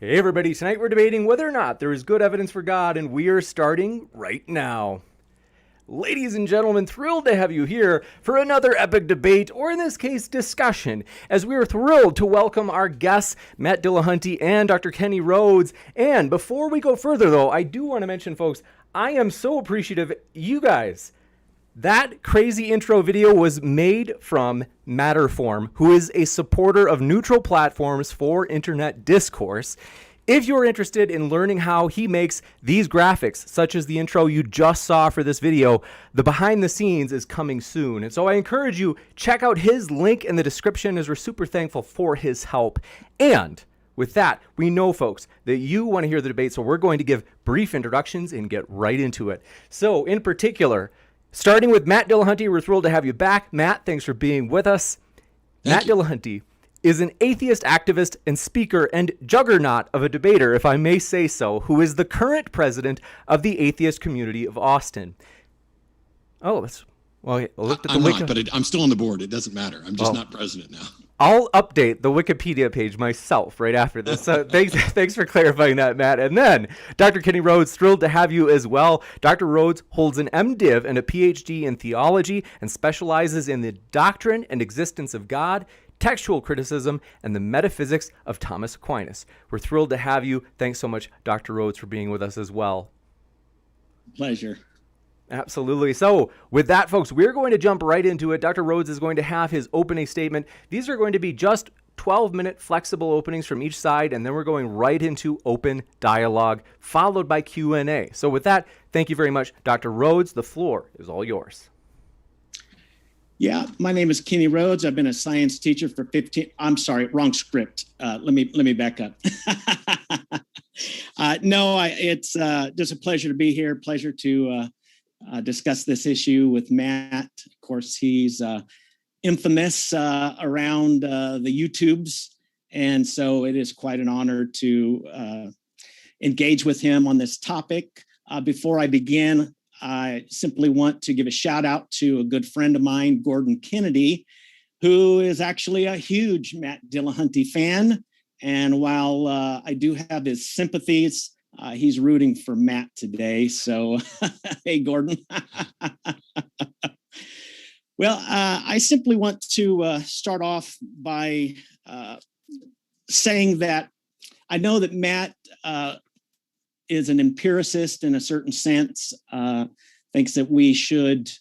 Hey everybody, tonight we're debating whether or not there is good evidence for God, and we are starting right now. Ladies and gentlemen, thrilled to have you here for another epic debate, or in this case, discussion, as we are thrilled to welcome our guests, Matt Dillahunty and Dr. Kenny Rhodes. And before we go further, though, I do want to mention, folks, I am so appreciative you guys. That crazy intro video was made from Matterform, who is a supporter of neutral platforms for internet discourse. If you're interested in learning how he makes these graphics, such as the intro you just saw for this video, the behind the scenes is coming soon. And so I encourage you, check out his link in the description, as we're super thankful for his help. And with that, we know, folks, that you want to hear the debate, so we're going to give brief introductions and get right into it. So in particular, starting with Matt Dillahunty, we're thrilled to have you back. Matt, thanks for being with us. Matt Dillahunty is an atheist activist and speaker and juggernaut of a debater, if I may say so, who is the current president of the atheist community of Austin. Oh, that's well. I looked at the I'm not, but I'm still on the board. It doesn't matter. I'm just not president now. I'll update the Wikipedia page myself right after this. So thanks for clarifying that, Matt. And then Dr. Kenny Rhodes, thrilled to have you as well. Dr. Rhodes holds an MDiv and a PhD in theology and specializes in the doctrine and existence of God, textual criticism, and the metaphysics of Thomas Aquinas. We're thrilled to have you. Thanks so much, Dr. Rhodes, for being with us as well. Pleasure. Absolutely. So with that, folks, we're going to jump right into it. Dr. Rhodes is going to have his opening statement. These are going to be just 12-minute flexible openings from each side, and then we're going right into open dialogue, followed by Q&A. So with that, thank you very much, Dr. Rhodes. The floor is all yours. Yeah, my name is Kenny Rhodes. I've been a science teacher for 15. I'm sorry, wrong script. Let me back up. It's just a pleasure to be here. Pleasure to discuss this issue with Matt. Of course, he's infamous around the YouTubes, and so it is quite an honor to engage with him on this topic. Before I begin, I simply want to give a shout out to a good friend of mine, Gordon Kennedy, who is actually a huge Matt Dillahunty fan. And while I do have his sympathies, he's rooting for Matt today. So, hey, Gordon. Well, I simply want to start off by saying that I know that Matt is an empiricist in a certain sense, thinks that we should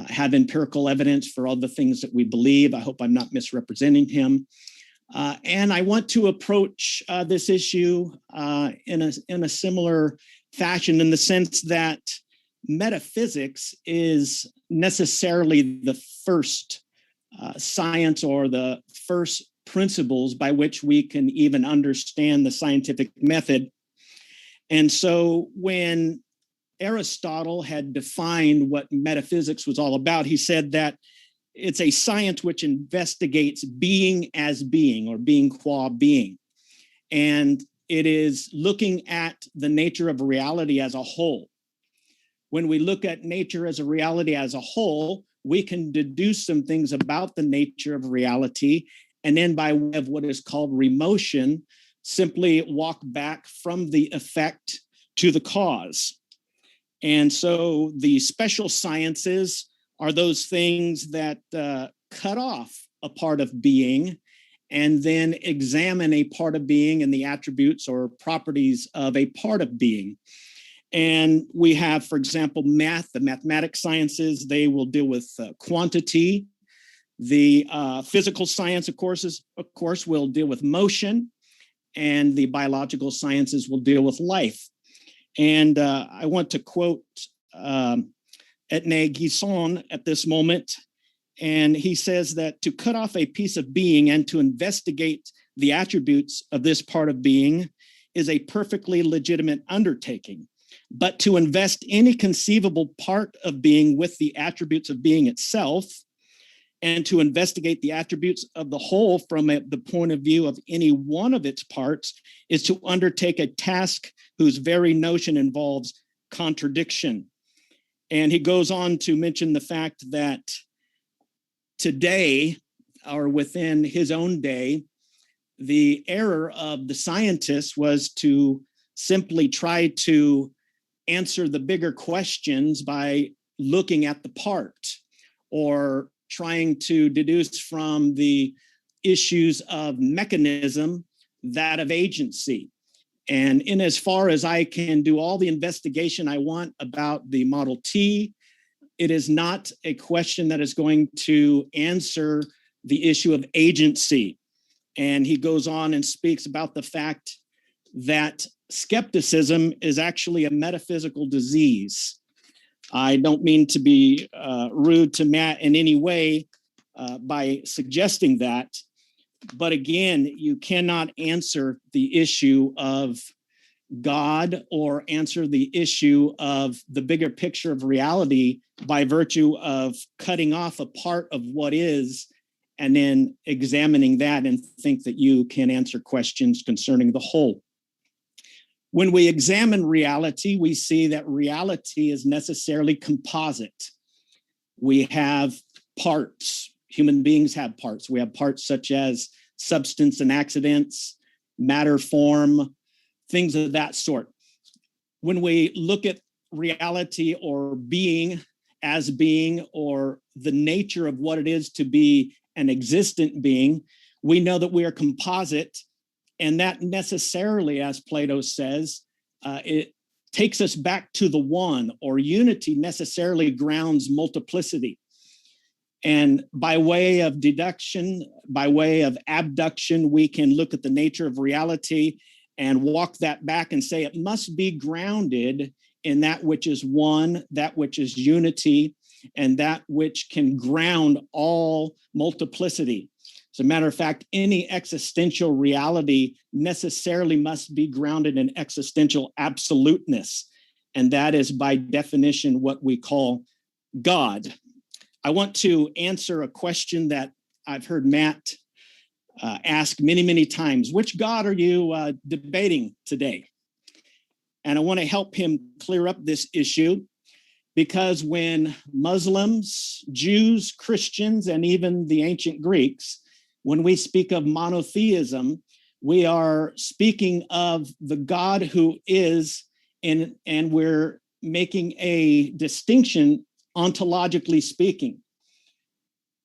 have empirical evidence for all the things that we believe. I hope I'm not misrepresenting him. And I want to approach this issue in a similar fashion, in the sense that metaphysics is necessarily the first science or the first principles by which we can even understand the scientific method. And so when Aristotle had defined what metaphysics was all about, he said that it's a science which investigates being as being, or being qua being. And it is looking at the nature of reality as a whole. When we look at nature as a reality as a whole, we can deduce some things about the nature of reality, and then by way of what is called remotion, simply walk back from the effect to the cause. And so the special sciences are those things that cut off a part of being and then examine a part of being and the attributes or properties of a part of being. And we have, for example, the mathematics sciences. They will deal with quantity. The physical science, of course, will deal with motion. And the biological sciences will deal with life. And I want to quote Etne Guisson at this moment. And he says that to cut off a piece of being and to investigate the attributes of this part of being is a perfectly legitimate undertaking. But to invest any conceivable part of being with the attributes of being itself, and to investigate the attributes of the whole from the point of view of any one of its parts, is to undertake a task whose very notion involves contradiction. And he goes on to mention the fact that today, or within his own day, The error of the scientists was to simply try to answer the bigger questions by looking at the part or trying to deduce from the issues of mechanism that of agency. And in as far as I can do all the investigation I want about the Model T, it is not a question that is going to answer the issue of agency. And he goes on and speaks about the fact that skepticism is actually a metaphysical disease. I don't mean to be rude to Matt in any way by suggesting that. But again, you cannot answer the issue of God or answer the issue of the bigger picture of reality by virtue of cutting off a part of what is and then examining that and think that you can answer questions concerning the whole. When we examine reality, we see that reality is necessarily composite. We have parts. Human beings have parts. We have parts such as substance and accidents, matter, form, things of that sort. When we look at reality or being as being or the nature of what it is to be an existent being, we know that we are composite, and that necessarily, as Plato says, it takes us back to the one, or unity necessarily grounds multiplicity. And by way of deduction, by way of abduction, we can look at the nature of reality and walk that back and say it must be grounded in that which is one, that which is unity, and that which can ground all multiplicity. As a matter of fact, any existential reality necessarily must be grounded in existential absoluteness. And that is by definition what we call God. I want to answer a question that I've heard Matt ask many, many times. Which God are you debating today? And I want to help him clear up this issue, because when Muslims, Jews, Christians, and even the ancient Greeks, when we speak of monotheism, we are speaking of the God who is, and we're making a distinction ontologically speaking.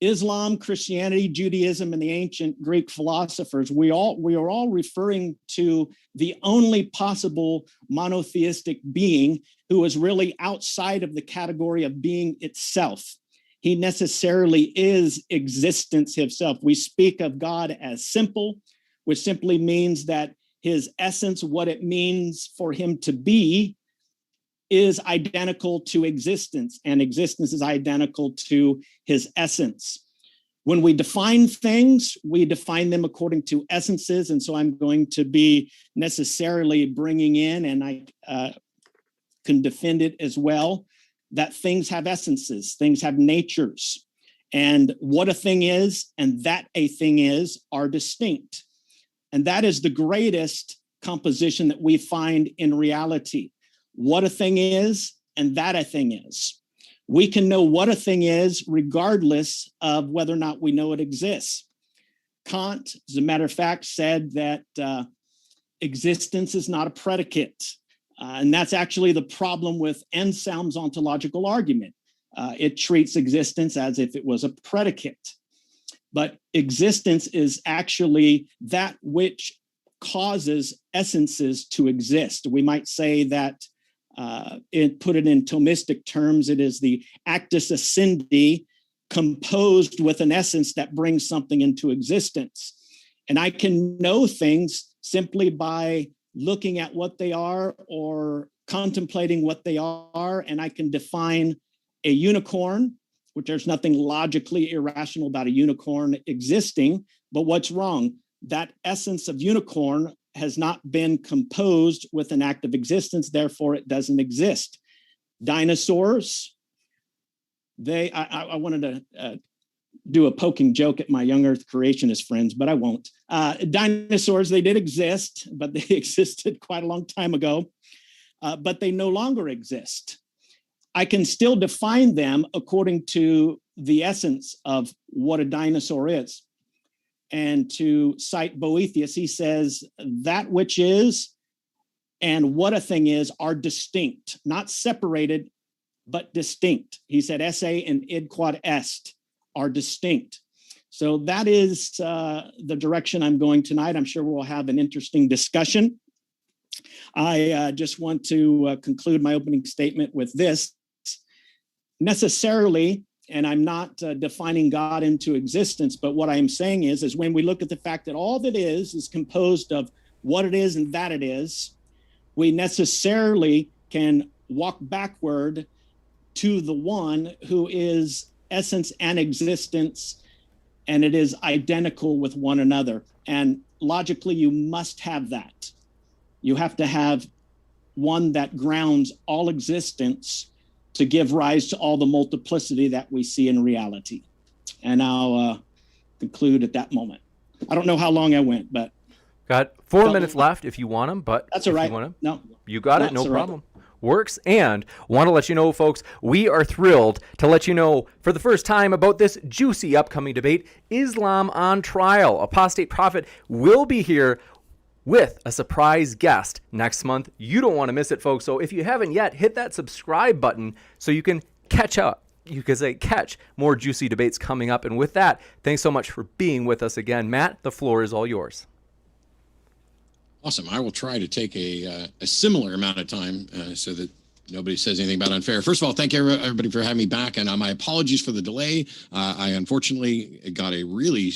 Islam, Christianity, Judaism, and the ancient Greek philosophers, we are all referring to the only possible monotheistic being who is really outside of the category of being itself. He necessarily is existence himself. We speak of God as simple, which simply means that his essence, what it means for him to be, is identical to existence, and existence is identical to his essence. When we define things, we define them according to essences, and so I'm going to be necessarily bringing in, and I can defend it as well, that things have essences, things have natures, and what a thing is and that a thing is are distinct. And that is the greatest composition that we find in reality. What a thing is and that a thing is. We can know what a thing is regardless of whether or not we know it exists. Kant, as a matter of fact, said that existence is not a predicate. And that's actually the problem with Anselm's ontological argument. It treats existence as if it was a predicate. But existence is actually that which causes essences to exist. We might say that, put it in Thomistic terms, it is the actus essendi composed with an essence that brings something into existence. And I can know things simply by looking at what they are or contemplating what they are, and I can define a unicorn, which there's nothing logically irrational about a unicorn existing, but what's wrong? That essence of unicorn has not been composed with an act of existence, therefore it doesn't exist. Dinosaurs, I wanted to do a poking joke at my young earth creationist friends, but I won't. Dinosaurs, they did exist, but they existed quite a long time ago, but they no longer exist. I can still define them according to the essence of what a dinosaur is. And to cite Boethius, he says, that which is and what a thing is are distinct, not separated, but distinct. He said, esse and id quod est are distinct. So that is the direction I'm going tonight. I'm sure we'll have an interesting discussion. I just want to conclude my opening statement with this. Necessarily, and I'm not defining God into existence, but what I'm saying is when we look at the fact that all that is composed of what it is and that it is, we necessarily can walk backward to the one who is essence and existence, and it is identical with one another. And logically, you must have that. You have to have one that grounds all existence to give rise to all the multiplicity that we see in reality. And I'll conclude at that moment. I don't know how long I went, but got 4 minutes left if you want them, but that's all right. No, you got it. No problem. Works. And want to let you know, folks, we are thrilled to let you know for the first time about this juicy upcoming debate, Islam on Trial. Apostate Prophet will be here with a surprise guest next month. You don't want to miss it, folks. So if you haven't yet, hit that subscribe button so you can catch up. You can say catch more juicy debates coming up. And with that, thanks so much for being with us again. Matt, the floor is all yours. Awesome. I will try to take a similar amount of time so that nobody says anything about unfair. First of all, thank everybody for having me back. And my apologies for the delay. I unfortunately got a really,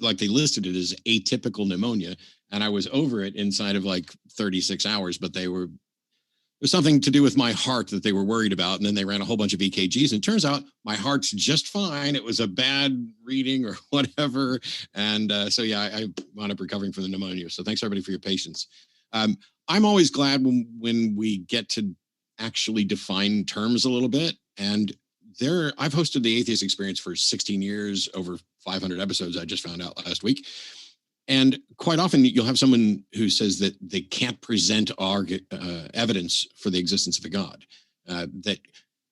like they listed it as atypical pneumonia. And I was over it inside of like 36 hours, but there's something to do with my heart that they were worried about. And then they ran a whole bunch of EKGs. And it turns out my heart's just fine. It was a bad reading or whatever. And so, yeah, I wound up recovering from the pneumonia. So thanks, everybody, for your patience. I'm always glad when we get to actually define terms a little bit. And I've hosted the Atheist Experience for 16 years, over 500 episodes, I just found out last week. And quite often you'll have someone who says that they can't present evidence for the existence of a God. That,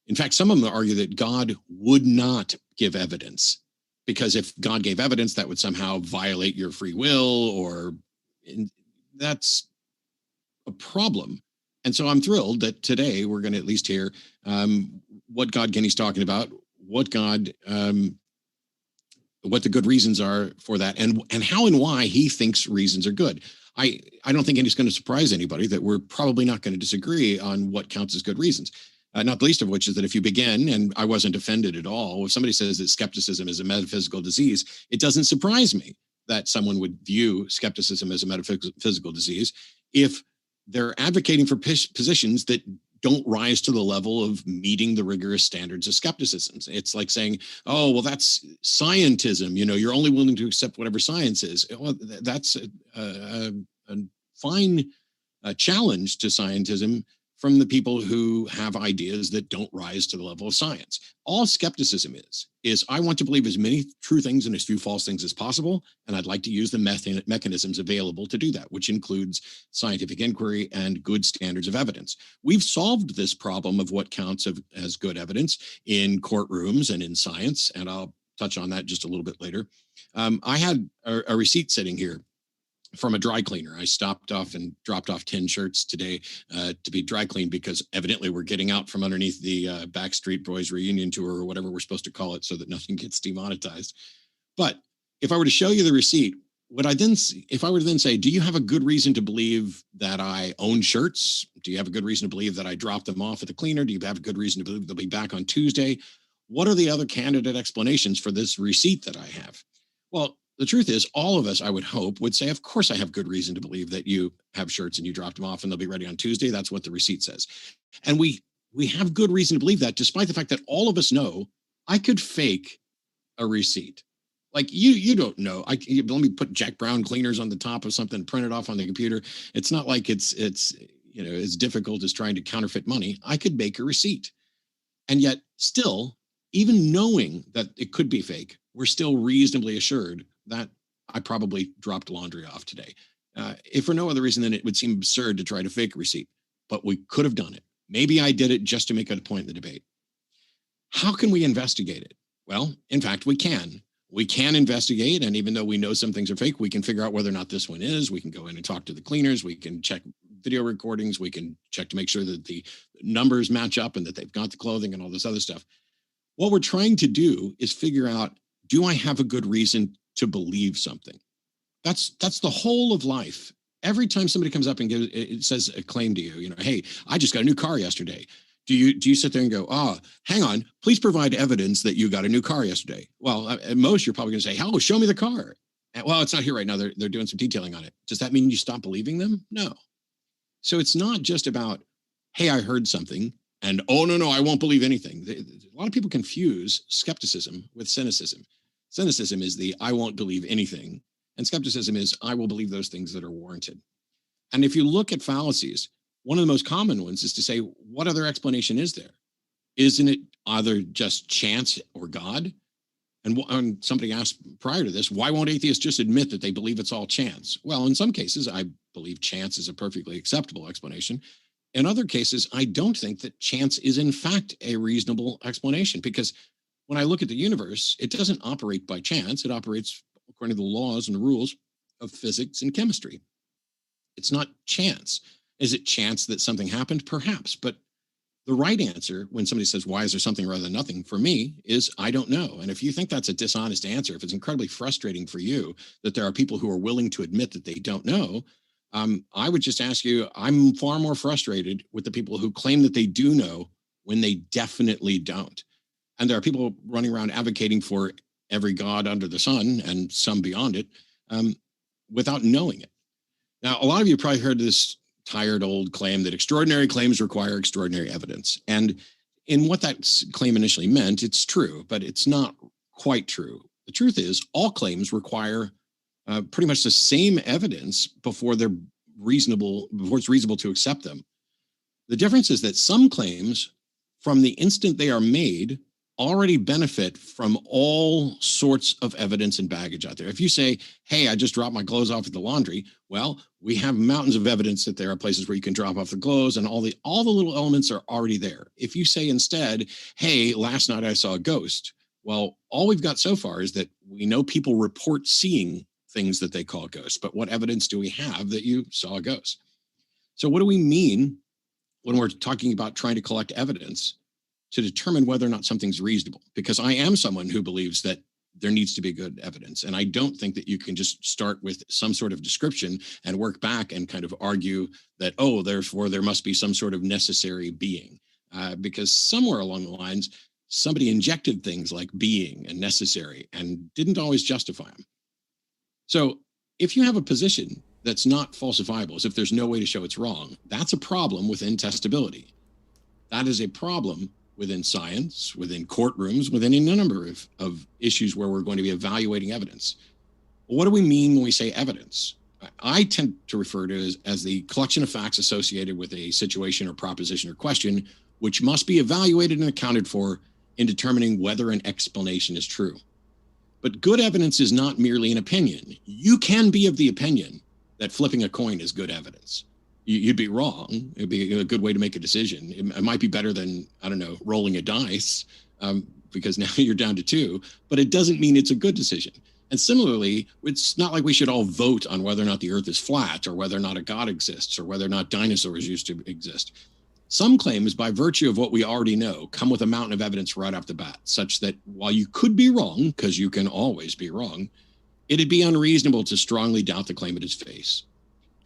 in fact, some of them argue that God would not give evidence because if God gave evidence, that would somehow violate your free will, that's a problem. And so I'm thrilled that today we're going to at least hear what God Kenny's talking about, what the good reasons are for that, and how and why he thinks reasons are good. I don't think it's going to surprise anybody that we're probably not going to disagree on what counts as good reasons. Not the least of which is that if you begin, and I wasn't offended at all, if somebody says that skepticism is a metaphysical disease, it doesn't surprise me that someone would view skepticism as a metaphysical disease if they're advocating for positions that don't rise to the level of meeting the rigorous standards of skepticism. It's like saying, oh, well, that's scientism. You're only willing to accept whatever science is. Well, that's a fine challenge to scientism from the people who have ideas that don't rise to the level of science. All skepticism is I want to believe as many true things and as few false things as possible, and I'd like to use the mechanisms available to do that, which includes scientific inquiry and good standards of evidence. We've solved this problem of what counts as good evidence in courtrooms and in science, and I'll touch on that just a little bit later. I had a receipt sitting here from a dry cleaner. I stopped off and dropped off 10 shirts today to be dry cleaned because evidently we're getting out from underneath the Backstreet Boys reunion tour or whatever we're supposed to call it so that nothing gets demonetized. But if I were to show you the receipt, if I were to then say, do you have a good reason to believe that I own shirts? Do you have a good reason to believe that I dropped them off at the cleaner? Do you have a good reason to believe they'll be back on Tuesday? What are the other candidate explanations for this receipt that I have? Well, the truth is, all of us, I would hope, would say, of course, I have good reason to believe that you have shirts and you dropped them off and they'll be ready on Tuesday. That's what the receipt says. And we have good reason to believe that, despite the fact that all of us know I could fake a receipt. Like you don't know. Let me put Jack Brown cleaners on the top of something, print it off on the computer. It's not like it's as difficult as trying to counterfeit money. I could make a receipt. And yet still, even knowing that it could be fake, we're still reasonably assured that I probably dropped laundry off today. If for no other reason than it would seem absurd to try to fake a receipt, but we could have done it. Maybe I did it just to make a point in the debate. How can we investigate it? Well, in fact, we can. We can investigate, and even though we know some things are fake, we can figure out whether or not this one is. We can go in and talk to the cleaners. We can check video recordings. We can check to make sure that the numbers match up and that they've got the clothing and all this other stuff. What we're trying to do is figure out, do I have a good reason to believe something? That's the whole of life. Every time somebody comes up and it says a claim to you, hey, I just got a new car yesterday. Do you sit there and go, hang on, please provide evidence that you got a new car yesterday? Well, at most, you're probably going to say, oh, show me the car. Well, it's not here right now. They're doing some detailing on it. Does that mean you stop believing them? No. So it's not just about, hey, I heard something, and no, I won't believe anything. A lot of people confuse skepticism with cynicism. Cynicism is the I won't believe anything, and skepticism is I will believe those things that are warranted. And if you look at fallacies, one of the most common ones is to say, what other explanation is there? Isn't it either just chance or God? And somebody asked prior to this, why won't atheists just admit that they believe it's all chance? Well, in some cases, I believe chance is a perfectly acceptable explanation. In other cases, I don't think that chance is in fact a reasonable explanation, because when I look at the universe, it doesn't operate by chance. It operates according to the laws and the rules of physics and chemistry. It's not chance. Is it chance that something happened? Perhaps. But the right answer when somebody says, why is there something rather than nothing, for me, is I don't know. And if you think that's a dishonest answer, if it's incredibly frustrating for you that there are people who are willing to admit that they don't know, I would just ask you, I'm far more frustrated with the people who claim that they do know when they definitely don't. And there are people running around advocating for every God under the sun and some beyond it without knowing it. Now, a lot of you probably heard this tired old claim that extraordinary claims require extraordinary evidence. And in what that claim initially meant, it's true, but it's not quite true. The truth is, all claims require pretty much the same evidence before it's reasonable to accept them. The difference is that some claims, from the instant they are made, already benefit from all sorts of evidence and baggage out there. If you say, hey, I just dropped my clothes off at the laundry, well, we have mountains of evidence that there are places where you can drop off the clothes, and all the little elements are already there. If you say instead, hey, last night I saw a ghost, well, all we've got so far is that we know people report seeing things that they call ghosts, but what evidence do we have that you saw a ghost? So what do we mean when we're talking about trying to collect evidence to determine whether or not something's reasonable? Because I am someone who believes that there needs to be good evidence. And I don't think that you can just start with some sort of description and work back and kind of argue that, therefore there must be some sort of necessary being. Because somewhere along the lines, somebody injected things like being and necessary and didn't always justify them. So if you have a position that's not falsifiable, as if there's no way to show it's wrong, that's a problem within testability. That is a problem within science, within courtrooms, within any number of issues where we're going to be evaluating evidence. Well, what do we mean when we say evidence? I tend to refer to it as the collection of facts associated with a situation or proposition or question, which must be evaluated and accounted for in determining whether an explanation is true. But good evidence is not merely an opinion. You can be of the opinion that flipping a coin is good evidence. You'd be wrong. It'd be a good way to make a decision. It might be better than, rolling a dice, because now you're down to 2, but it doesn't mean it's a good decision. And similarly, it's not like we should all vote on whether or not the earth is flat or whether or not a God exists or whether or not dinosaurs used to exist. Some claims, by virtue of what we already know, come with a mountain of evidence right off the bat, such that while you could be wrong, because you can always be wrong, it'd be unreasonable to strongly doubt the claim at its face.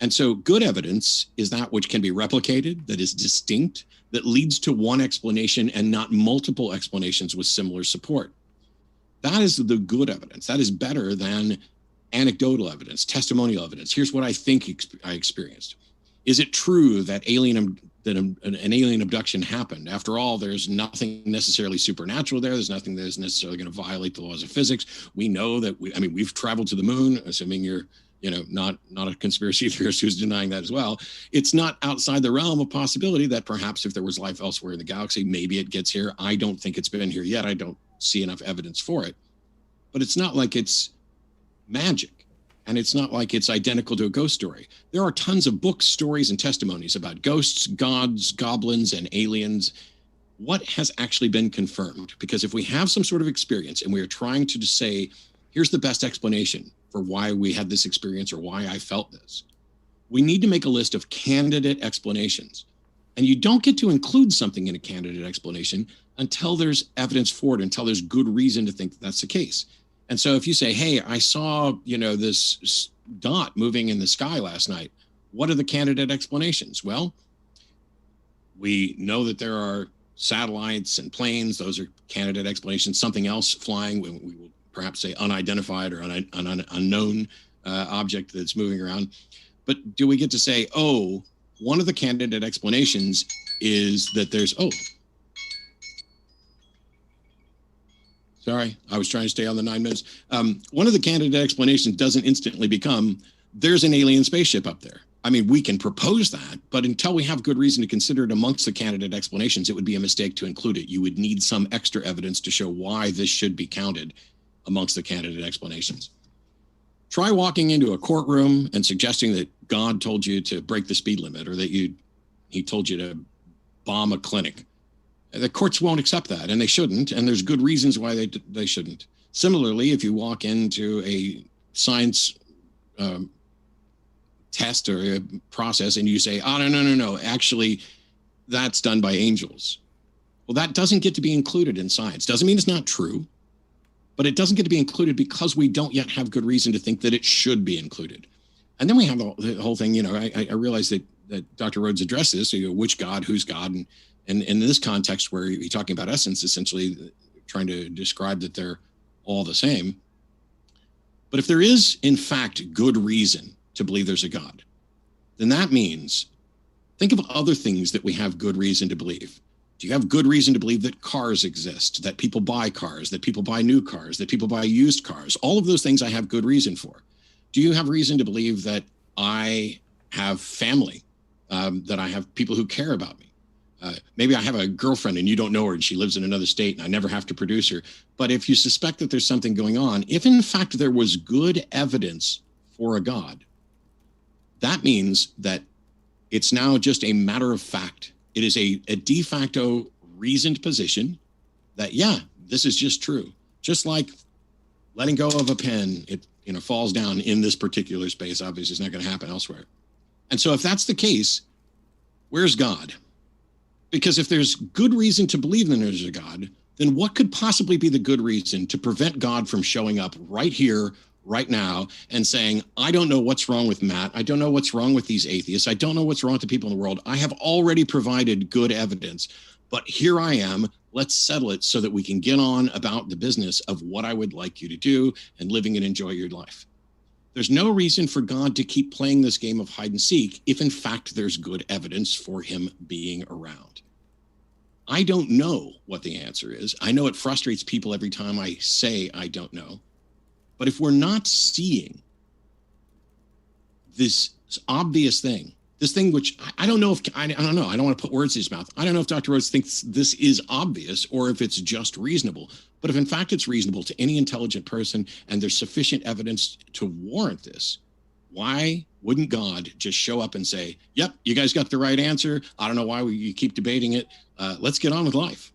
And so good evidence is that which can be replicated, that is distinct, that leads to one explanation and not multiple explanations with similar support. That is the good evidence. That is better than anecdotal evidence, testimonial evidence. Here's what I think I experienced. Is it true that an alien abduction happened? After all, there's nothing necessarily supernatural there. There's nothing that is necessarily going to violate the laws of physics. We know that we've traveled to the moon, assuming you're not a conspiracy theorist who's denying that as well. It's not outside the realm of possibility that perhaps if there was life elsewhere in the galaxy, maybe it gets here. I don't think it's been here yet. I don't see enough evidence for it. But it's not like it's magic, and it's not like it's identical to a ghost story. There are tons of books, stories, and testimonies about ghosts, gods, goblins, and aliens. What has actually been confirmed? Because if we have some sort of experience and we are trying to say, here's the best explanation for why we had this experience or why I felt this. We need to make a list of candidate explanations. And you don't get to include something in a candidate explanation until there's evidence for it, until there's good reason to think that that's the case. And so if you say, hey, I saw, this dot moving in the sky last night, what are the candidate explanations? Well, we know that there are satellites and planes. Those are candidate explanations. Something else flying, we will perhaps say unidentified or an unknown object that's moving around. But do we get to say, oh, one of the candidate explanations is that there's, sorry, I was trying to stay on the 9 minutes. One of the candidate explanations doesn't instantly become, there's an alien spaceship up there. I mean, we can propose that, but until we have good reason to consider it amongst the candidate explanations, it would be a mistake to include it. You would need some extra evidence to show why this should be counted amongst the candidate explanations. Try walking into a courtroom and suggesting that God told you to break the speed limit or that he told you to bomb a clinic. The courts won't accept that, and they shouldn't, and there's good reasons why they shouldn't. Similarly, if you walk into a science test or a process and you say, oh, no, actually, that's done by angels. Well, that doesn't get to be included in science. Doesn't mean it's not true, but it doesn't get to be included because we don't yet have good reason to think that it should be included. And then we have the whole thing, I realize that Dr. Rhodes addressed this, which God, who's God, and in this context where you're talking about essence, essentially trying to describe that they're all the same. But if there is, in fact, good reason to believe there's a God, then that means think of other things that we have good reason to believe. Do you have good reason to believe that cars exist, that people buy cars, that people buy new cars, that people buy used cars? All of those things I have good reason for. Do you have reason to believe that I have family, that I have people who care about me? Maybe I have a girlfriend and you don't know her and she lives in another state and I never have to produce her. But if you suspect that there's something going on, if in fact there was good evidence for a God, that means that it's now just a matter of fact. It is a de facto reasoned position that, yeah, this is just true. Just like letting go of a pen, it falls down in this particular space. Obviously, it's not going to happen elsewhere. And so if that's the case, where's God? Because if there's good reason to believe that there's a God, then what could possibly be the good reason to prevent God from showing up right here, right now, and saying, I don't know what's wrong with Matt. I don't know what's wrong with these atheists. I don't know what's wrong with the people in the world. I have already provided good evidence, but here I am. Let's settle it so that we can get on about the business of what I would like you to do and living and enjoy your life. There's no reason for God to keep playing this game of hide and seek if in fact there's good evidence for him being around. I don't know what the answer is. I know it frustrates people every time I say I don't know. But if we're not seeing this obvious thing, this thing which I don't know if, I don't know, I don't want to put words in his mouth. I don't know if Dr. Rhodes thinks this is obvious or if it's just reasonable. But if in fact it's reasonable to any intelligent person and there's sufficient evidence to warrant this, why wouldn't God just show up and say, yep, you guys got the right answer. I don't know why you keep debating it. Let's get on with life.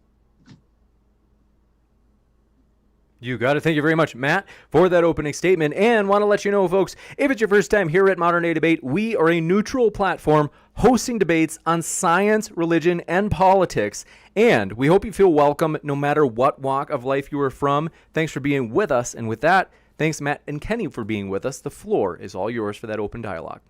You got it. Thank you very much, Matt, for that opening statement. And want to let you know, folks, if it's your first time here at Modern Day Debate, we are a neutral platform hosting debates on science, religion, and politics. And we hope you feel welcome no matter what walk of life you are from. Thanks for being with us. And with that, thanks, Matt and Kenny, for being with us. The floor is all yours for that open dialogue.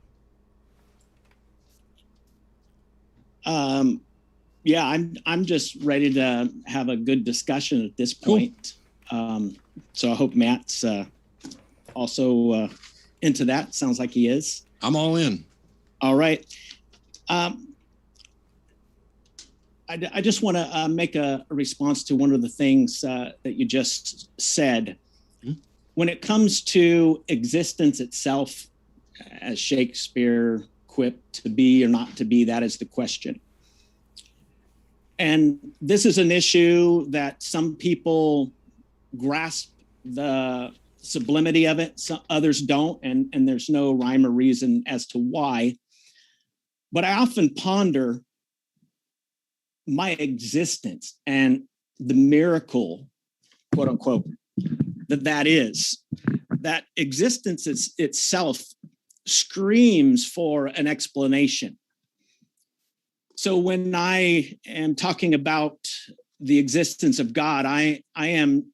Yeah, I'm just ready to have a good discussion at this point. So I hope Matt's also into that. Sounds like he is. I'm all in. All right. I just want to make a response to one of the things that you just said. Mm-hmm. When it comes to existence itself, as Shakespeare quipped, to be or not to be, that is the question. And this is an issue that some people grasp the sublimity of it, some others don't, and there's no rhyme or reason as to why. But I often ponder my existence and the miracle, quote unquote, that is. That existence itself screams for an explanation. So when I am talking about the existence of God, I am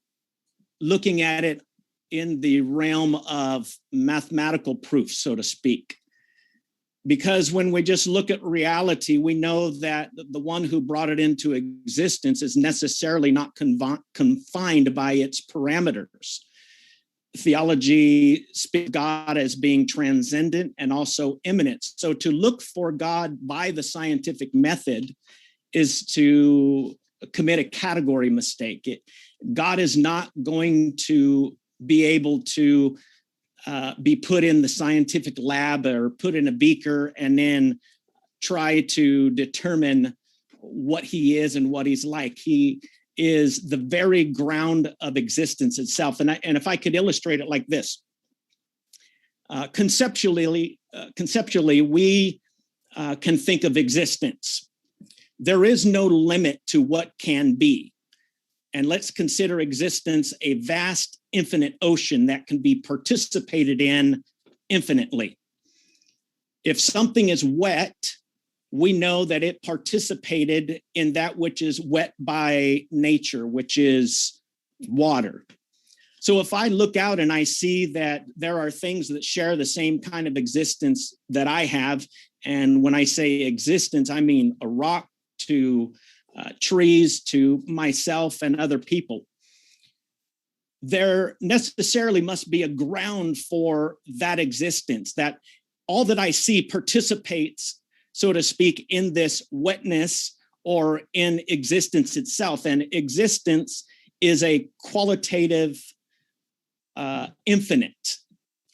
looking at it in the realm of mathematical proof, so to speak. Because when we just look at reality, we know that the one who brought it into existence is necessarily not confined by its parameters. Theology speaks of God as being transcendent and also immanent. So to look for God by the scientific method is to commit a category mistake. God is not going to be able to be put in the scientific lab or put in a beaker and then try to determine what he is and what he's like. He is the very ground of existence itself. And if I could illustrate it like this, conceptually, we can think of existence. There is no limit to what can be. And let's consider existence a vast, infinite ocean that can be participated in infinitely. If something is wet, we know that it participated in that which is wet by nature, which is water. So if I look out and I see that there are things that share the same kind of existence that I have, and when I say existence, I mean a rock to trees to myself and other people, there necessarily must be a ground for that existence, that all that I see participates, so to speak, in this wetness or in existence itself. And existence is a qualitative infinite.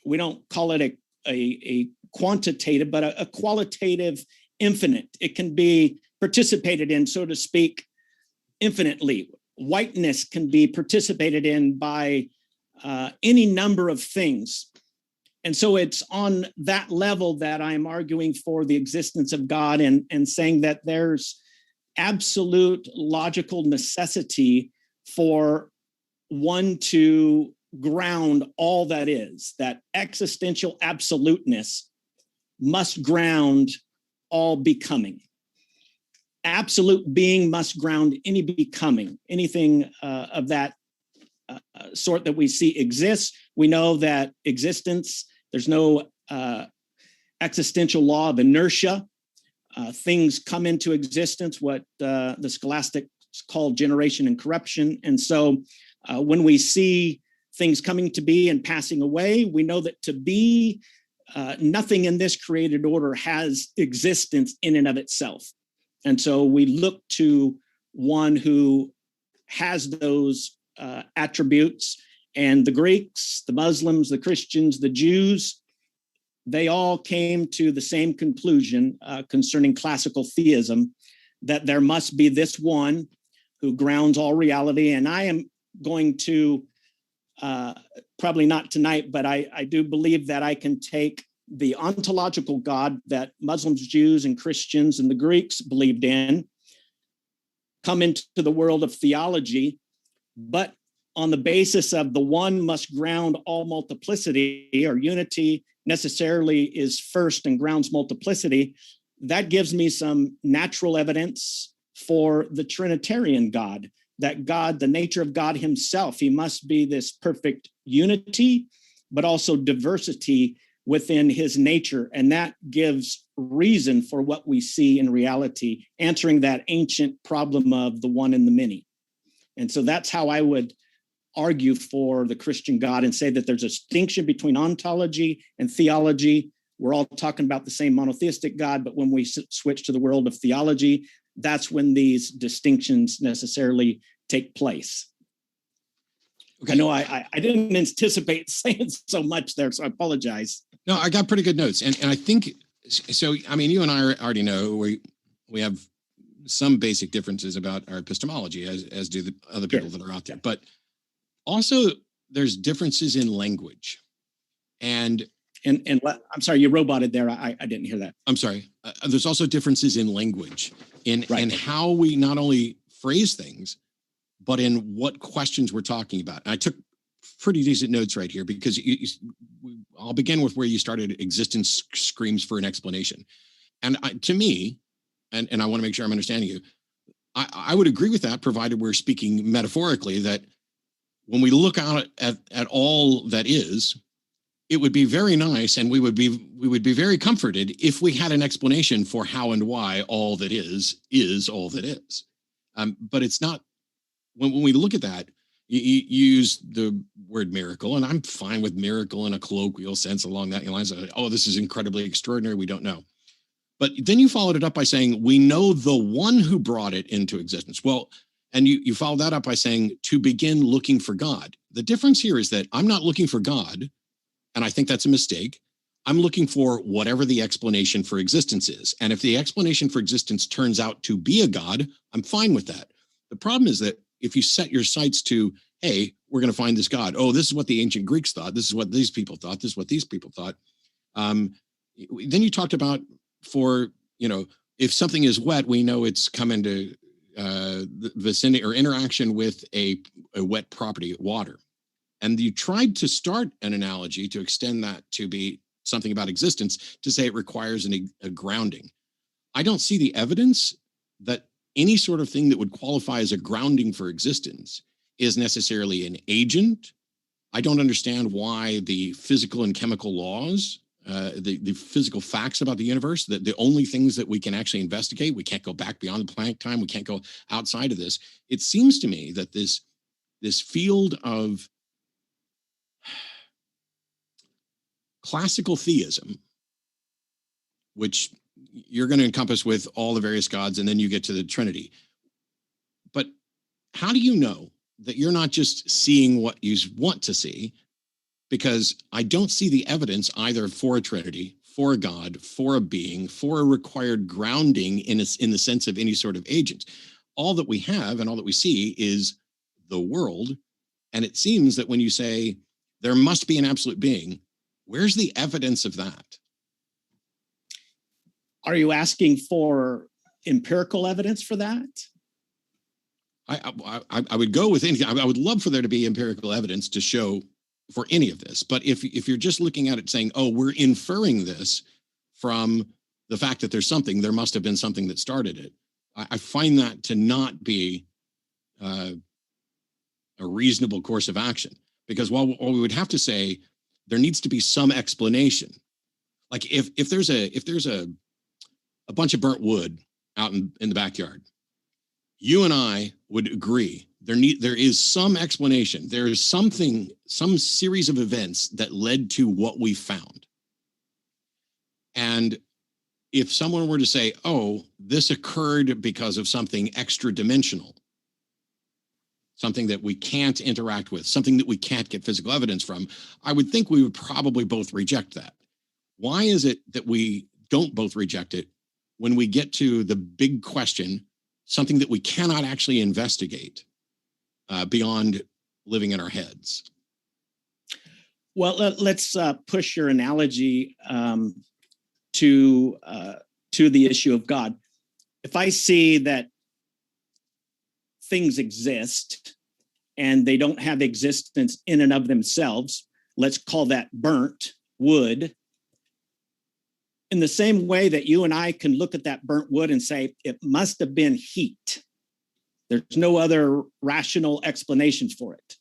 We don't call it a quantitative, but a qualitative infinite. It can be participated in, so to speak, infinitely. Whiteness can be participated in by any number of things. And so it's on that level that I'm arguing for the existence of God and saying that there's absolute logical necessity for one to ground all that is. That existential absoluteness must ground all becoming. Absolute being must ground any becoming, anything of that sort that we see exists. We know that existence, there's no existential law of inertia. Things come into existence, what the scholastics call generation and corruption. And so when we see things coming to be and passing away, we know that to be, nothing in this created order has existence in and of itself. And so we look to one who has those attributes. And the Greeks, the Muslims, the Christians, the Jews, they all came to the same conclusion concerning classical theism, that there must be this one who grounds all reality. And I am going to, probably not tonight, but I do believe that I can take the ontological God that Muslims, Jews, and Christians and the Greeks believed in, come into the world of theology, but on the basis of the one must ground all multiplicity, or unity necessarily is first and grounds multiplicity. That gives me some natural evidence for the Trinitarian God, that God, the nature of God himself, he must be this perfect unity, but also diversity within his nature. And that gives reason for what we see in reality, answering that ancient problem of the one and the many. And so that's how I would argue for the Christian God and say that there's a distinction between ontology and theology. We're all talking about the same monotheistic God, but when we switch to the world of theology, that's when these distinctions necessarily take place. Okay. I know I didn't anticipate saying so much there, so I apologize. No, I got pretty good notes. And I think, so, I mean, you and I already know we have some basic differences about our epistemology, as do the other people that are out there. But also there's differences in language. And I'm sorry, you roboted there. I didn't hear that. I'm sorry. There's also differences in language in how we not only phrase things, but in what questions we're talking about. And I took pretty decent notes right here, because I'll begin with where you started. Existence screams for an explanation. And to me, and I want to make sure I'm understanding you, I would agree with that, provided we're speaking metaphorically, that when we look out at all that is, it would be very nice, and we would be very comforted if we had an explanation for how and why all that is all that is. But it's not. When we look at that, you use the word miracle, and I'm fine with miracle in a colloquial sense along that lines. Oh, this is incredibly extraordinary. We don't know. But then you followed it up by saying, we know the one who brought it into existence. Well, and you followed that up by saying, to begin looking for God. The difference here is that I'm not looking for God, and I think that's a mistake. I'm looking for whatever the explanation for existence is. And if the explanation for existence turns out to be a God, I'm fine with that. The problem is that if you set your sights to, hey, we're going to find this God. Oh, this is what the ancient Greeks thought. This is what these people thought. This is what these people thought. Then you talked about, for, if something is wet, we know it's come into the vicinity or interaction with a wet property, water. And you tried to start an analogy to extend that to be something about existence, to say it requires a grounding. I don't see the evidence that any sort of thing that would qualify as a grounding for existence is necessarily an agent. I don't understand why the physical and chemical laws, the physical facts about the universe, that the only things that we can actually investigate, we can't go back beyond the Planck time, we can't go outside of this. It seems to me that this field of classical theism, which you're going to encompass with all the various gods, and then you get to the Trinity. But how do you know that you're not just seeing what you want to see? Because I don't see the evidence either for a Trinity, for a God, for a being, for a required grounding in the sense of any sort of agent. All that we have and all that we see is the world. And it seems that when you say there must be an absolute being, where's the evidence of that? Are you asking for empirical evidence for that? I would go with anything. I would love for there to be empirical evidence to show for any of this. But if you're just looking at it saying, oh, we're inferring this from the fact that there's something, there must have been something that started it. I find that to not be a reasonable course of action, because while we would have to say there needs to be some explanation, like if there's a bunch of burnt wood out in the backyard, you and I would agree there is some explanation. There is something, some series of events that led to what we found. And if someone were to say, oh, this occurred because of something extra dimensional, something that we can't interact with, something that we can't get physical evidence from, I would think we would probably both reject that. Why is it that we don't both reject it when we get to the big question, something that we cannot actually investigate beyond living in our heads? Well, let's push your analogy to the issue of God. If I see that things exist and they don't have existence in and of themselves, let's call that burnt wood. In the same way that you and I can look at that burnt wood and say, it must have been heat. There's no other rational explanation for it.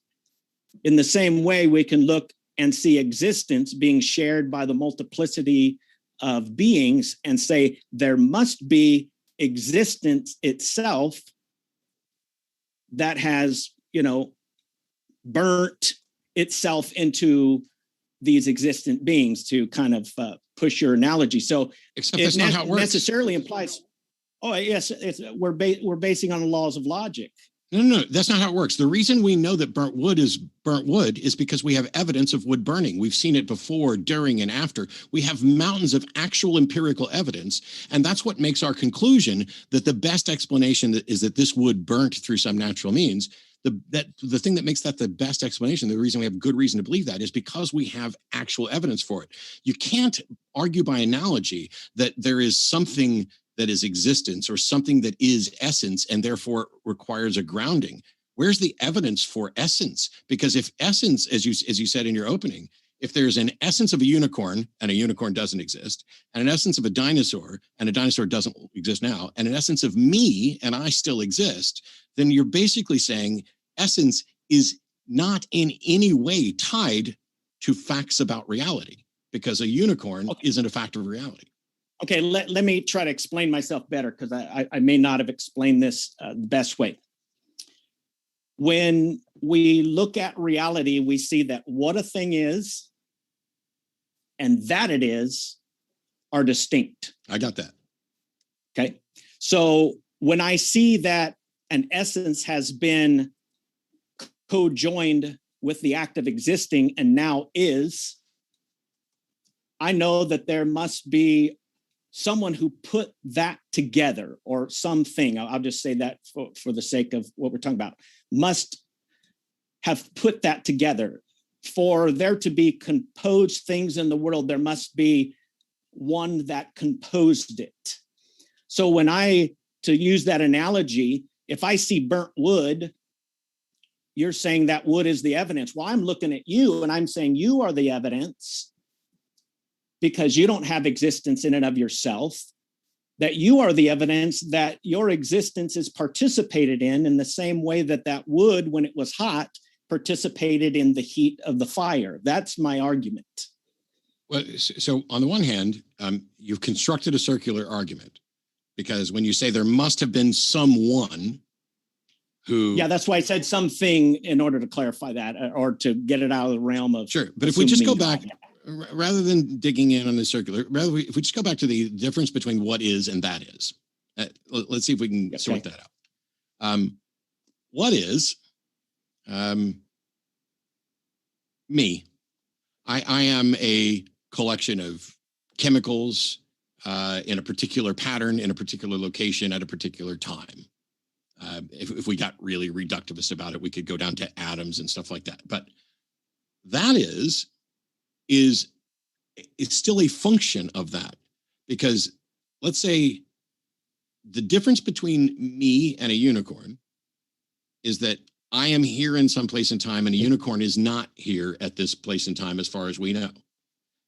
In the same way, we can look and see existence being shared by the multiplicity of beings and say, there must be existence itself that has, burnt itself into these existent beings, to kind of push your analogy. So except that's not how it works. Necessarily implies, oh yes, we're basing on the laws of logic. No, that's not how it works. The reason we know that burnt wood is because we have evidence of wood burning. We've seen it before, during, and after. We have mountains of actual empirical evidence. And that's what makes our conclusion that the best explanation is that this wood burnt through some natural means. The thing that makes that the best explanation, the reason we have good reason to believe that, is because we have actual evidence for it. You can't argue by analogy that there is something that is existence or something that is essence and therefore requires a grounding. Where's the evidence for essence? Because if essence, as you said in your opening, if there's an essence of a unicorn and a unicorn doesn't exist, and an essence of a dinosaur and a dinosaur doesn't exist now, and an essence of me and I still exist, then you're basically saying essence is not in any way tied to facts about reality, because a unicorn isn't a fact of reality. Okay, let me try to explain myself better, because I may not have explained this the best way. When we look at reality, we see that what a thing is and that it is are distinct. I got that. Okay. So when I see that an essence has been co-joined with the act of existing and now is, I know that there must be someone who put that together, or something. I'll just say that for the sake of what we're talking about, must have put that together. For there to be composed things in the world, there must be one that composed it. So when to use that analogy, if I see burnt wood, you're saying that wood is the evidence. Well, I'm looking at you and I'm saying you are the evidence, because you don't have existence in and of yourself, that you are the evidence that your existence is participated in the same way that that wood, when it was hot, participated in the heat of the fire. That's my argument. Well, so on the one hand, you've constructed a circular argument, because when you say there must have been someone who... Yeah, that's why I said something, in order to clarify that, or to get it out of the realm of... Sure, but if we just go back, rather than digging in on the circular, if we just go back to the difference between what is and that is, let's see if we can sort that out. What is me? I am a collection of chemicals in a particular pattern, in a particular location, at a particular time. If we got really reductivist about it, we could go down to atoms and stuff like that. But that is it's still a function of that, because let's say the difference between me and a unicorn is that I am here in some place in time and a unicorn is not here at this place in time, as far as we know.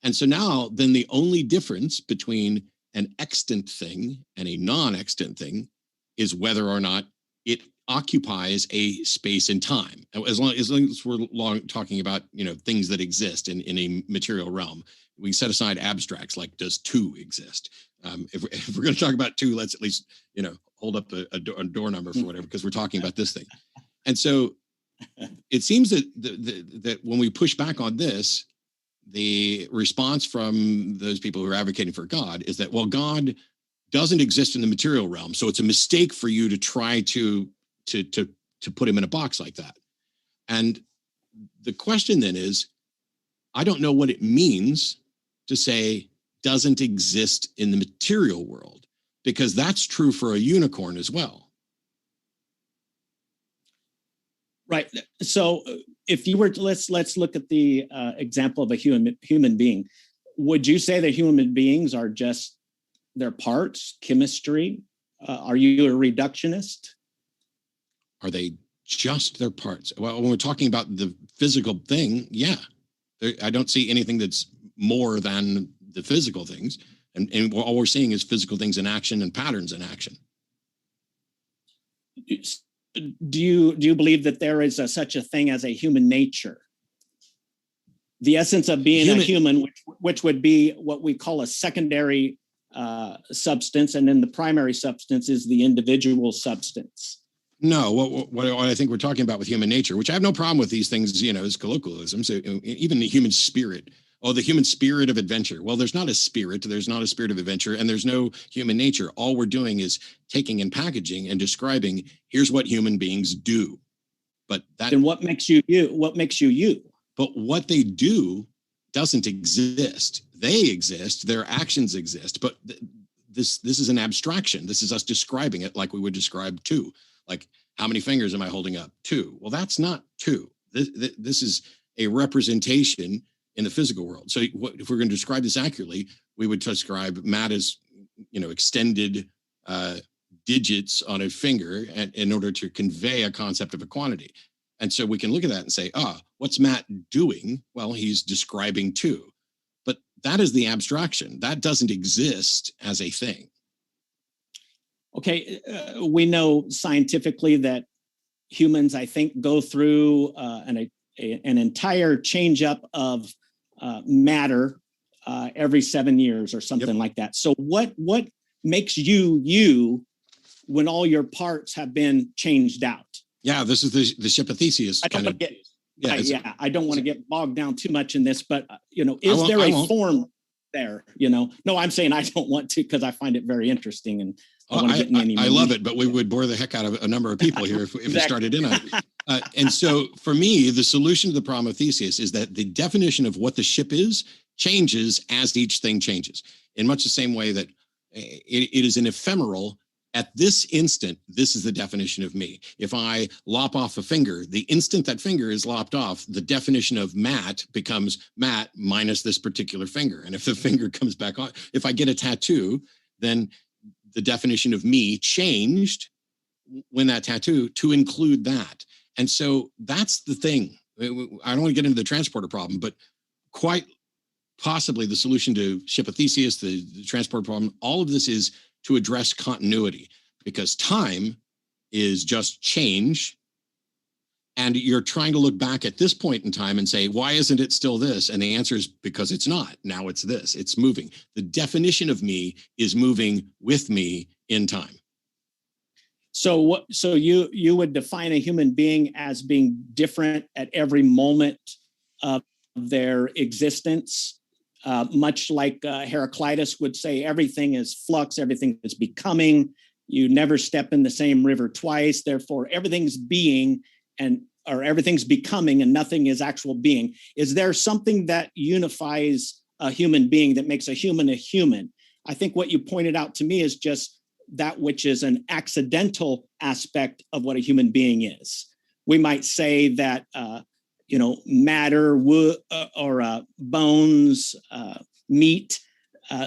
And so now then the only difference between an extant thing and a non-extant thing is whether or not it occupies a space and time. As long as we're talking about, things that exist in a material realm, we set aside abstracts like, does two exist? If we're going to talk about two, let's at least, hold up a door number for whatever, because we're talking about this thing. And so it seems that that when we push back on this, the response from those people who are advocating for God is that, well, God doesn't exist in the material realm, so it's a mistake for you to try to put him in a box like that. And the question then is, I don't know what it means to say doesn't exist in the material world, because that's true for a unicorn as well. Right. So if you were to, let's look at the example of a human being. Would you say that human beings are just their parts, chemistry? Are you a reductionist? Are they just their parts? Well, when we're talking about the physical thing, yeah. I don't see anything that's more than the physical things. And all we're seeing is physical things in action and patterns in action. Do you believe that there is such a thing as a human nature? The essence of being a human, which would be what we call a secondary substance, and then the primary substance is the individual substance. No, what I think we're talking about with human nature, which I have no problem with these things, as colloquialism. So even the human spirit, the human spirit of adventure. Well, there's not a spirit of adventure, and there's no human nature. All we're doing is taking and packaging and describing, here's what human beings do. But then what makes you you? What makes you you? But what they do doesn't exist. They exist, their actions exist, but this is an abstraction. This is us describing it like we would describe two. Like, how many fingers am I holding up? Two. Well, that's not two. This is a representation in the physical world. So if we're going to describe this accurately, we would describe Matt as, extended digits on a finger in order to convey a concept of a quantity. And so we can look at that and say, what's Matt doing? Well, he's describing two. But that is the abstraction. That doesn't exist as a thing. Okay, we know scientifically that humans, I think, go through an entire change up of matter every 7 years or something like that. So what makes you when all your parts have been changed out? Yeah, this is the ship of Theseus. I don't want to get bogged down too much in this, but is there a form there? No, I'm saying I don't want to, because I find it very interesting, and I love it, but we would bore the heck out of a number of people here if we started in on it. And so for me, the solution to the problem of Theseus is that the definition of what the ship is changes as each thing changes, in much the same way that it is an ephemeral. At this instant, this is the definition of me. If I lop off a finger, the instant that finger is lopped off, the definition of Matt becomes Matt minus this particular finger. And if the finger comes back on, if I get a tattoo, then the definition of me changed when that tattoo to include that. And so that's the thing. I don't want to get into the transporter problem, but quite possibly the solution to ship of Theseus, the transporter problem, all of this is to address continuity, because time is just change. And you're trying to look back at this point in time and say, why isn't it still this? And the answer is because it's not. Now it's this. It's moving. The definition of me is moving with me in time. So you would define a human being as being different at every moment of their existence? Much like Heraclitus would say, everything is flux, everything is becoming. You never step in the same river twice. Therefore, everything's being or everything's becoming, and nothing is actual being. Is there something that unifies a human being, that makes a human a human? I think what you pointed out to me is just that which is an accidental aspect of what a human being is. We might say that matter, wood, or bones, meat,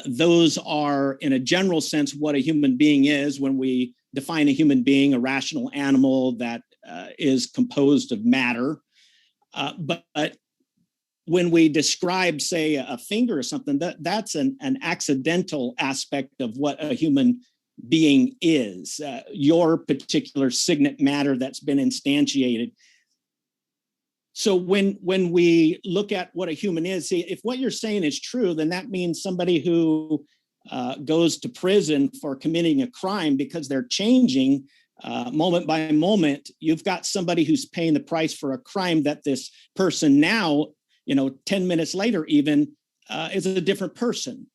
those are, in a general sense, what a human being is. When we define a human being, a rational animal that is composed of matter. But when we describe, say, a finger or something, that's an accidental aspect of what a human being is. Your particular signet matter that's been instantiated. So when we look at what a human is, see, if what you're saying is true, then that means somebody who goes to prison for committing a crime, because they're changing moment by moment. You've got somebody who's paying the price for a crime that this person now, 10 minutes later even, is a different person.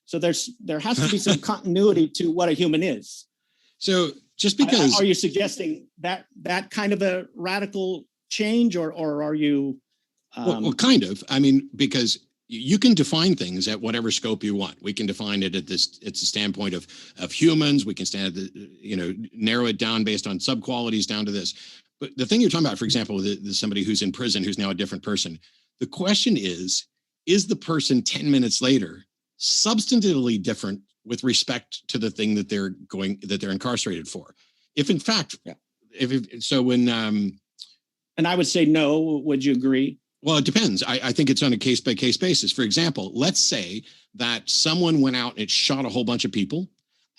So there has to be some continuity to what a human is. So just because... Are you suggesting that kind of a radical change, or are you well, kind of. I mean, because you can define things at whatever scope you want. We can define it it's a standpoint of humans. We can narrow it down based on subqualities down to this. But the thing you're talking about, for example, with somebody who's in prison who's now a different person, the question is the person 10 minutes later substantively different with respect to the thing that they're incarcerated for? If in fact, and I would say no. Would you agree? Well, it depends. I think it's on a case-by-case basis. For example, let's say that someone went out and it shot a whole bunch of people,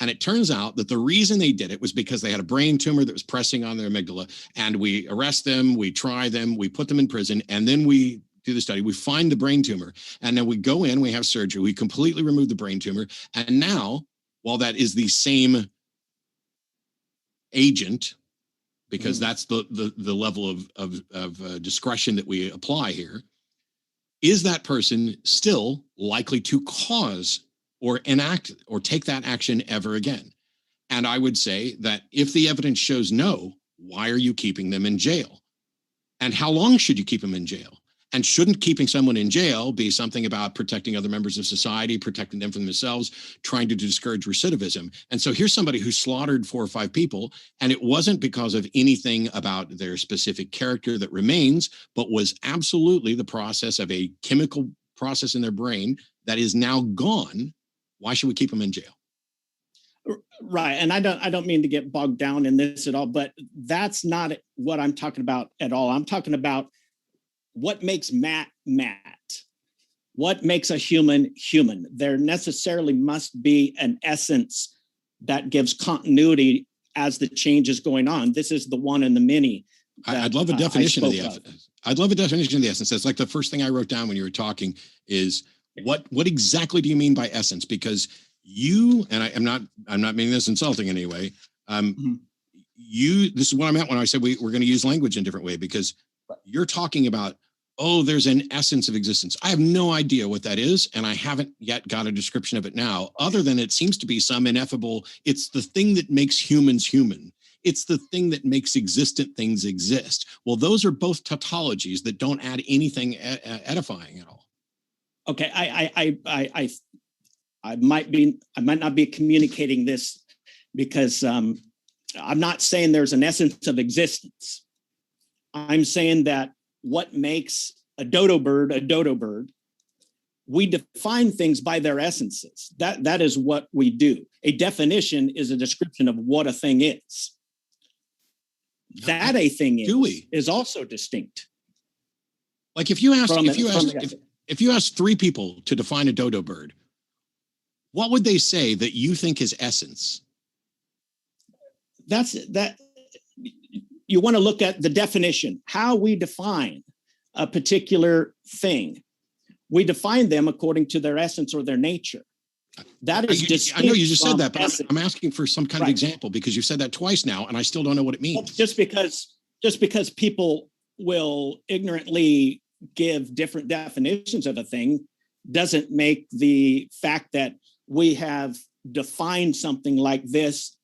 and it turns out that the reason they did it was because they had a brain tumor that was pressing on their amygdala, and we arrest them, we try them, we put them in prison, and then we do the study, we find the brain tumor, and then we go in, we have surgery, we completely remove the brain tumor, and now, while that is the same agent, because that's the level of discretion that we apply here, is that person still likely to cause or enact or take that action ever again? And I would say that if the evidence shows no, why are you keeping them in jail? And how long should you keep them in jail? And shouldn't keeping someone in jail be something about protecting other members of society, protecting them from themselves, trying to discourage recidivism? And so here's somebody who slaughtered 4 or 5 people, and it wasn't because of anything about their specific character that remains, but was absolutely the process of a chemical process in their brain that is now gone. Why should we keep them in jail? Right. And I don't mean to get bogged down in this at all, but that's not what I'm talking about at all. I'm talking about what makes Matt Matt. What makes a human human? There necessarily must be an essence that gives continuity as the change is going on. This is the one and the many. I'd love a definition of the essence. I'd love a definition of the essence. That's like the first thing I wrote down when you were talking is what exactly do you mean by essence? Because you, and I'm not meaning this insulting in any way. This is what I meant when I said we're going to use language in a different way, because you're talking about, oh, there's an essence of existence. I have no idea what that is, and I haven't yet got a description of it now, other than it seems to be some ineffable, it's the thing that makes humans human. It's the thing that makes existent things exist. Well, those are both tautologies that don't add anything edifying at all. Okay, I might not be communicating this because I'm not saying there's an essence of existence. I'm saying that what makes a dodo bird, we define things by their essences. That is what we do. A definition is a description of what a thing is. That a thing is also distinct. Like if you ask three people to define a dodo bird, what would they say that you think is essence? You want to look at the definition, how we define a particular thing. We define them according to their essence or their nature. That is distinct. I know you just said that, but I'm asking for some kind of example, because you've said that twice now, and I still don't know what it means. Well, just because people will ignorantly give different definitions of a thing doesn't make the fact that we have defined something like this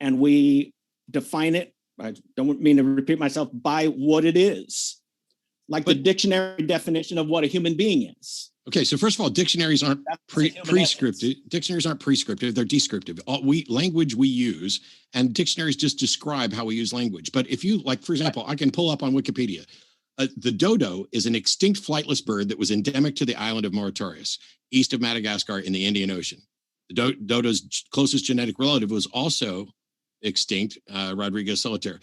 and we define it, I don't mean to repeat myself, by what it is. Like the dictionary definition of what a human being is. Okay, so first of all, dictionaries aren't prescriptive. Dictionaries aren't prescriptive; they're descriptive. Language we use, and dictionaries just describe how we use language. But if you, like, for example, I can pull up on Wikipedia. The dodo is an extinct flightless bird that was endemic to the island of Mauritius, east of Madagascar in the Indian Ocean. The dodo's closest genetic relative was also extinct, Rodriguez solitaire.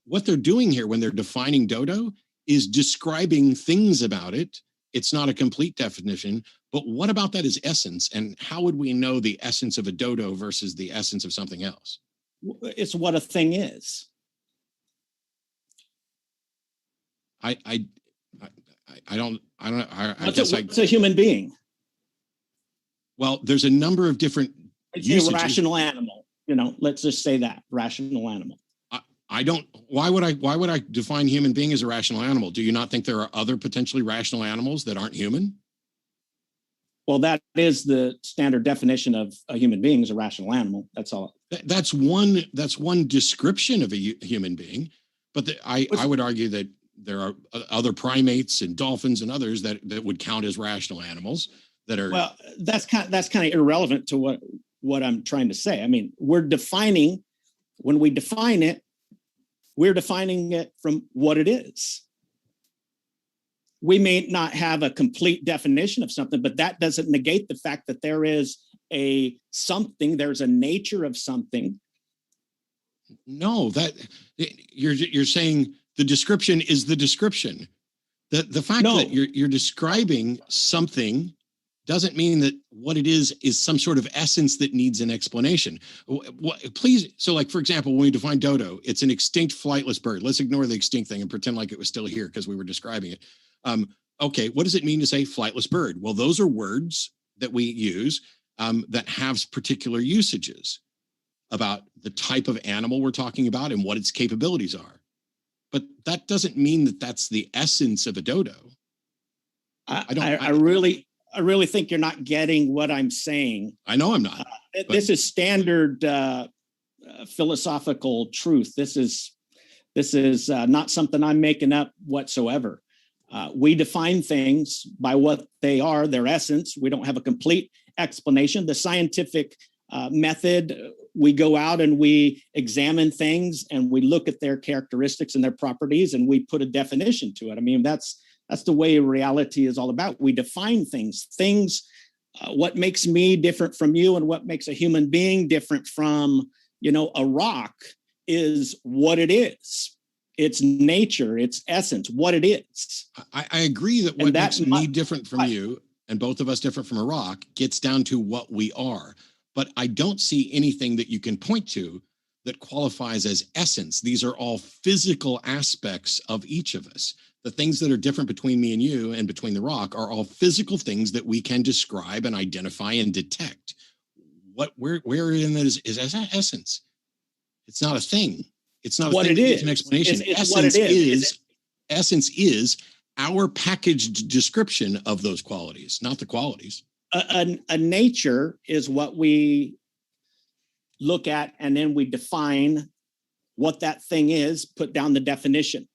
What they're doing here when they're defining dodo is describing things about it. It's not a complete definition, but what about that is essence? And how would we know the essence of a dodo versus the essence of something else? It's what a thing is. I guess what's a human being? Well, there's a number of different usages. A rational animal, let's just say that, rational animal. Why would I define human being as a rational animal? Do you not think there are other potentially rational animals that aren't human? Well, that is the standard definition of a human being, is a rational animal. That's all. That's one description of a human being, but I would argue that there are other primates and dolphins and others that would count as rational animals that are. Well, that's kind of irrelevant to what I'm trying to say. I mean, when we define it, we're defining it from what it is. We may not have a complete definition of something, but that doesn't negate the fact that there is there's a nature of something. No, that you're saying the description is the description. The fact that you're describing something doesn't mean that what it is some sort of essence that needs an explanation. Please, so like, for example, when we define dodo, it's an extinct flightless bird. Let's ignore the extinct thing and pretend like it was still here because we were describing it. Okay, what does it mean to say flightless bird? Well, those are words that we use that have particular usages about the type of animal we're talking about and what its capabilities are. But that doesn't mean that that's the essence of a dodo. I really think you're not getting what I'm saying. I know I'm not. This is standard philosophical truth. This is not something I'm making up whatsoever. We define things by what they are, their essence. We don't have a complete explanation. The scientific method, we go out and we examine things and we look at their characteristics and their properties and we put a definition to it. I mean, that's the way reality is all about. We define things. Things what makes me different from you and what makes a human being different from, a rock is what it is. Its nature, its essence, what it is. I agree that what makes me different from you and both of us different from a rock gets down to what we are. But I don't see anything that you can point to that qualifies as essence. These are all physical aspects of each of us. The things that are different between me and you and between the rock are all physical things that we can describe and identify and detect. Where in that is essence? It's not a thing. It's not what a thing it that is. needs an explanation. It's what it is. Essence is our packaged description of those qualities, not the qualities. A nature is what we look at, and then we define what that thing is, put down the definition.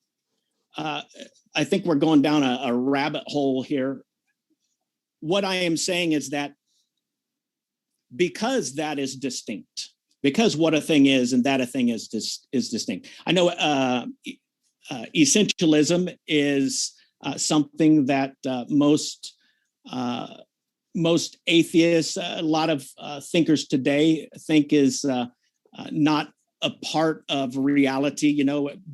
I think we're going down a rabbit hole here. What I am saying is that because that is distinct, because what a thing is and that a thing is distinct. I know essentialism is something that most atheists, a lot of thinkers today think is not a part of reality,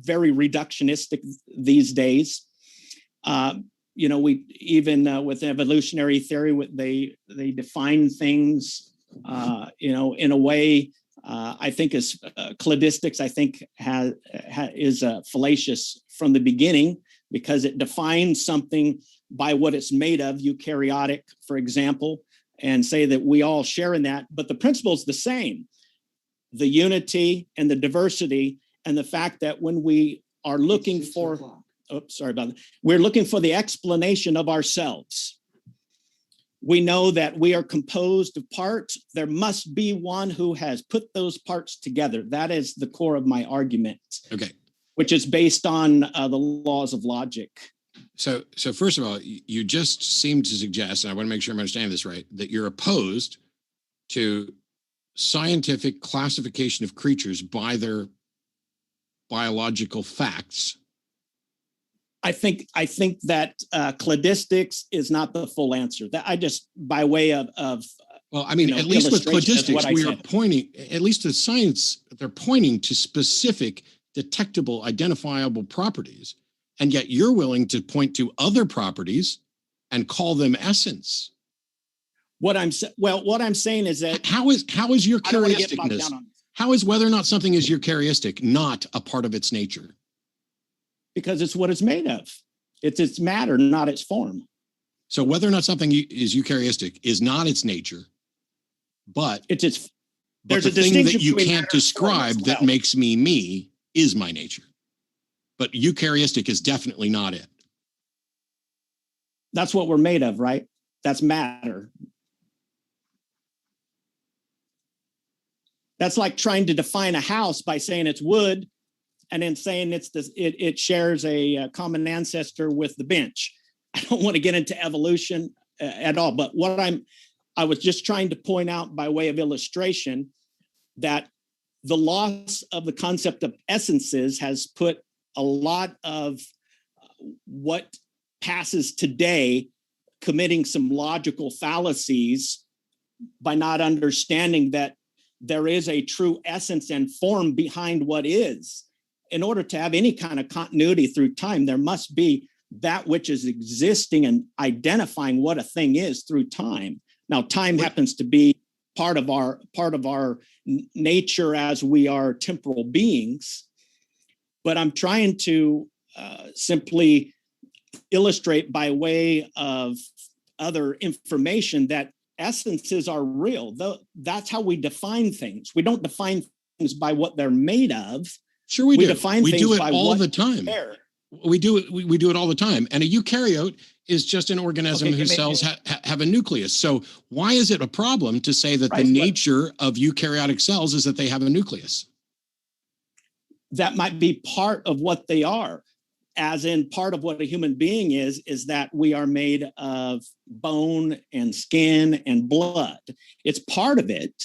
very reductionistic these days. We even with evolutionary theory, they define things, in a way I think is cladistics. I think is fallacious from the beginning because it defines something by what it's made of, eukaryotic, for example, and say that we all share in that. But the principle is the same: the unity and the diversity, and the fact that when we are looking for, we're looking for the explanation of ourselves. We know that we are composed of parts. There must be one who has put those parts together. That is the core of my argument. Okay. Which is based on the laws of logic. So first of all, you just seem to suggest, and I want to make sure I'm understanding this right, that you're opposed to scientific classification of creatures by their biological facts. I think that cladistics is not the full answer. That I just, by way of well, I mean, at least with cladistics, we are pointing, at least to science, they're pointing to specific, detectable, identifiable properties, and yet you're willing to point to other properties and call them essence. What I'm saying is that how is eukaryoticness? How is whether or not something is eukaryotic not a part of its nature? Because it's what it's made of. It's its matter, not its form. So whether or not something is eukaryotic is not its nature, but there's a thing that you can't describe that makes me is my nature. But eukaryotic is definitely not it. That's what we're made of, right? That's matter. That's like trying to define a house by saying it's wood and then saying it shares a common ancestor with the bench. I don't want to get into evolution at all, but I was just trying to point out by way of illustration that the loss of the concept of essences has put a lot of what passes today committing some logical fallacies by not understanding that there is a true essence and form behind what is. In order to have any kind of continuity through time, there must be that which is existing and identifying what a thing is through time. Now, time happens to be part of our nature as we are temporal beings, but I'm trying to simply illustrate by way of other information that essences are real. That's how we define things. We don't define things by what they're made of. Sure, we do. We do it all the time. We do it all the time. And a eukaryote is just an organism whose cells have a nucleus. So why is it a problem to say that the nature of eukaryotic cells is that they have a nucleus? That might be part of what they are, as in part of what a human being is that we are made of bone and skin and blood. It's part of it.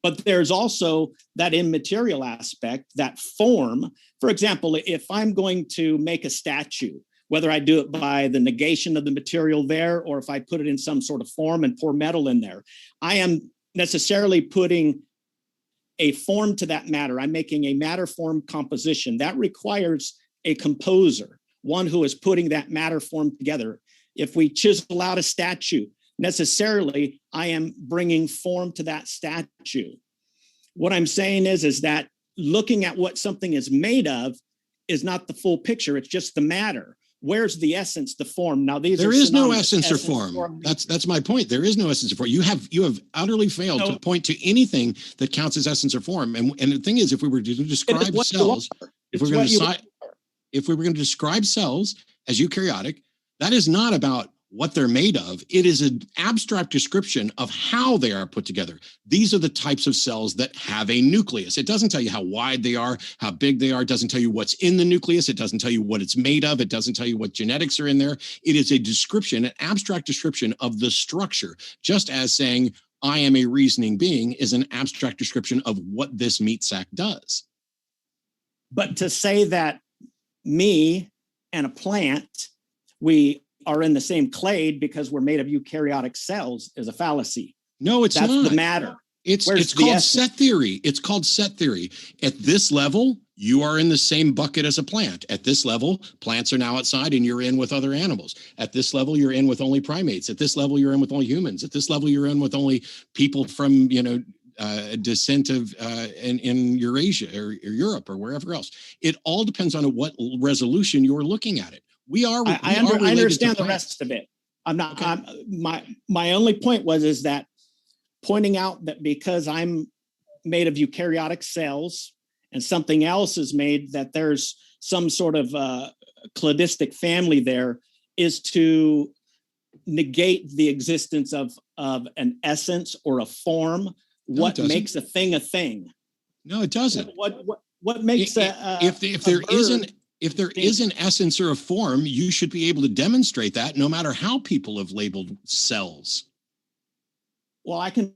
But there's also that immaterial aspect, that form. For example, if I'm going to make a statue, whether I do it by the negation of the material there, or if I put it in some sort of form and pour metal in there, I am necessarily putting a form to that matter. I'm making a matter form composition. That requires a composer, one who is putting that matter form together. If we chisel out a statue, necessarily I am bringing form to that statue. What I'm saying is that looking at what something is made of is not the full picture. It's just the matter. Where's the essence, the form? Now, there is no essence or form. That's my point. There is no essence or form. You have utterly failed to point to anything that counts as essence or form. And the thing is, if we were to describe cells, if we're going to describe cells as eukaryotic, that is not about what they're made of. It is an abstract description of how they are put together. These are the types of cells that have a nucleus. It doesn't tell you how wide they are, how big they are. It doesn't tell you what's in the nucleus. It doesn't tell you what it's made of. It doesn't tell you what genetics are in there. It is a description, an abstract description of the structure, just as saying, I am a reasoning being is an abstract description of what this meat sack does. But to say that me and a plant, we are in the same clade because we're made of eukaryotic cells is a fallacy. No, it's not. That's the matter. It's called set theory. It's called set theory. At this level, you are in the same bucket as a plant. At this level, plants are now outside and you're in with other animals. At this level, you're in with only primates. At this level, you're in with only humans. At this level, you're in with only people from, descent of in Eurasia or Europe or wherever else. It all depends on what resolution you're looking at it. I understand the rest of it. I'm not. Okay. My only point is that pointing out that because I'm made of eukaryotic cells and something else is made, that there's some sort of cladistic family there, is to negate the existence of an essence or a form. No, what makes a thing a thing? No, it doesn't. What makes if there is an essence or a form, you should be able to demonstrate that no matter how people have labeled cells. Well, I can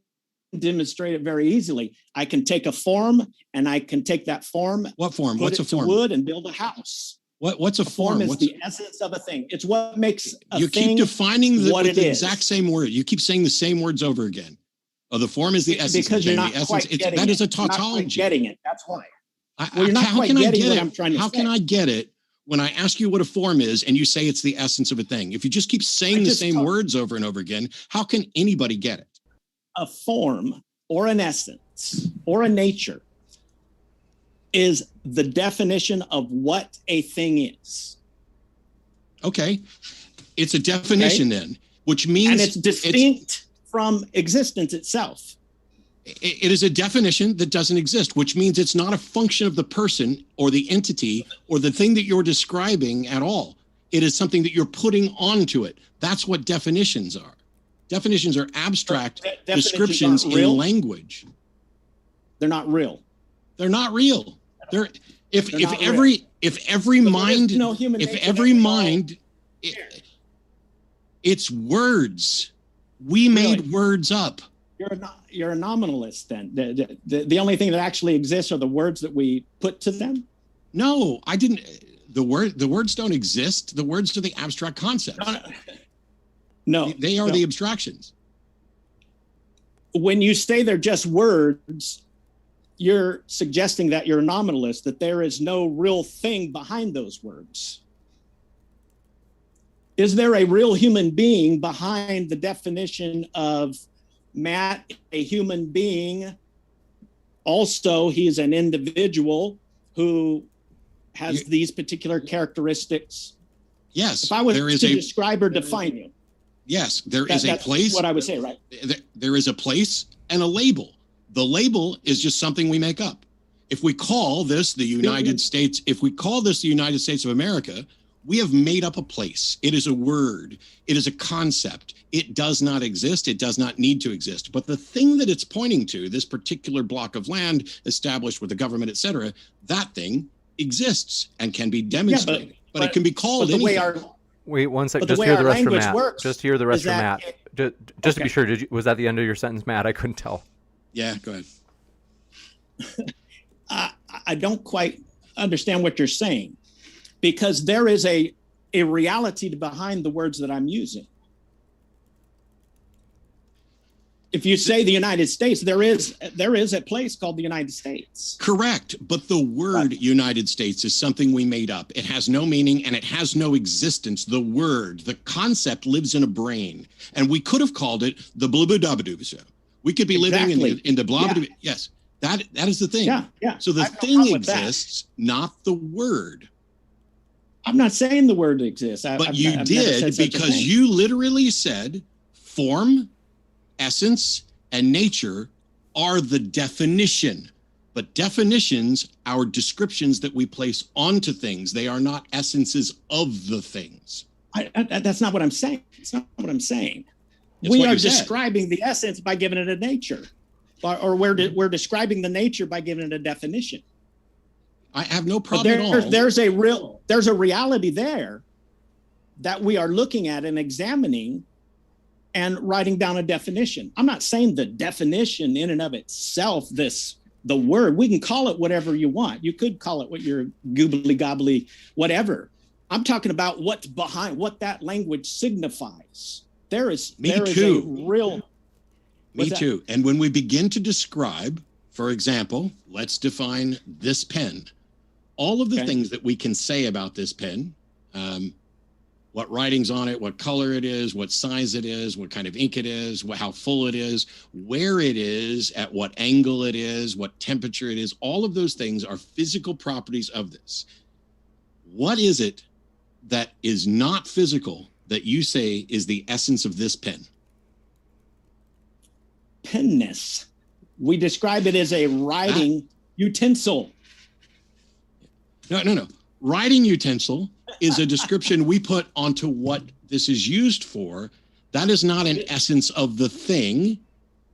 demonstrate it very easily. I can take a form and I can take that form. What form? What's a form? Wood and build a house. What's a form? Is the essence of a thing. It's what makes a thing. You keep defining the exact same word. You keep saying the same words over again. Oh, the form is the essence. Because you're not quite getting it. That is a tautology. Getting it. That's why. Well, you're not quite getting what I'm trying to say. How can I get it when I ask you what a form is and you say it's the essence of a thing? If you just keep saying the same words over and over again, how can anybody get it? A form or an essence or a nature is the definition of what a thing is. Okay. It's a definition then, which means... And it's distinct from existence itself. It is a definition that doesn't exist, which means it's not a function of the person or the entity or the thing that you're describing at all. It is something that you're putting onto it. That's what definitions are. Definitions are abstract descriptions in language. They're not real. They're not real. If every mind, it's words. We made words up. You're a nominalist then. The only thing that actually exists are the words that we put to them? No, I didn't. The words don't exist. The words are the abstract concepts. No. They are the abstractions. When you say they're just words, you're suggesting that you're a nominalist, that there is no real thing behind those words. Is there a real human being behind the definition of Matt, a human being? Also, he's an individual who has these particular characteristics. Yes. If I was to describe or define you. Yes, there is a place. That's what I would say, right? There is a place and a label. The label is just something we make up. If we call this the United States, if we call this the United States of America, we have made up a place. It is a word. It is a concept. It does not exist. It does not need to exist. But the thing that it's pointing to, this particular block of land established with the government, et cetera, that thing exists and can be demonstrated. But it can be called anything. Wait 1 second. Just hear the rest from Matt. Just hear the rest from Matt. Just to be sure, was that the end of your sentence, Matt? I couldn't tell. Yeah, go ahead. I don't quite understand what you're saying, because there is a a reality behind the words that I'm using. If you say the United States, there is a place called the United States. Correct. But the word United States is something we made up. It has no meaning and it has no existence. The word, the concept lives in a brain. And we could have called it the blah blah blah blah. We could be living in the blah blah. Yes, that is the thing. Yeah. So the thing exists, not the word. I'm not saying the word exists. But you did, because you literally said form, essence, and nature are the definition. But definitions are descriptions that we place onto things. They are not essences of the things. That's not what I'm saying. It's not what I'm saying. It's we what are you said. describing the essence by giving it a nature, or we're describing the nature by giving it a definition. I have no problem at all. There's a reality there that we are looking at and examining and writing down a definition. I'm not saying the definition in and of itself, the word, we can call it whatever you want. You could call it what you're goobly gobbly, whatever. I'm talking about what's behind, what that language signifies. Me too. And when we begin to describe, for example, let's define this pen. All of the things that we can say about this pen, what writing's on it, what color it is, what size it is, what kind of ink it is, how full it is, where it is, at what angle it is, what temperature it is, all of those things are physical properties of this. What is it that is not physical that you say is the essence of this pen? Penness. We describe it as a writing utensil. No. Writing utensil is a description we put onto what this is used for. That is not an essence of the thing.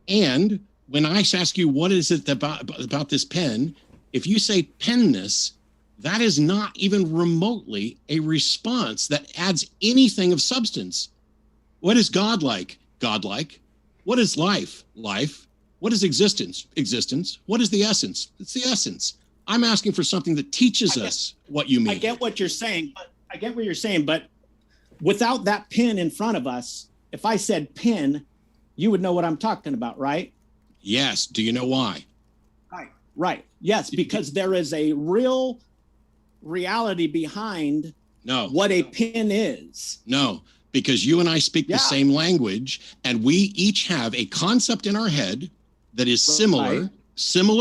And when I ask you, what is it about this pen? If you say penness, that is not even remotely a response that adds anything of substance. What is God like? God-like. What is life? Life. What is existence? Existence. What is the essence? It's the essence. I'm asking for something that teaches us what you mean. I get what you're saying, but without that pen in front of us, if I said pen, you would know what I'm talking about, right? Yes. Do you know why? Right. Yes, because there is a real reality behind what a pen is. No, because you and I speak the same language, and we each have a concept in our head that is similar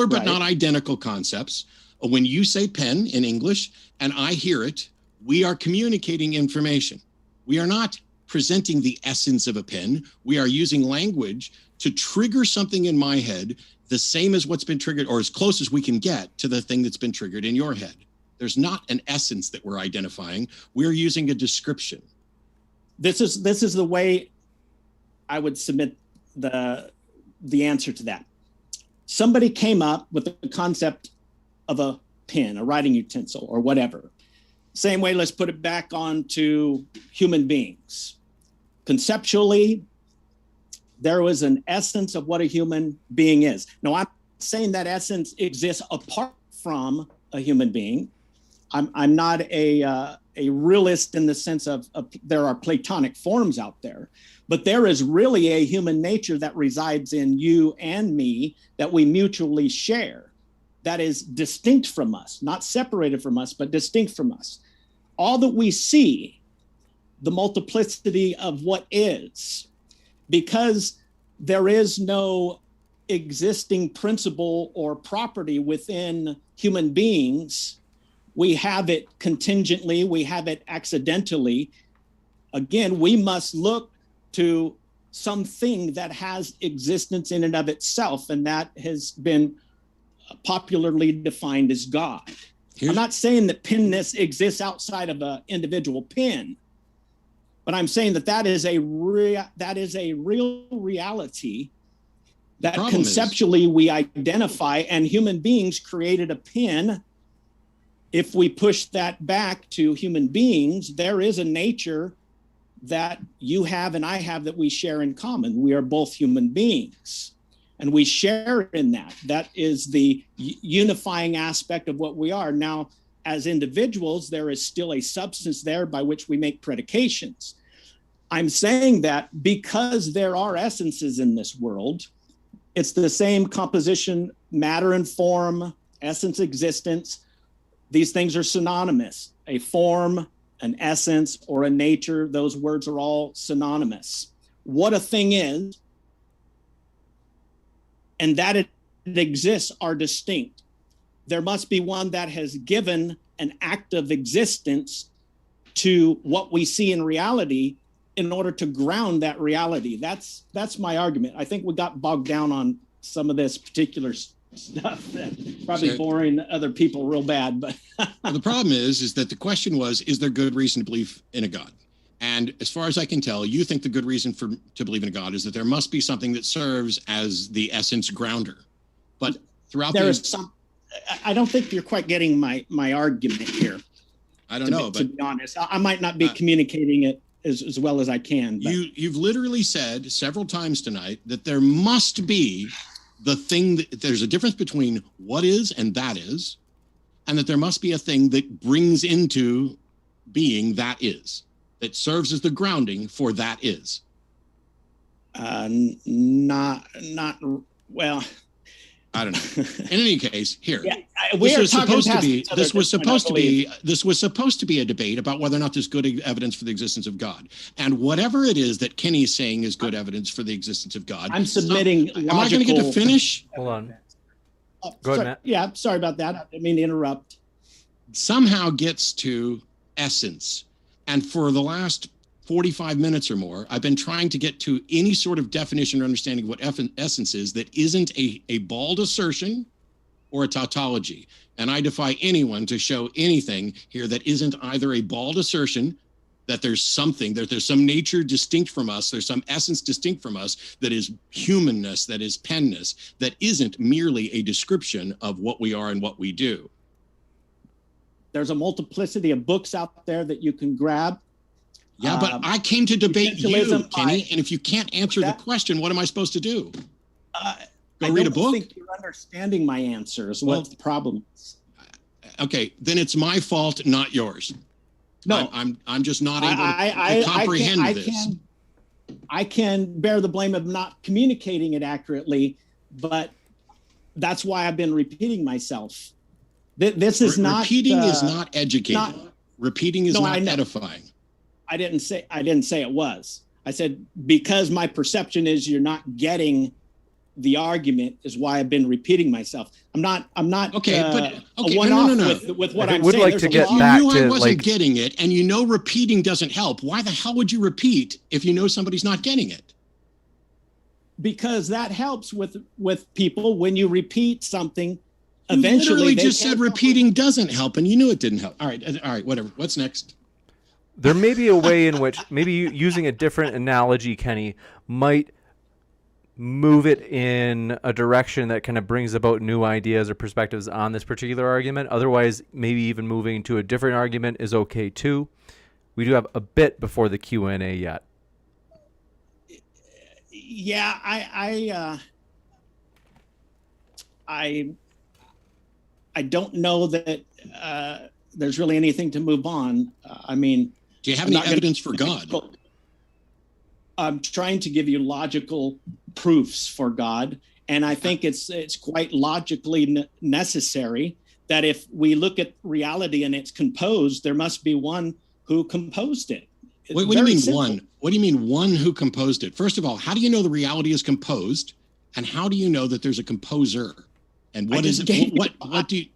but not identical concepts. When you say pen in English and I hear it, we are communicating information. We are not presenting the essence of a pen. We are using language to trigger something in my head, the same as what's been triggered, or as close as we can get to the thing that's been triggered in your head. There's not an essence that we're identifying. We're using a description. This is the way I would submit the answer to that. Somebody came up with the concept of a pen, a writing utensil, or whatever. Same way, let's put it back onto human beings. Conceptually, there was an essence of what a human being is. Now, I'm saying that essence exists apart from a human being. I'm not a realist in the sense of there are Platonic forms out there, but there is really a human nature that resides in you and me that we mutually share. That is distinct from us, not separated from us, but distinct from us. All that we see, the multiplicity of what is, because there is no existing principle or property within human beings, we have it contingently, we have it accidentally. Again, we must look to something that has existence in and of itself, and that has been popularly defined as God. I'm not saying that penness exists outside of an individual pen, but I'm saying that is a real reality that conceptually we identify, and human beings created a pen. If we push that back to human beings, there is a nature that you have and I have that we share in common. We are both human beings, and we share in that. That is the unifying aspect of what we are. Now, as individuals, there is still a substance there by which we make predications. I'm saying that because there are essences in this world, it's the same composition, matter and form, essence, existence. These things are synonymous. A form, an essence, or a nature, those words are all synonymous. What a thing is, and that it exists, are distinct. There must be one that has given an act of existence to what we see in reality in order to ground that reality. That's my argument. I think we got bogged down on some of this particular stuff that probably boring other people real bad. But well, the problem is that the question was, is there good reason to believe in a God? And as far as I can tell, you think the good reason to believe in a God is that there must be something that serves as the essence grounder. But throughout I don't think you're quite getting my argument here. I don't know, to be honest, I might not be communicating it as well as I can. But. You've literally said several times tonight that there must be the thing there's a difference between what is and that is, and that there must be a thing that brings into being that is, that serves as the grounding for that is. Not well. I don't know. In any case, here. Yeah, this was supposed to be a debate about whether or not there's good evidence for the existence of God. And whatever it is that Kenny's saying is good evidence for the existence of God. I'm submitting Am I going to get to finish? Hold on. Go ahead, Matt. Yeah, sorry about that. I didn't mean to interrupt. Somehow gets to essence. And for the last 45 minutes or more, I've been trying to get to any sort of definition or understanding of what essence is that isn't a bald assertion or a tautology. And I defy anyone to show anything here that isn't either a bald assertion that there's something, that there's some nature distinct from us, there's some essence distinct from us that is humanness, that is penness, that isn't merely a description of what we are and what we do. There's a multiplicity of books out there that you can grab. Yeah, but I came to debate you, Kenny, and if you can't answer the question, what am I supposed to do? Go read a book? I don't think you're understanding my answers. What the problem is. Okay, then it's my fault, not yours. No, I'm just not able to comprehend this. I can bear the blame of not communicating it accurately, but that's why I've been repeating myself. This is not repeating is not educating. Repeating is not edifying. I didn't say it was. I said because my perception is you're not getting the argument is why I've been repeating myself. I'm not okay, with what I'm saying. Like to get back you knew to I wasn't getting it, and you know repeating doesn't help. Why the hell would you repeat if you know somebody's not getting it? Because that helps with people when you repeat something. You eventually, literally just said repeating doesn't help, and you knew it didn't help. All right, whatever. What's next? There may be a way in which maybe using a different analogy, Kenny, might move it in a direction that kind of brings about new ideas or perspectives on this particular argument. Otherwise, maybe even moving to a different argument is okay too. We do have a bit before the Q&A yet. Yeah, I don't know that there's really anything to move on. I mean, do you have any evidence for God? I'm trying to give you logical proofs for God, and I think it's quite logically necessary that if we look at reality and it's composed, there must be one who composed it. What do you mean one? What do you mean one who composed it? First of all, how do you know the reality is composed, and how do you know that there's a composer? And what is it? What do you?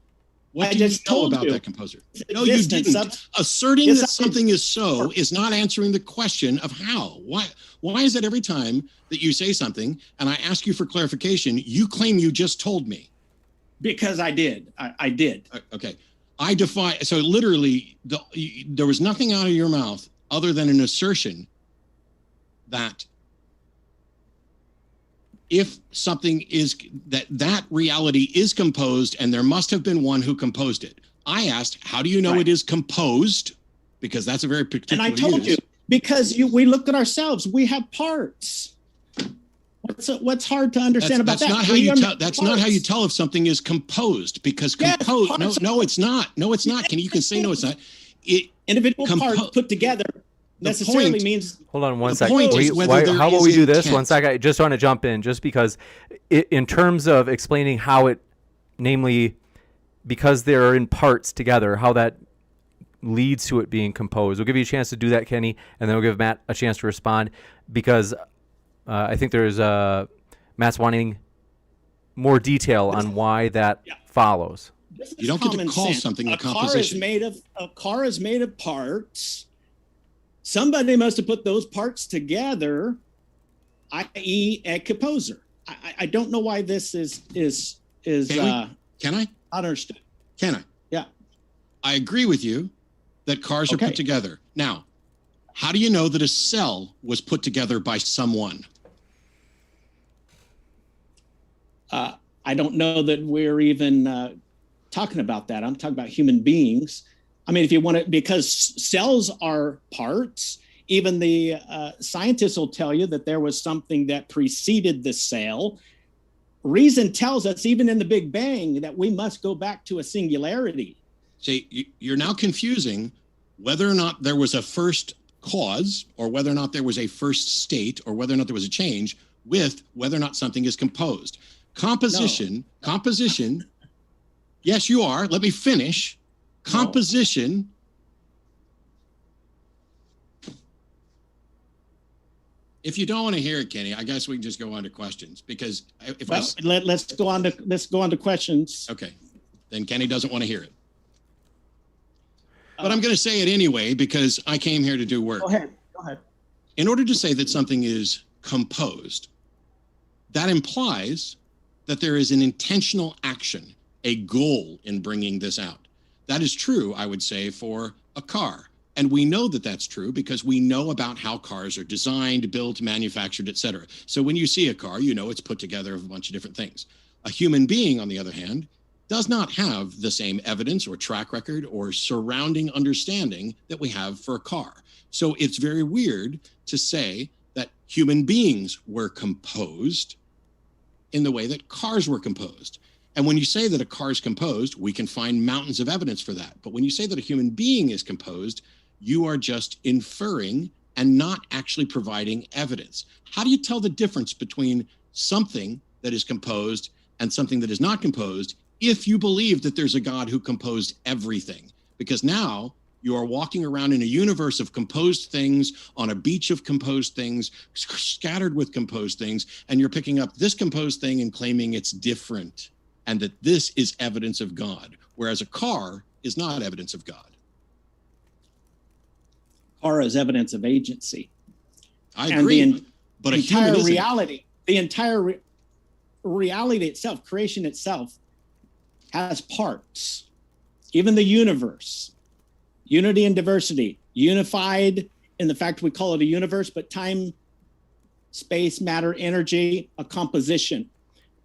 What do you know about that composer? No, you didn't. Asserting that something is so is not answering the question of how. Why is it every time that you say something and I ask you for clarification, you claim you just told me? Because I did. I did. Okay. I defy. So literally, there was nothing out of your mouth other than an assertion that if something is that reality is composed and there must have been one who composed it. I asked, how do you know it is composed? Because that's a very particular And I told you, because we looked at ourselves, we have parts. what's hard to understand about that's that? Not how you tell. That's not how you tell if something is composed, because composed. No, it's not. No, it's not. You can say no, it's not. Individual parts put together necessarily means. Hold on one second. How about we do this? 1 second. I just want to jump in, just because, in terms of explaining how it, namely, because they're in parts together, how that leads to it being composed. We'll give you a chance to do that, Kenny, and then we'll give Matt a chance to respond, because I think there's Matt's wanting more detail on why that follows. You don't get to call something a composition. A car is made of parts. Somebody must have put those parts together, i.e., a composer. I don't know why this is Can I? Understood. Can I? Yeah. I agree with you that cars are put together. Now, how do you know that a cell was put together by someone? I don't know that we're even talking about that. I'm talking about human beings. I mean, if you want to, because cells are parts, even the scientists will tell you that there was something that preceded the cell. Reason tells us, even in the Big Bang, that we must go back to a singularity. See, you're now confusing whether or not there was a first cause, or whether or not there was a first state, or whether or not there was a change, with whether or not something is composed. Composition. Yes, you are. Let me finish. Composition. If you don't want to hear it, Kenny, I guess we can just go on to questions, because let's go on to questions. Okay, then Kenny doesn't want to hear it. But I'm going to say it anyway, because I came here to do work. Go ahead. In order to say that something is composed, that implies that there is an intentional action, a goal in bringing this out. That is true, I would say, for a car. And we know that that's true because we know about how cars are designed, built, manufactured, et cetera. So when you see a car, you know it's put together of a bunch of different things. A human being, on the other hand, does not have the same evidence or track record or surrounding understanding that we have for a car. So it's very weird to say that human beings were composed in the way that cars were composed. And when you say that a car is composed, we can find mountains of evidence for that. But when you say that a human being is composed, you are just inferring and not actually providing evidence. How do you tell the difference between something that is composed and something that is not composed if you believe that there's a God who composed everything? Because now you are walking around in a universe of composed things, on a beach of composed things, scattered with composed things, and you're picking up this composed thing and claiming it's different, and that this is evidence of God, whereas a car is not evidence of God. Car is evidence of agency. I agree, but a human isn't. The entire reality itself, creation itself, has parts. Even the universe, unity and diversity, unified in the fact we call it a universe, but time, space, matter, energy, a composition.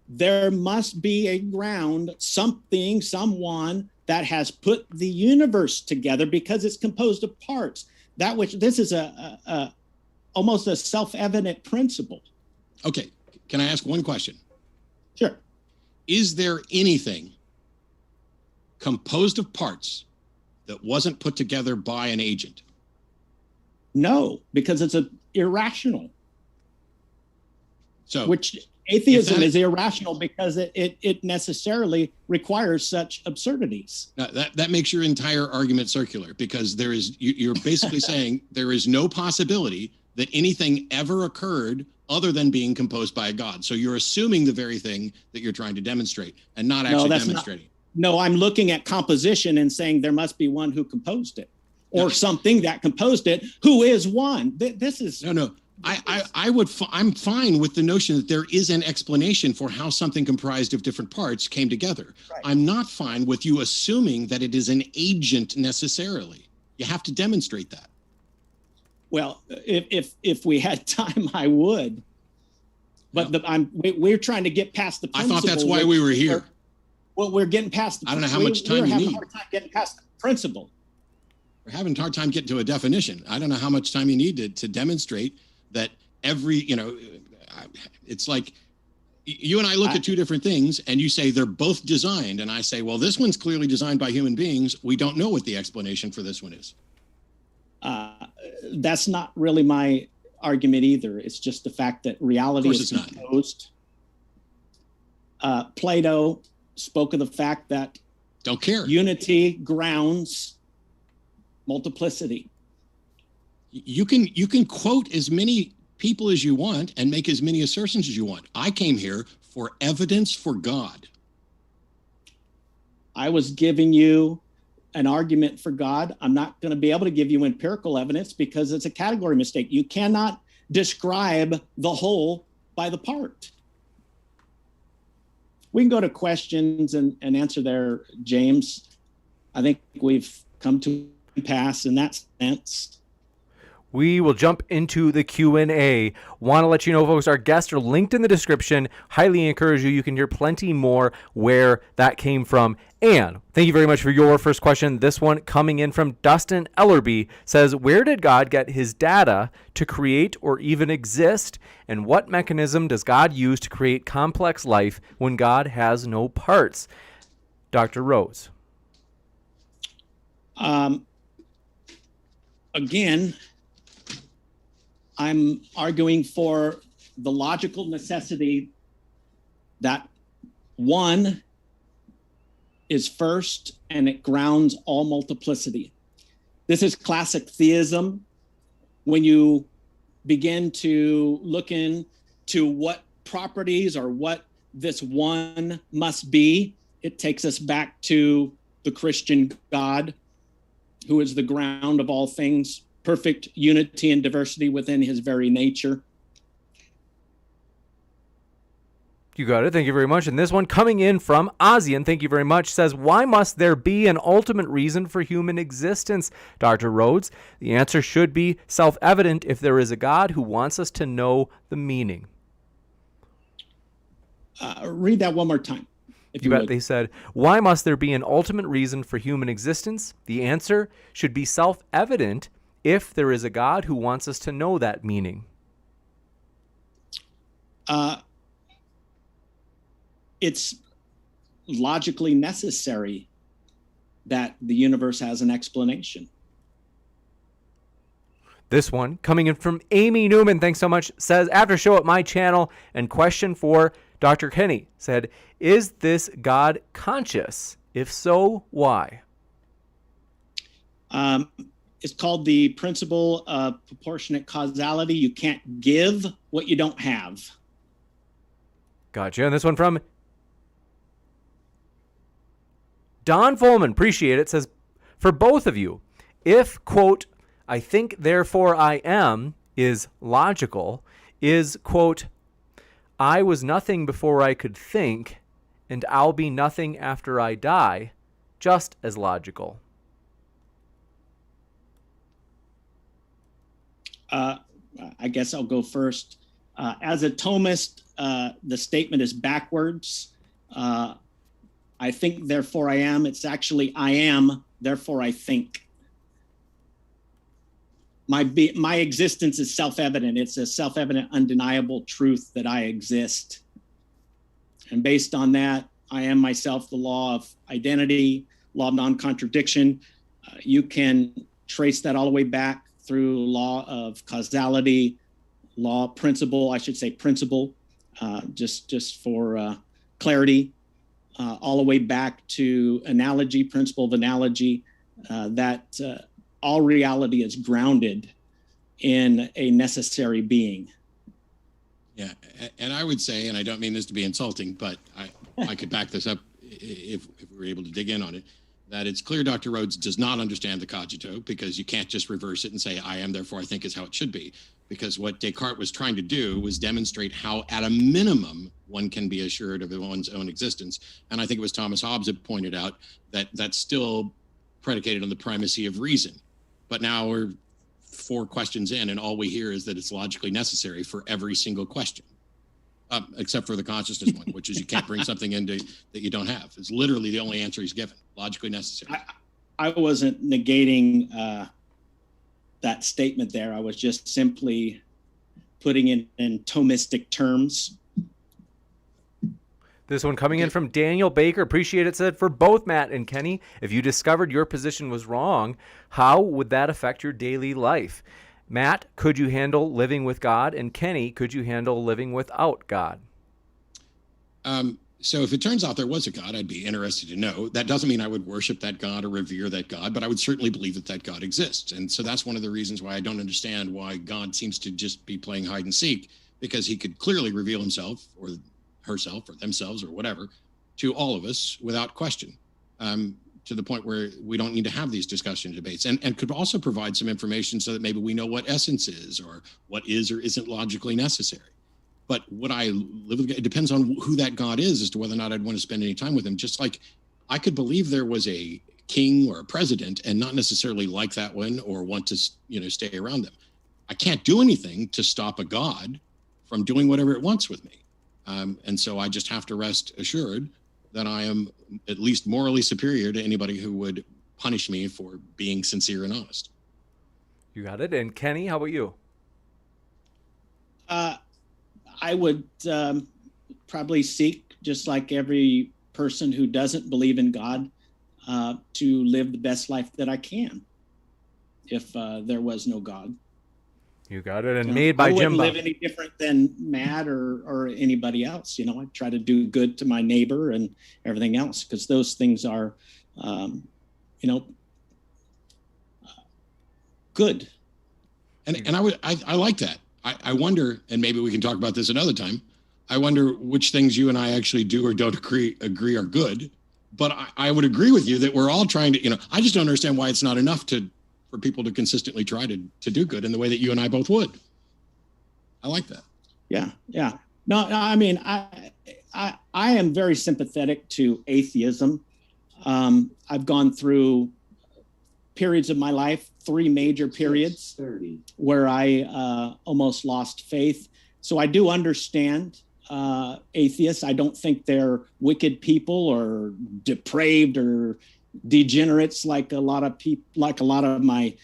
There must be a ground, something, someone that has put the universe together because it's composed of parts. This is almost a self-evident principle. Okay, can I ask one question? Sure. Is there anything composed of parts that wasn't put together by an agent? No, because it's irrational. So, which atheism is irrational because it necessarily requires such absurdities. That makes your entire argument circular, because you're basically saying there is no possibility that anything ever occurred other than being composed by a God. So you're assuming the very thing that you're trying to demonstrate and not actually demonstrating. No, I'm looking at composition and saying there must be one who composed it, or something that composed it, who is one. This is no. I'm fine with the notion that there is an explanation for how something comprised of different parts came together. Right. I'm not fine with you assuming that it is an agent necessarily. You have to demonstrate that. Well, if we had time, I would. But we're trying to get past the principle. I thought that's why we were here. Well, we're getting past the. I don't know how much time you need. We're having a hard time getting past the principle. We're having a hard time getting to a definition. I don't know how much time you need to demonstrate that It's like you and I look at two different things, and you say they're both designed, and I say, well, this one's clearly designed by human beings. We don't know what the explanation for this one is. That's not really my argument either. It's just the fact that reality is composed. Plato spoke of the fact that don't care. Unity grounds multiplicity. You can quote as many people as you want and make as many assertions as you want. I came here for evidence for God. I was giving you an argument for God. I'm not going to be able to give you empirical evidence because it's a category mistake. You cannot describe the whole by the part. We can go to questions and answer there, James. I think we've come to pass in that sense. We will jump into the Q&A. Want to let you know, folks, our guests are linked in the description. Highly encourage you. You can hear plenty more where that came from. And thank you very much for your first question. This one coming in from Dustin Ellerby says, where did God get his data to create or even exist? And what mechanism does God use to create complex life when God has no parts? Dr. Rhodes. Again, I'm arguing for the logical necessity that one is first and it grounds all multiplicity. This is classic theism. When you begin to look into what properties or what this one must be, it takes us back to the Christian God, who is the ground of all things, perfect unity and diversity within his very nature. You got it. Thank you very much. And this one coming in from Ozian, thank you very much, says, why must there be an ultimate reason for human existence, Dr. Rhodes? The answer should be self-evident if there is a God who wants us to know the meaning. Read that one more time. You bet. They said, why must there be an ultimate reason for human existence? The answer should be self-evident if there is a God who wants us to know that meaning. It's logically necessary that the universe has an explanation. This one coming in from Amy Newman, thanks so much, says, after show at my channel, and question for Dr. Kenny, said, is this God conscious? If so, why? It's called the principle of proportionate causality. You can't give what you don't have. Gotcha. And this one from Don Folman, appreciate it, says, for both of you, if, quote, I think, therefore I am, is logical, is, quote, I was nothing before I could think, and I'll be nothing after I die, just as logical? I guess I'll go first. As a Thomist, the statement is backwards. I think, therefore I am. It's actually I am, therefore I think. My existence is self-evident. It's a self-evident, undeniable truth that I exist. And based on that, I am myself, the law of identity, law of non-contradiction. You can trace that all the way back through law of causality, principle, just for clarity, all the way back to analogy, principle of analogy, that all reality is grounded in a necessary being. Yeah, and I would say, and I don't mean this to be insulting, but I could back this up if we were able to dig in on it, that it's clear Dr. Rhodes does not understand the cogito, because you can't just reverse it and say, I am, therefore I think is how it should be. Because what Descartes was trying to do was demonstrate how, at a minimum, one can be assured of one's own existence. And I think it was Thomas Hobbes that pointed out that that's still predicated on the primacy of reason. But now we're 4 questions in, and all we hear is that it's logically necessary for every single question, except for the consciousness one, which is you can't bring something into that you don't have. It's literally the only answer he's given, logically necessary. I wasn't negating that statement there. I was just simply putting it in Thomistic terms. This one coming in from Daniel Baker. Appreciate it. Said, for both Matt and Kenny, if you discovered your position was wrong, how would that affect your daily life? Matt, could you handle living with God? And Kenny, could you handle living without God? So if it turns out there was a God, I'd be interested to know. That doesn't mean I would worship that God or revere that God, but I would certainly believe that that God exists. And so that's one of the reasons why I don't understand why God seems to just be playing hide and seek, because he could clearly reveal himself or herself or themselves or whatever to all of us without question, to the point where we don't need to have these discussion debates, and could also provide some information so that maybe we know what essence is or what is or isn't logically necessary. But would I live with God? It depends on who that God is as to whether or not I'd want to spend any time with him. Just like I could believe there was a king or a president and not necessarily like that one or want to, stay around them. I can't do anything to stop a God from doing whatever it wants with me. And so I just have to rest assured that I am at least morally superior to anybody who would punish me for being sincere and honest. You got it. And Kenny, how about you? I would probably seek, just like every person who doesn't believe in God, to live the best life that I can if there was no God. You got it. And made by Jim. I wouldn't live any different than Matt or anybody else. I try to do good to my neighbor and everything else, because those things are, good. And I like that. I wonder, and maybe we can talk about this another time, I wonder which things you and I actually do or don't agree are good. But I would agree with you that we're all trying to, I just don't understand why it's not enough for people to consistently try to do good in the way that you and I both would. I like that. Yeah. No, I mean, I am very sympathetic to atheism. I've gone through periods of my life, 3 major periods where I almost lost faith. So I do understand atheists. I don't think they're wicked people or depraved or degenerates like a lot of my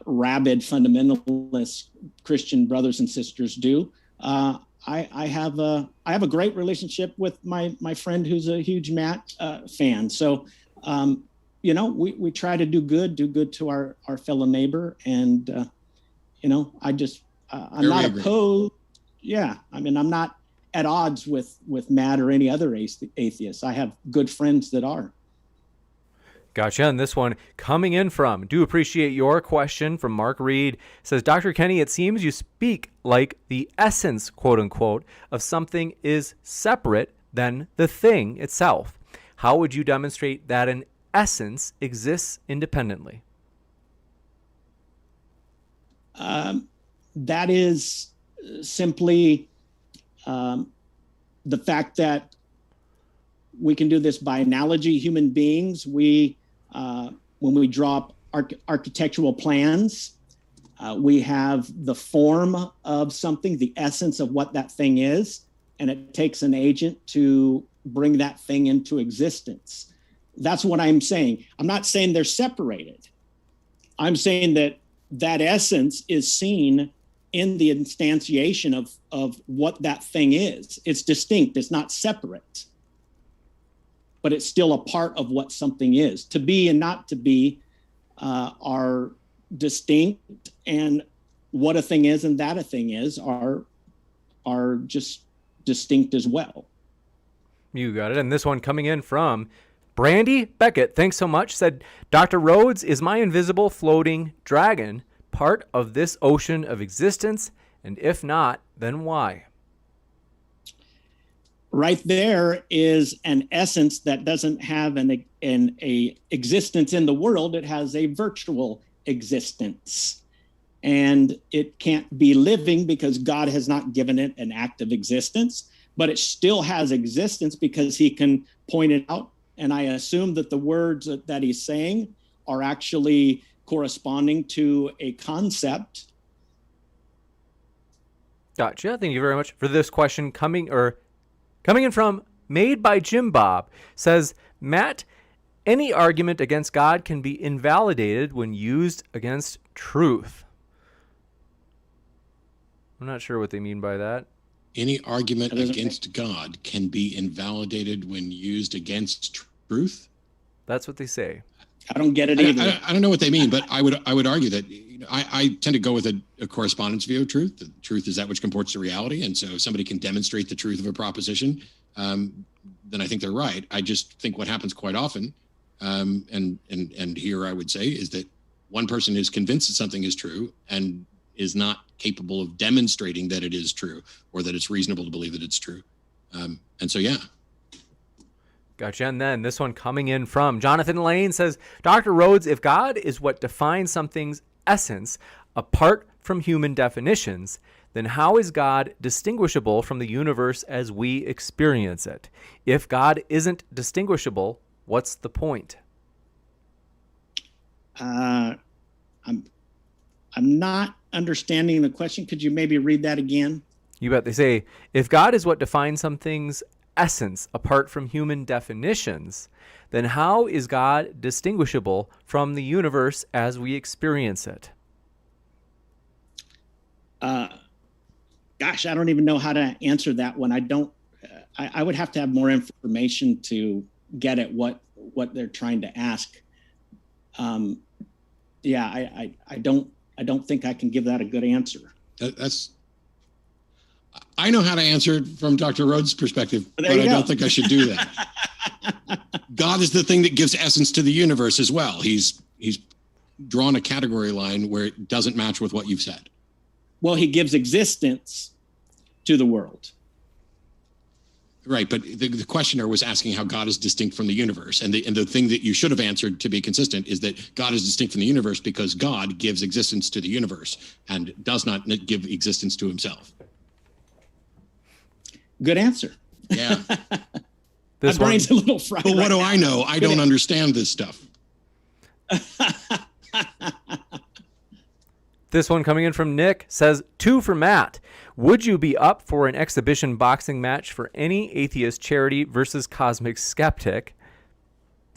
rabid fundamentalist Christian brothers and sisters do. I have a great relationship with my friend who's a huge Matt fan. So we try to do good to our fellow neighbor, and I'm not opposed. Yeah, I mean, I'm not at odds with Matt or any other atheists. I have good friends that are. Gotcha. And this one coming in from, do appreciate your question, from Mark Reed, says, Dr. Kenny, it seems you speak like the essence, quote unquote, of something is separate than the thing itself. How would you demonstrate that an essence exists independently? That is simply the fact that we can do this by analogy. Human beings, when we draw architectural plans, we have the form of something, the essence of what that thing is, and it takes an agent to bring that thing into existence. That's what I'm saying. I'm not saying they're separated. I'm saying that essence is seen in the instantiation of what that thing is. It's distinct. It's not separate, but it's still a part of what something is. To be and not to be are distinct, and what a thing is and that a thing is are just distinct as well. You got it. And this one coming in from Brandy Beckett, thanks so much, said, Dr. Rhodes, is my invisible floating dragon part of this ocean of existence? And if not, then why? Right there is an essence that doesn't have an existence in the world. It has a virtual existence. And it can't be living because God has not given it an active existence, but it still has existence because he can point it out. And I assume that the words that he's saying are actually corresponding to a concept. Gotcha. Thank you very much for this question. Coming in from Made by Jim Bob, says, Matt, any argument against God can be invalidated when used against truth. I'm not sure what they mean by that. Any argument That doesn't against God can be invalidated when used against truth. That's what they say. I don't get it either. I don't know what they mean, but I would argue that I tend to go with a correspondence view of truth. The truth is that which comports to reality, and so if somebody can demonstrate the truth of a proposition, then I think they're right. I just think what happens quite often, and here I would say, is that one person is convinced that something is true and is not capable of demonstrating that it is true or that it's reasonable to believe that it's true. And so, yeah. Gotcha. And then this one coming in from Jonathan Lane says, Dr. Rhodes, if God is what defines something's essence apart from human definitions, then how is God distinguishable from the universe as we experience it? If God isn't distinguishable, what's the point? I'm not understanding the question. Could you maybe read that again? You bet. They say, if God is what defines something's essence apart from human definitions, then how is God distinguishable from the universe as we experience it? Gosh, I don't even know how to answer that one. I would have to have more information to get at what they're trying to ask. Yeah, I don't think I can give that a good answer. I know how to answer it from Dr. Rhodes' perspective, but I don't think I should do that. God is the thing that gives essence to the universe as well. He's drawn a category line where it doesn't match with what you've said. Well, he gives existence to the world. Right, but the questioner was asking how God is distinct from the universe, and the thing that you should have answered to be consistent is that God is distinct from the universe because God gives existence to the universe and does not give existence to himself. Good answer. Yeah. My brain's a little fried. But what do I know? I don't understand this stuff. This one coming in from Nick says, 2 for Matt. Would you be up for an exhibition boxing match for any atheist charity versus cosmic skeptic?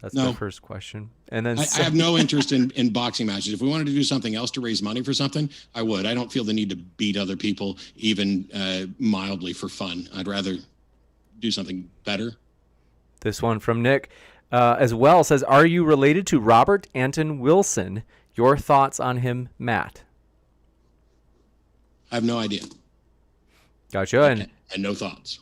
That's the first question. And then I have no interest in boxing matches. If we wanted to do something else to raise money for something, I would. I don't feel the need to beat other people, even mildly for fun. I'd rather do something better. This one from Nick as well says, are you related to Robert Anton Wilson? Your thoughts on him, Matt? I have no idea. Gotcha. And no thoughts.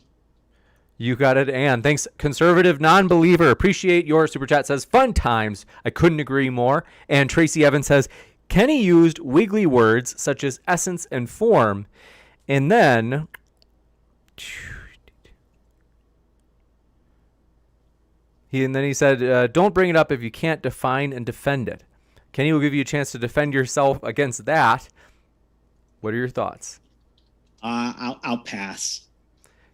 You got it. And thanks, conservative non-believer. Appreciate your super chat. Says, fun times. I couldn't agree more. And Tracy Evans says, Kenny used wiggly words such as essence and form. And then he said, don't bring it up if you can't define and defend it. Kenny will give you a chance to defend yourself against that. What are your thoughts? I'll pass.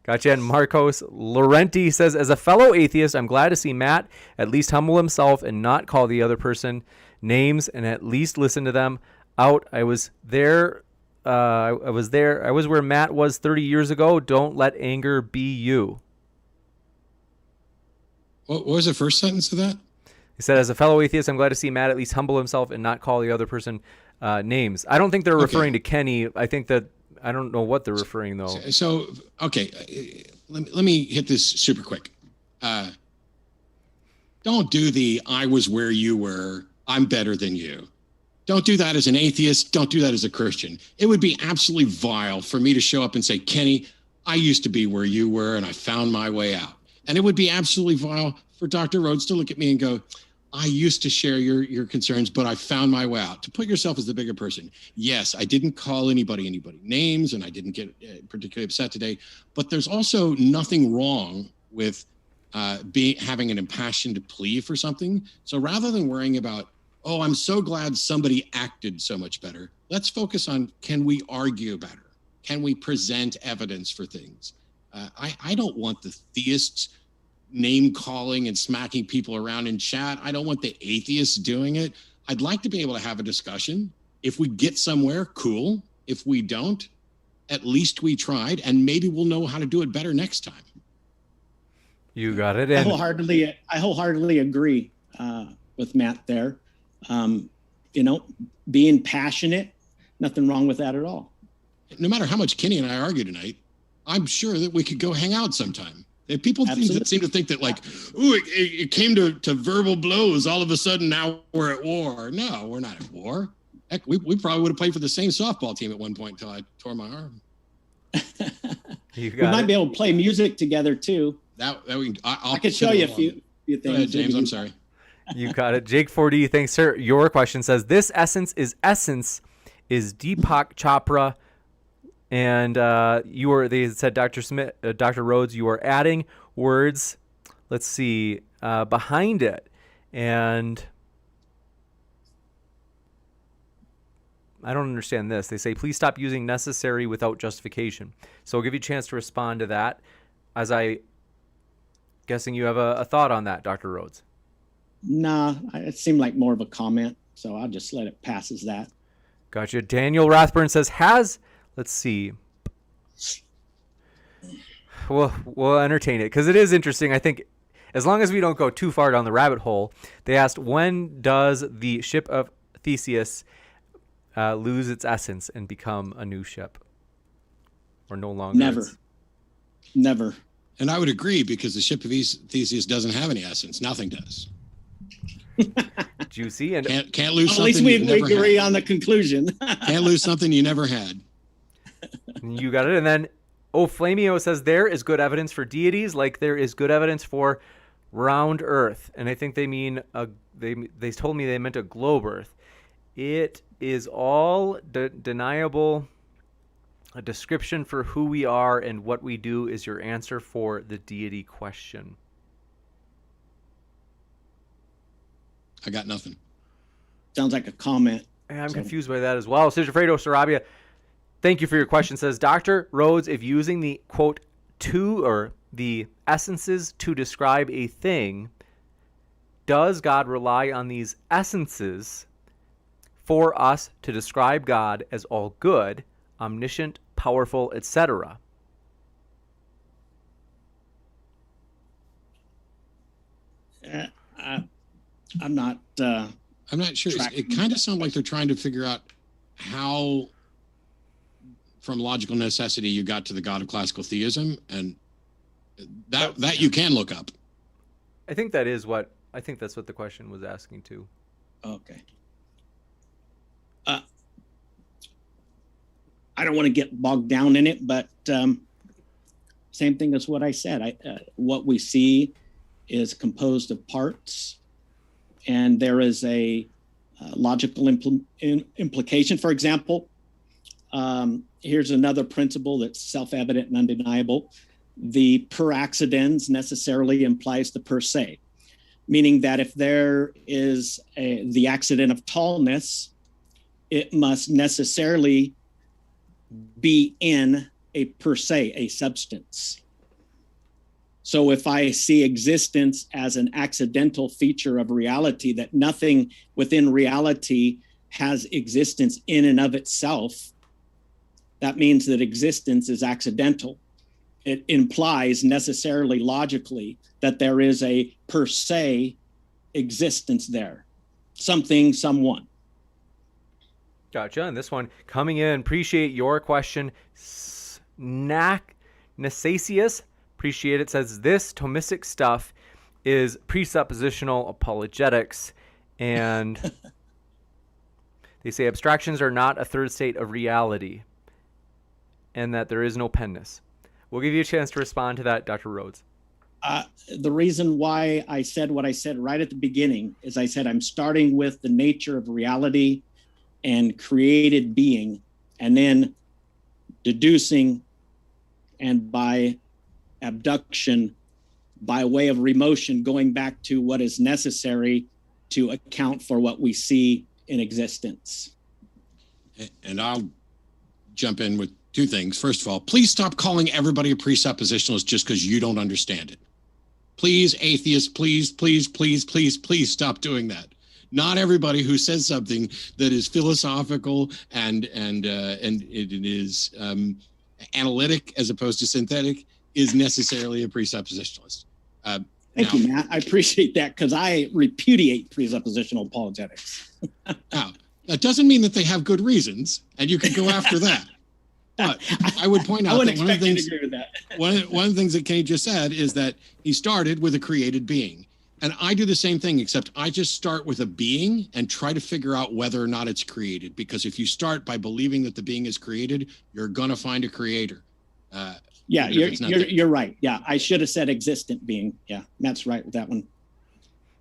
Gotcha. And Marcos Laurenti says, as a fellow atheist, I'm glad to see Matt at least humble himself and not call the other person names and at least listen to them out. I was there. I was where Matt was 30 years ago. Don't let anger be you. What was the first sentence of that? He said, as a fellow atheist, I'm glad to see Matt at least humble himself and not call the other person names. I don't think they're referring to Kenny. I think that I don't know what they're referring, though. So, okay, let me hit this super quick. Don't do the I was where you were, I'm better than you. Don't do that as an atheist. Don't do that as a Christian. It would be absolutely vile for me to show up and say, Kenny, I used to be where you were and I found my way out. And it would be absolutely vile for Dr. Rhodes to look at me and go, I used to share your concerns, but I found my way out. To put yourself as the bigger person. Yes, I didn't call anybody names, and I didn't get particularly upset today. But there's also nothing wrong with having an impassioned plea for something. So rather than worrying about, oh, I'm so glad somebody acted so much better, let's focus on, can we argue better? Can we present evidence for things? I don't want the theists name calling and smacking people around in chat. I don't want the atheists doing it. I'd like to be able to have a discussion. If we get somewhere, cool. If we don't, at least we tried, and maybe we'll know how to do it better next time. You got it. I wholeheartedly agree with Matt there. Being passionate, nothing wrong with that at all. no matter how much Kenny and I argue tonight, I'm sure that we could go hang out sometime. If people seem to think that like, ooh, it came to verbal blows. All of a sudden now we're at war. No, we're not at war. Heck, we probably would have played for the same softball team at one point until I tore my arm. We might be able to play music together too. I could show you a few things. Go ahead, James. I'm sorry. You got it. Jake 4D, thanks, sir. Your question says, this essence is Deepak Chopra. And they said, Dr. Smith, Dr. Rhodes, you are adding words, let's see, behind it. And I don't understand this. They say, please stop using necessary without justification. So I'll give you a chance to respond to that, as I guessing you have a thought on that, Dr. Rhodes. Nah, it seemed like more of a comment, so I'll just let it pass as that. Gotcha. Daniel Rathburn says, let's see. We'll entertain it because it is interesting. I think as long as we don't go too far down the rabbit hole, they asked, when does the ship of Theseus lose its essence and become a new ship? Or no longer? Never. And I would agree, because the ship of Theseus doesn't have any essence. Nothing does. Juicy. And can't lose something. At least we agree on the conclusion. Can't lose something you never had. You got it. And then Flamio says, there is good evidence for deities like there is good evidence for round earth. And I think they mean they told me they meant a globe earth. It is all deniable. A description for who we are and what we do is your answer for the deity question. I got nothing. Sounds like a comment. I'm confused by that as well. Sigifredo Sarabia, thank you for your question. Says, Dr. Rhodes, if using the quote to or the essences to describe a thing, does God rely on these essences for us to describe God as all good, omniscient, powerful, etc.? I'm not sure. It kind of sounds like they're trying to figure out how, from logical necessity, you got to the God of classical theism, and that you can look up. I think that's what the question was asking too. Okay. I don't want to get bogged down in it, but same thing as what I said. What we see is composed of parts, and there is a logical implication. For example, here's another principle that's self-evident and undeniable. The per accidens necessarily implies the per se, meaning that if there is the accident of tallness, it must necessarily be in a per se, a substance. So if I see existence as an accidental feature of reality, that nothing within reality has existence in and of itself, that means that existence is accidental. It implies necessarily logically that there is a per se existence there, something, someone. Gotcha. And this one coming in, appreciate your question. Nasacius, appreciate it, says this Thomistic stuff is presuppositional apologetics. And they say abstractions are not a third state of reality and that there is no penness. We'll give you a chance to respond to that, Dr. Rhodes. The reason why I said what I said right at the beginning is I said I'm starting with the nature of reality and created being, and then deducing and by abduction, by way of remotion, going back to what is necessary to account for what we see in existence. And I'll jump in with two things. First of all, please stop calling everybody a presuppositionalist just because you don't understand it. Please, atheists, please stop doing that. Not everybody who says something that is philosophical and it is analytic as opposed to synthetic is necessarily a presuppositionalist. Thank you, Matt. I appreciate that because I repudiate presuppositional apologetics. Now, that doesn't mean that they have good reasons, and you can go after that. But I would point I out wouldn't that one of expect the you things to agree with that. one of the things that Kenny just said is that he started with a created being. And I do the same thing, except I just start with a being and try to figure out whether or not it's created. Because if you start by believing that the being is created, you're going to find a creator. Yeah, even if it's not there. you're right. Yeah, I should have said existent being. Yeah, Matt's right with that one.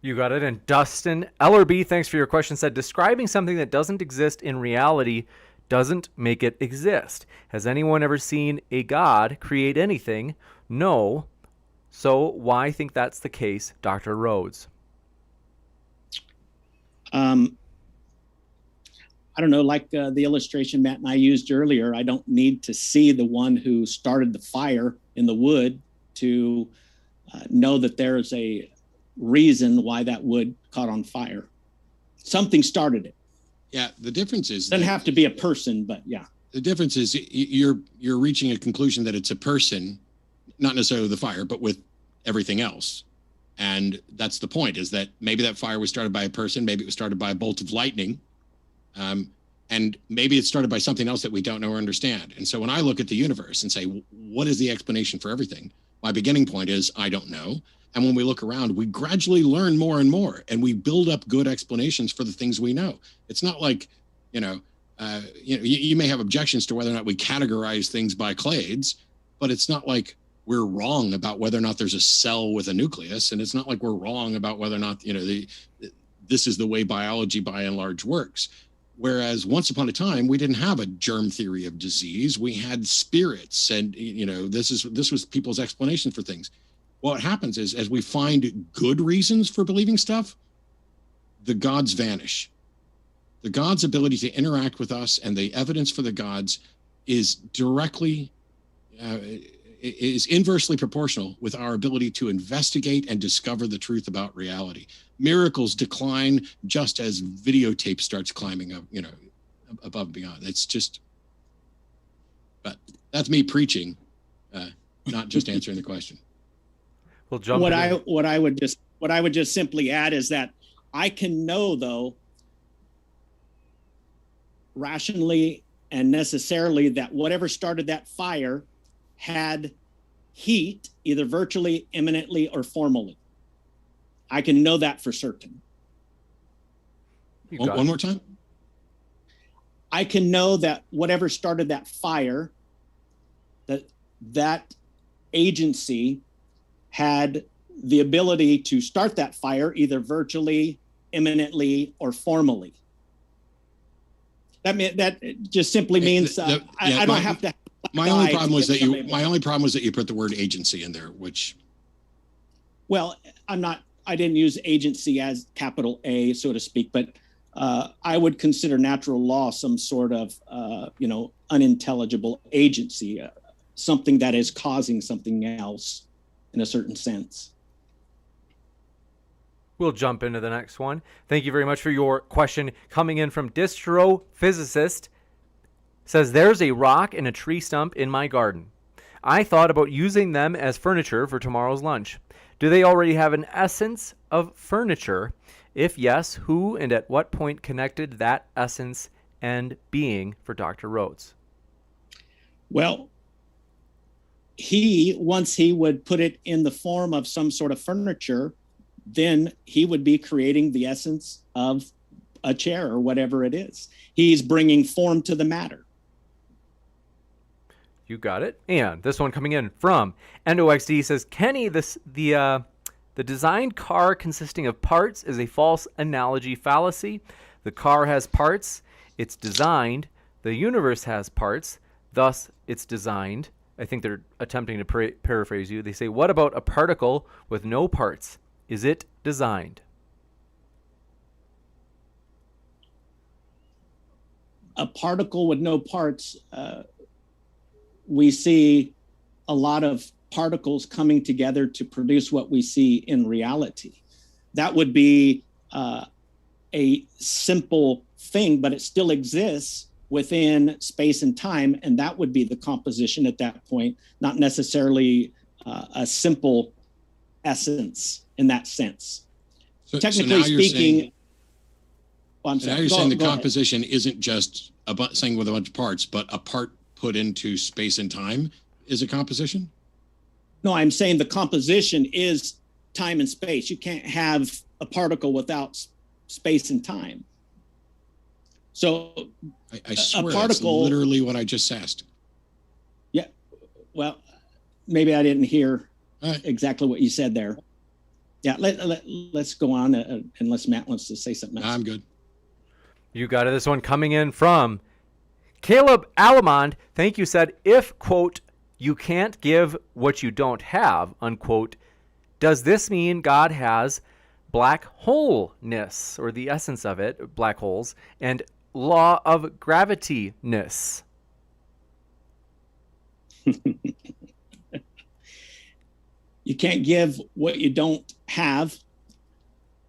You got it. And Dustin Ellerby, thanks for your question, said describing something that doesn't exist in reality doesn't make it exist. Has anyone ever seen a god create anything? No. So why think that's the case, Dr. Rhodes? I don't know, like the illustration Matt and I used earlier, I don't need to see the one who started the fire in the wood to know that there is a reason why that wood caught on fire. Something started it. Yeah, the difference is Doesn't have to be a person, but yeah. The difference is you're reaching a conclusion that it's a person, not necessarily the fire, but with everything else. And that's the point, is that maybe that fire was started by a person, maybe it was started by a bolt of lightning, and maybe it's started by something else that we don't know or understand. And so when I look at the universe and say, what is the explanation for everything? My beginning point is, I don't know. And when we look around, we gradually learn more and more, and we build up good explanations for the things we know. It's not like, you may have objections to whether or not we categorize things by clades, but it's not like we're wrong about whether or not there's a cell with a nucleus. And it's not like we're wrong about whether or not, this is the way biology by and large works. Whereas once upon a time, we didn't have a germ theory of disease. We had spirits, and this was people's explanation for things. What happens is, as we find good reasons for believing stuff, the gods vanish. The gods' ability to interact with us and the evidence for the gods is directly, is inversely proportional with our ability to investigate and discover the truth about reality. Miracles decline just as videotape starts climbing up, above and beyond. It's just, but that's me preaching, not just answering the question. We'll jump what I would just simply add is that I can know, though, rationally and necessarily, that whatever started that fire had heat, either virtually, imminently, or formally. I can know that for certain. One more time. I can know that whatever started that fire, that agency had the ability to start that fire either virtually, imminently, or formally. That just simply means I don't have to. My only problem was that you put the word agency in there, which. Well, I didn't use agency as capital A, so to speak, but I would consider natural law some sort of, unintelligible agency, something that is causing something else in a certain sense. We'll jump into the next one. Thank you very much for your question. Coming in from Distrophysicist, says, there's a rock and a tree stump in my garden. I thought about using them as furniture for tomorrow's lunch. Do they already have an essence of furniture? If yes, who and at what point connected that essence and being for Dr. Rhodes? Well, once he would put it in the form of some sort of furniture, then he would be creating the essence of a chair or whatever it is. He's bringing form to the matter. You got it. And this one coming in from EndoXD says, Kenny, the designed car consisting of parts is a false analogy fallacy. The car has parts. It's designed. The universe has parts. Thus, it's designed. I think they're attempting to paraphrase you. They say, what about a particle with no parts? Is it designed? A particle with no parts, we see a lot of particles coming together to produce what we see in reality. That would be a simple thing, but it still exists within space and time, and that would be the composition at that point, not necessarily a simple essence in that sense. Technically speaking, now you're saying the composition isn't just a thing with a bunch of parts, but a part put into space and time is a composition? No, I'm saying the composition is time and space. You can't have a particle without space and time. So I swear, a particle, that's literally what I just asked. Yeah, well, maybe I didn't hear exactly what you said there. Yeah, let's go on unless Matt wants to say something else. I'm good. You got it. This one coming in from Caleb Alamond. Thank you. Said, if, quote, you can't give what you don't have, unquote, does this mean God has black wholeness, or the essence of it, black holes, and law of gravity-ness? You can't give what you don't have.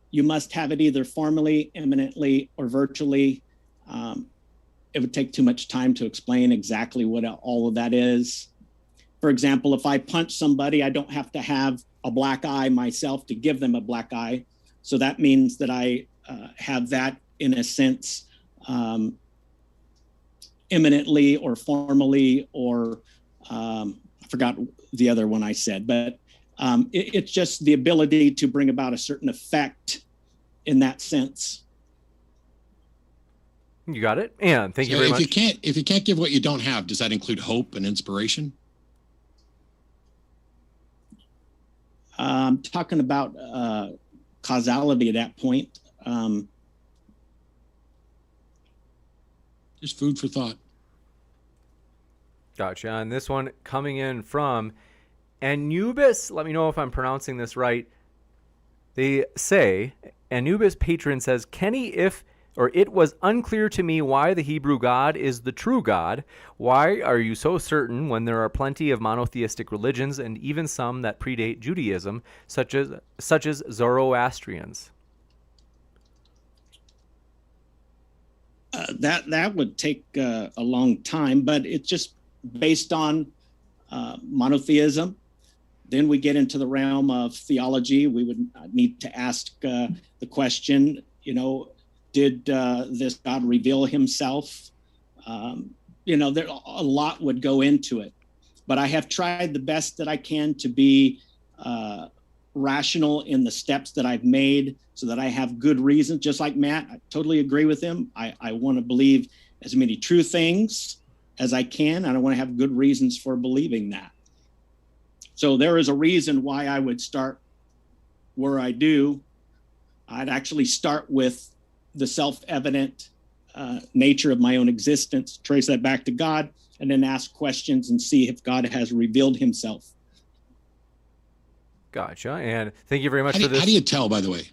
You must have it either formally, imminently, or virtually. It would take too much time to explain exactly what all of that is. For example, if I punch somebody, I don't have to have a black eye myself to give them a black eye. So that means that I have that, in a sense, imminently or formally, or I forgot the other one I said, but it's just the ability to bring about a certain effect in that sense. You got it. And thank you very much. If you can't give what you don't have, does that include hope and inspiration? I'm talking about causality at that point. Just food for thought. Gotcha. And this one coming in from Anubis. Let me know if I'm pronouncing this right. They say, Anubis patron says, Kenny, it was unclear to me why the Hebrew God is the true God. Why are you so certain when there are plenty of monotheistic religions and even some that predate Judaism, such as Zoroastrians? That would take a long time, but it's just based on monotheism. Then we get into the realm of theology. We would need to ask the question, did this God reveal himself? There a lot would go into it, but I have tried the best that I can to be rational in the steps that I've made so that I have good reasons. Just like Matt, I totally agree with him. I want to believe as many true things as I can, and I want to have good reasons for believing that. So there is a reason why I would start where I do. I'd actually start with the self-evident nature of my own existence, trace that back to God, and then ask questions and see if God has revealed himself. Gotcha. And thank you very much for this. How do you tell, by the way?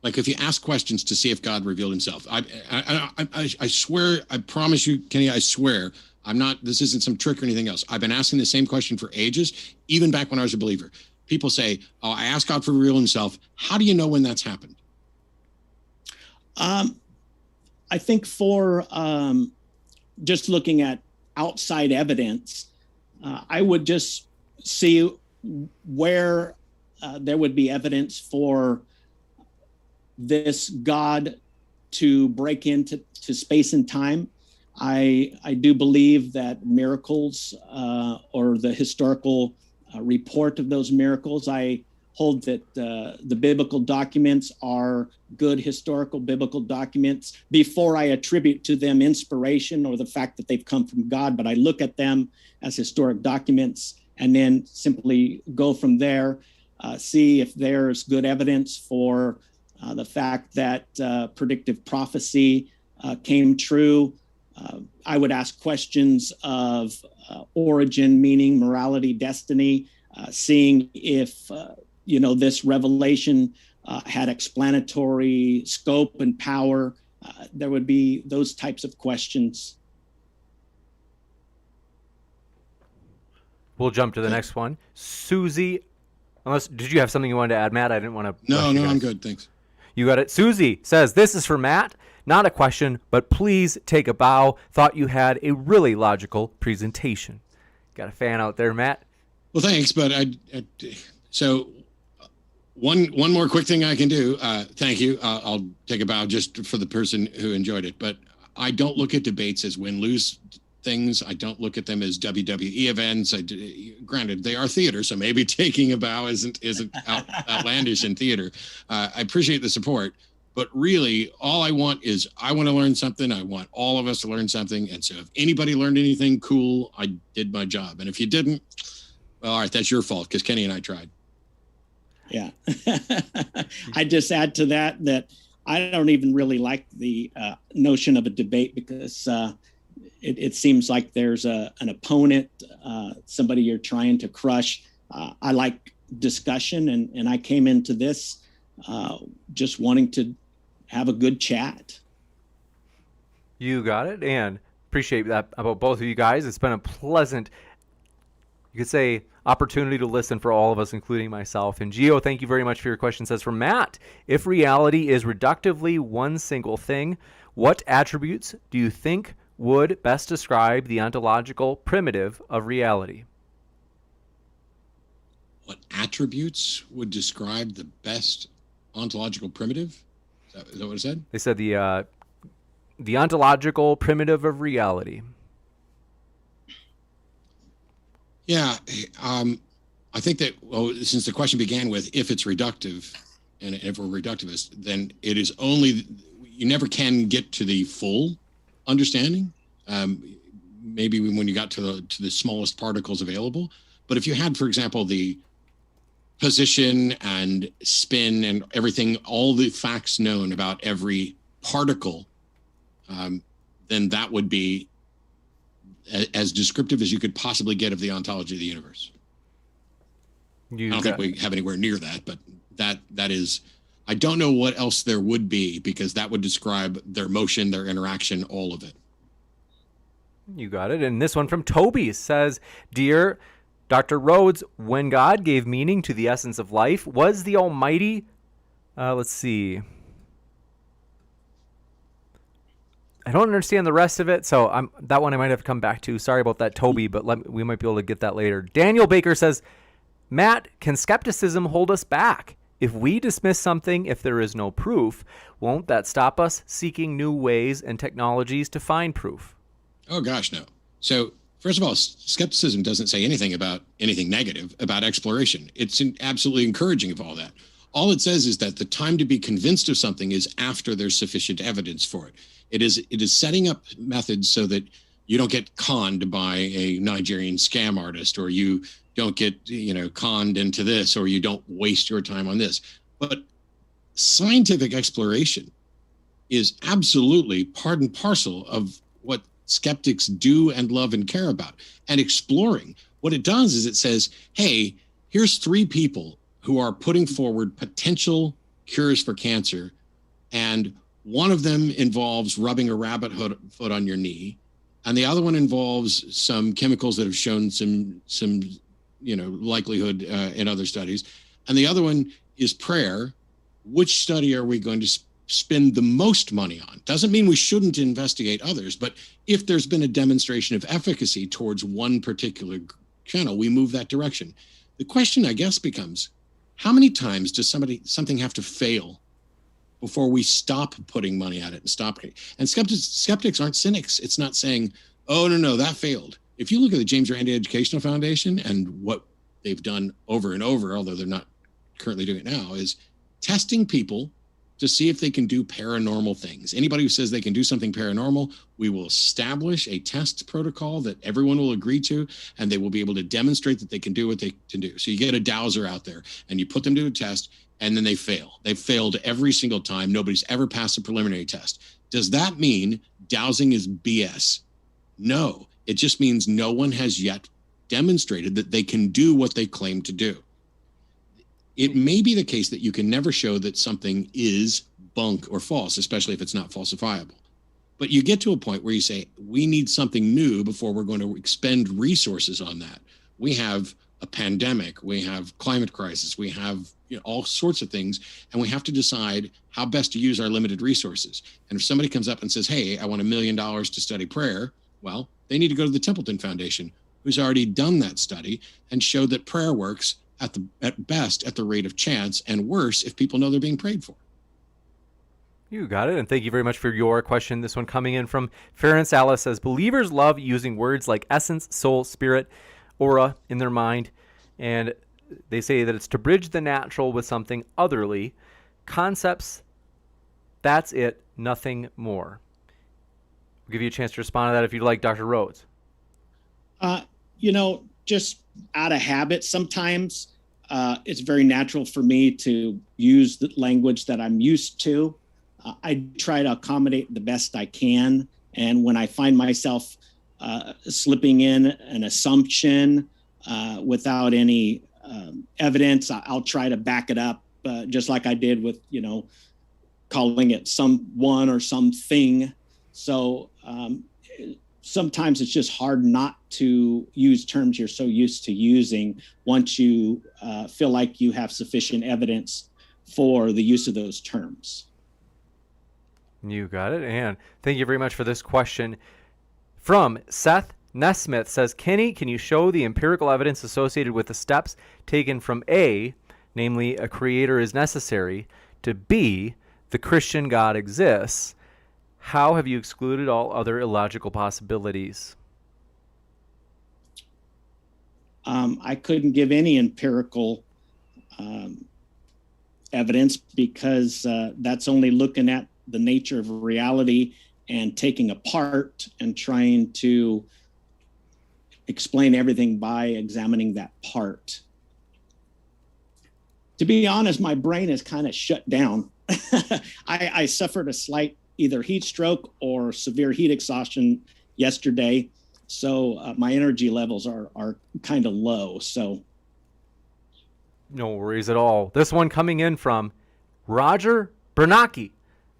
Like if you ask questions to see if God revealed himself, I swear, I promise you, Kenny, I swear, this isn't some trick or anything else. I've been asking the same question for ages, even back when I was a believer. People say, oh, I asked God to reveal himself. How do you know when that's happened? I think for just looking at outside evidence, I would just see where there would be evidence for this God to break into space and time. I do believe that miracles or the historical report of those miracles, I hold that the biblical documents are good historical biblical documents before I attribute to them inspiration or the fact that they've come from God. But I look at them as historic documents and then simply go from there, see if there's good evidence for the fact that predictive prophecy came true. I would ask questions of origin, meaning, morality, destiny, seeing if this revelation had explanatory scope and power. There would be those types of questions. We'll jump to the next one. Susie, did you have something you wanted to add, Matt? I didn't want to. No, I'm good. Thanks. You got it. Susie says, this is for Matt. Not a question, but please take a bow. Thought you had a really logical presentation. Got a fan out there, Matt? Well, thanks. But so one more quick thing I can do. Thank you. I'll take a bow just for the person who enjoyed it. But I don't look at debates as win-lose things. I don't look at them as WWE events. Granted, they are theater, so maybe taking a bow isn't outlandish in theater. I appreciate the support, but really, all I want is I want to learn something. I want all of us to learn something. And so, if anybody learned anything cool, I did my job. And if you didn't, well, all right, that's your fault because Kenny and I tried. Yeah, I just add to that I don't even really like the notion of a debate because it seems like there's an opponent, somebody you're trying to crush. I like discussion, and I came into this just wanting to have a good chat. You got it, and appreciate that about both of you guys. It's been a pleasant, you could say, opportunity to listen for all of us, including myself. And Gio, thank you very much for your question. It says from Matt, if reality is reductively one single thing, what attributes do you think would best describe the ontological primitive of reality? What attributes would describe the best ontological primitive? Is that what it said? They said the ontological primitive of reality. Yeah, I think that, well, since the question began with if it's reductive, and if we're reductivist, then it is only, you never can get to the full understanding. Maybe when you got to the smallest particles available. But if you had, for example, the position and spin and everything, all the facts known about every particle, then that would be as descriptive as you could possibly get of the ontology of the universe. I don't think we have anywhere near that, but that is, I don't know what else there would be, because that would describe their motion, their interaction, all of it. You got it. And this one from Toby says, Dear Dr. Rhodes, when God gave meaning to the essence of life, was the Almighty, let's see, I don't understand the rest of it, so that one I might have to come back to. Sorry about that, Toby, but we might be able to get that later. Daniel Baker says, Matt, can skepticism hold us back? If we dismiss something, if there is no proof, won't that stop us seeking new ways and technologies to find proof? Oh, gosh, no. So, first of all, skepticism doesn't say anything about anything negative about exploration. It's absolutely encouraging of all that. All it says is that the time to be convinced of something is after there's sufficient evidence for it. It is setting up methods so that you don't get conned by a Nigerian scam artist, or you don't get, conned into this, or you don't waste your time on this. But scientific exploration is absolutely part and parcel of what skeptics do and love and care about. And exploring, what it does is it says, hey, here's 3 people who are putting forward potential cures for cancer, and one of them involves rubbing a rabbit foot on your knee, and the other one involves some chemicals that have shown some likelihood in other studies, and the other one is prayer. Which study are we going to spend the most money on? Doesn't mean we shouldn't investigate others, but if there's been a demonstration of efficacy towards one particular channel, we move that direction. The question, I guess, becomes, how many times does something have to fail before we stop putting money at it and stop it? And skeptics aren't cynics. It's not saying, oh, no, that failed. If you look at the James Randi Educational Foundation and what they've done over and over, although they're not currently doing it now, is testing people to see if they can do paranormal things. Anybody who says they can do something paranormal, we will establish a test protocol that everyone will agree to, and they will be able to demonstrate that they can do what they can do. So you get a dowser out there and you put them to a test, and then they fail. They've failed every single time. Nobody's ever passed a preliminary test. Does that mean dowsing is BS? No, it just means no one has yet demonstrated that they can do what they claim to do. It may be the case that you can never show that something is bunk or false, especially if it's not falsifiable. But you get to a point where you say, we need something new before we're going to expend resources on that. We have a pandemic, we have climate crisis, we have all sorts of things, and we have to decide how best to use our limited resources. And if somebody comes up and says, hey, I want $1 million to study prayer, well, they need to go to the Templeton Foundation, who's already done that study and showed that prayer works at best at the rate of chance, and worse if people know they're being prayed for. You got it. And thank you very much for your question. This one coming in from Ference Alice says, believers love using words like essence, soul, spirit, aura in their mind. And they say that it's to bridge the natural with something otherly. Concepts, that's it, nothing more. We'll give you a chance to respond to that if you'd like, Dr. Rhodes. Just out of habit, sometimes it's very natural for me to use the language that I'm used to. I try to accommodate the best I can. And when I find myself slipping in an assumption without any evidence, I'll try to back it up, just like I did with, calling it someone or something. So sometimes it's just hard not to use terms you're so used to using once you feel like you have sufficient evidence for the use of those terms. You got it. And thank you very much for this question from Seth Nesmith. Says, Kenny, can you show the empirical evidence associated with the steps taken from A, namely a creator is necessary, to B, the Christian God exists? How have you excluded all other illogical possibilities? I couldn't give any empirical evidence because that's only looking at the nature of reality and taking apart and trying to explain everything by examining that part. To be honest, my brain is kind of shut down. I suffered a slight either heat stroke or severe heat exhaustion yesterday. So my energy levels are kind of low. So no worries at all. This one coming in from Roger Bernacki.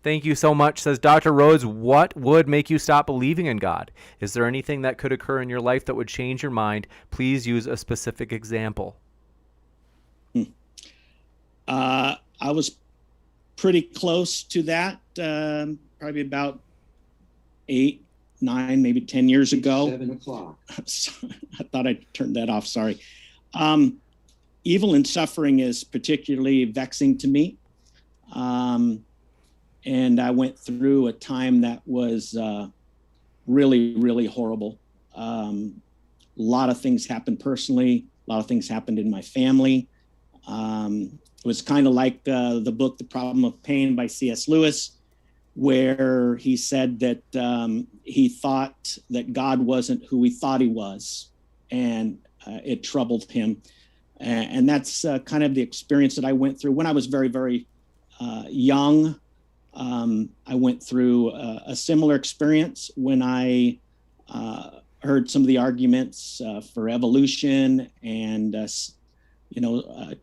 Thank you so much. Says, Dr. Rhodes, what would make you stop believing in God? Is there anything that could occur in your life that would change your mind? Please use a specific example. I was pretty close to that, probably about 8, 9, maybe 10 years ago. 7 o'clock. I thought I turned that off. Sorry. Evil and suffering is particularly vexing to me. And I went through a time that was really, really horrible. A lot of things happened personally. A lot of things happened in my family. It was kind of like the book, The Problem of Pain by C.S. Lewis, where he said that he thought that God wasn't who he thought he was, and it troubled him. And that's kind of the experience that I went through when I was very, very young. I went through a similar experience when I heard some of the arguments for evolution and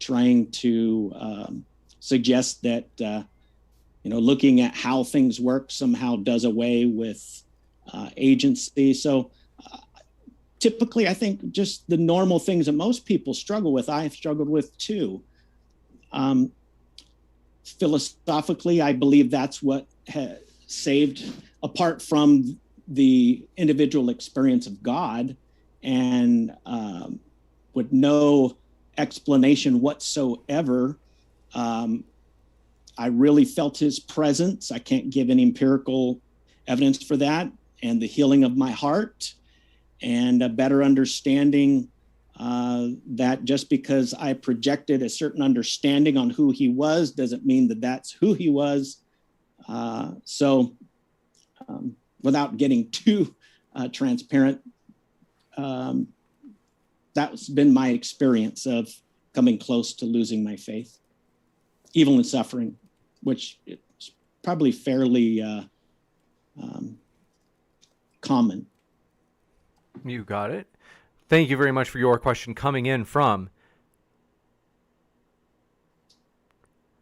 trying to suggest that looking at how things work somehow does away with agency. So typically, I think just the normal things that most people struggle with, I've struggled with too. Philosophically, I believe that's what has saved, apart from the individual experience of God, and with no explanation whatsoever. I really felt his presence. I can't give any empirical evidence for that, and the healing of my heart, and a better understanding that just because I projected a certain understanding on who he was doesn't mean that that's who he was. So without getting too transparent, that's been my experience of coming close to losing my faith, evil and suffering, which is probably fairly common. You got it. Thank you very much for your question coming in from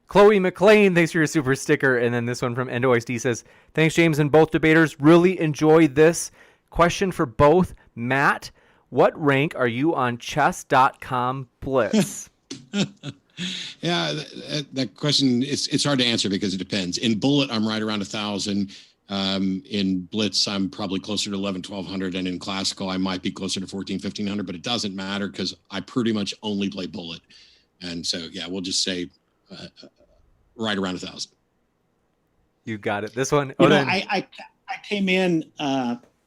Chloe McLean. Thanks for your super sticker. And then this one from EndoISD says, thanks, James, and both debaters. Really enjoyed this. Question for both. Matt, what rank are you on chess.com Blitz? Yeah, that question, it's hard to answer because it depends. In Bullet, I'm right around 1,000. In Blitz, I'm probably closer to 1,100, and in Classical, I might be closer to 1,100, but it doesn't matter because I pretty much only play Bullet. And so, yeah, we'll just say right around 1,000. You got it. This one. I came in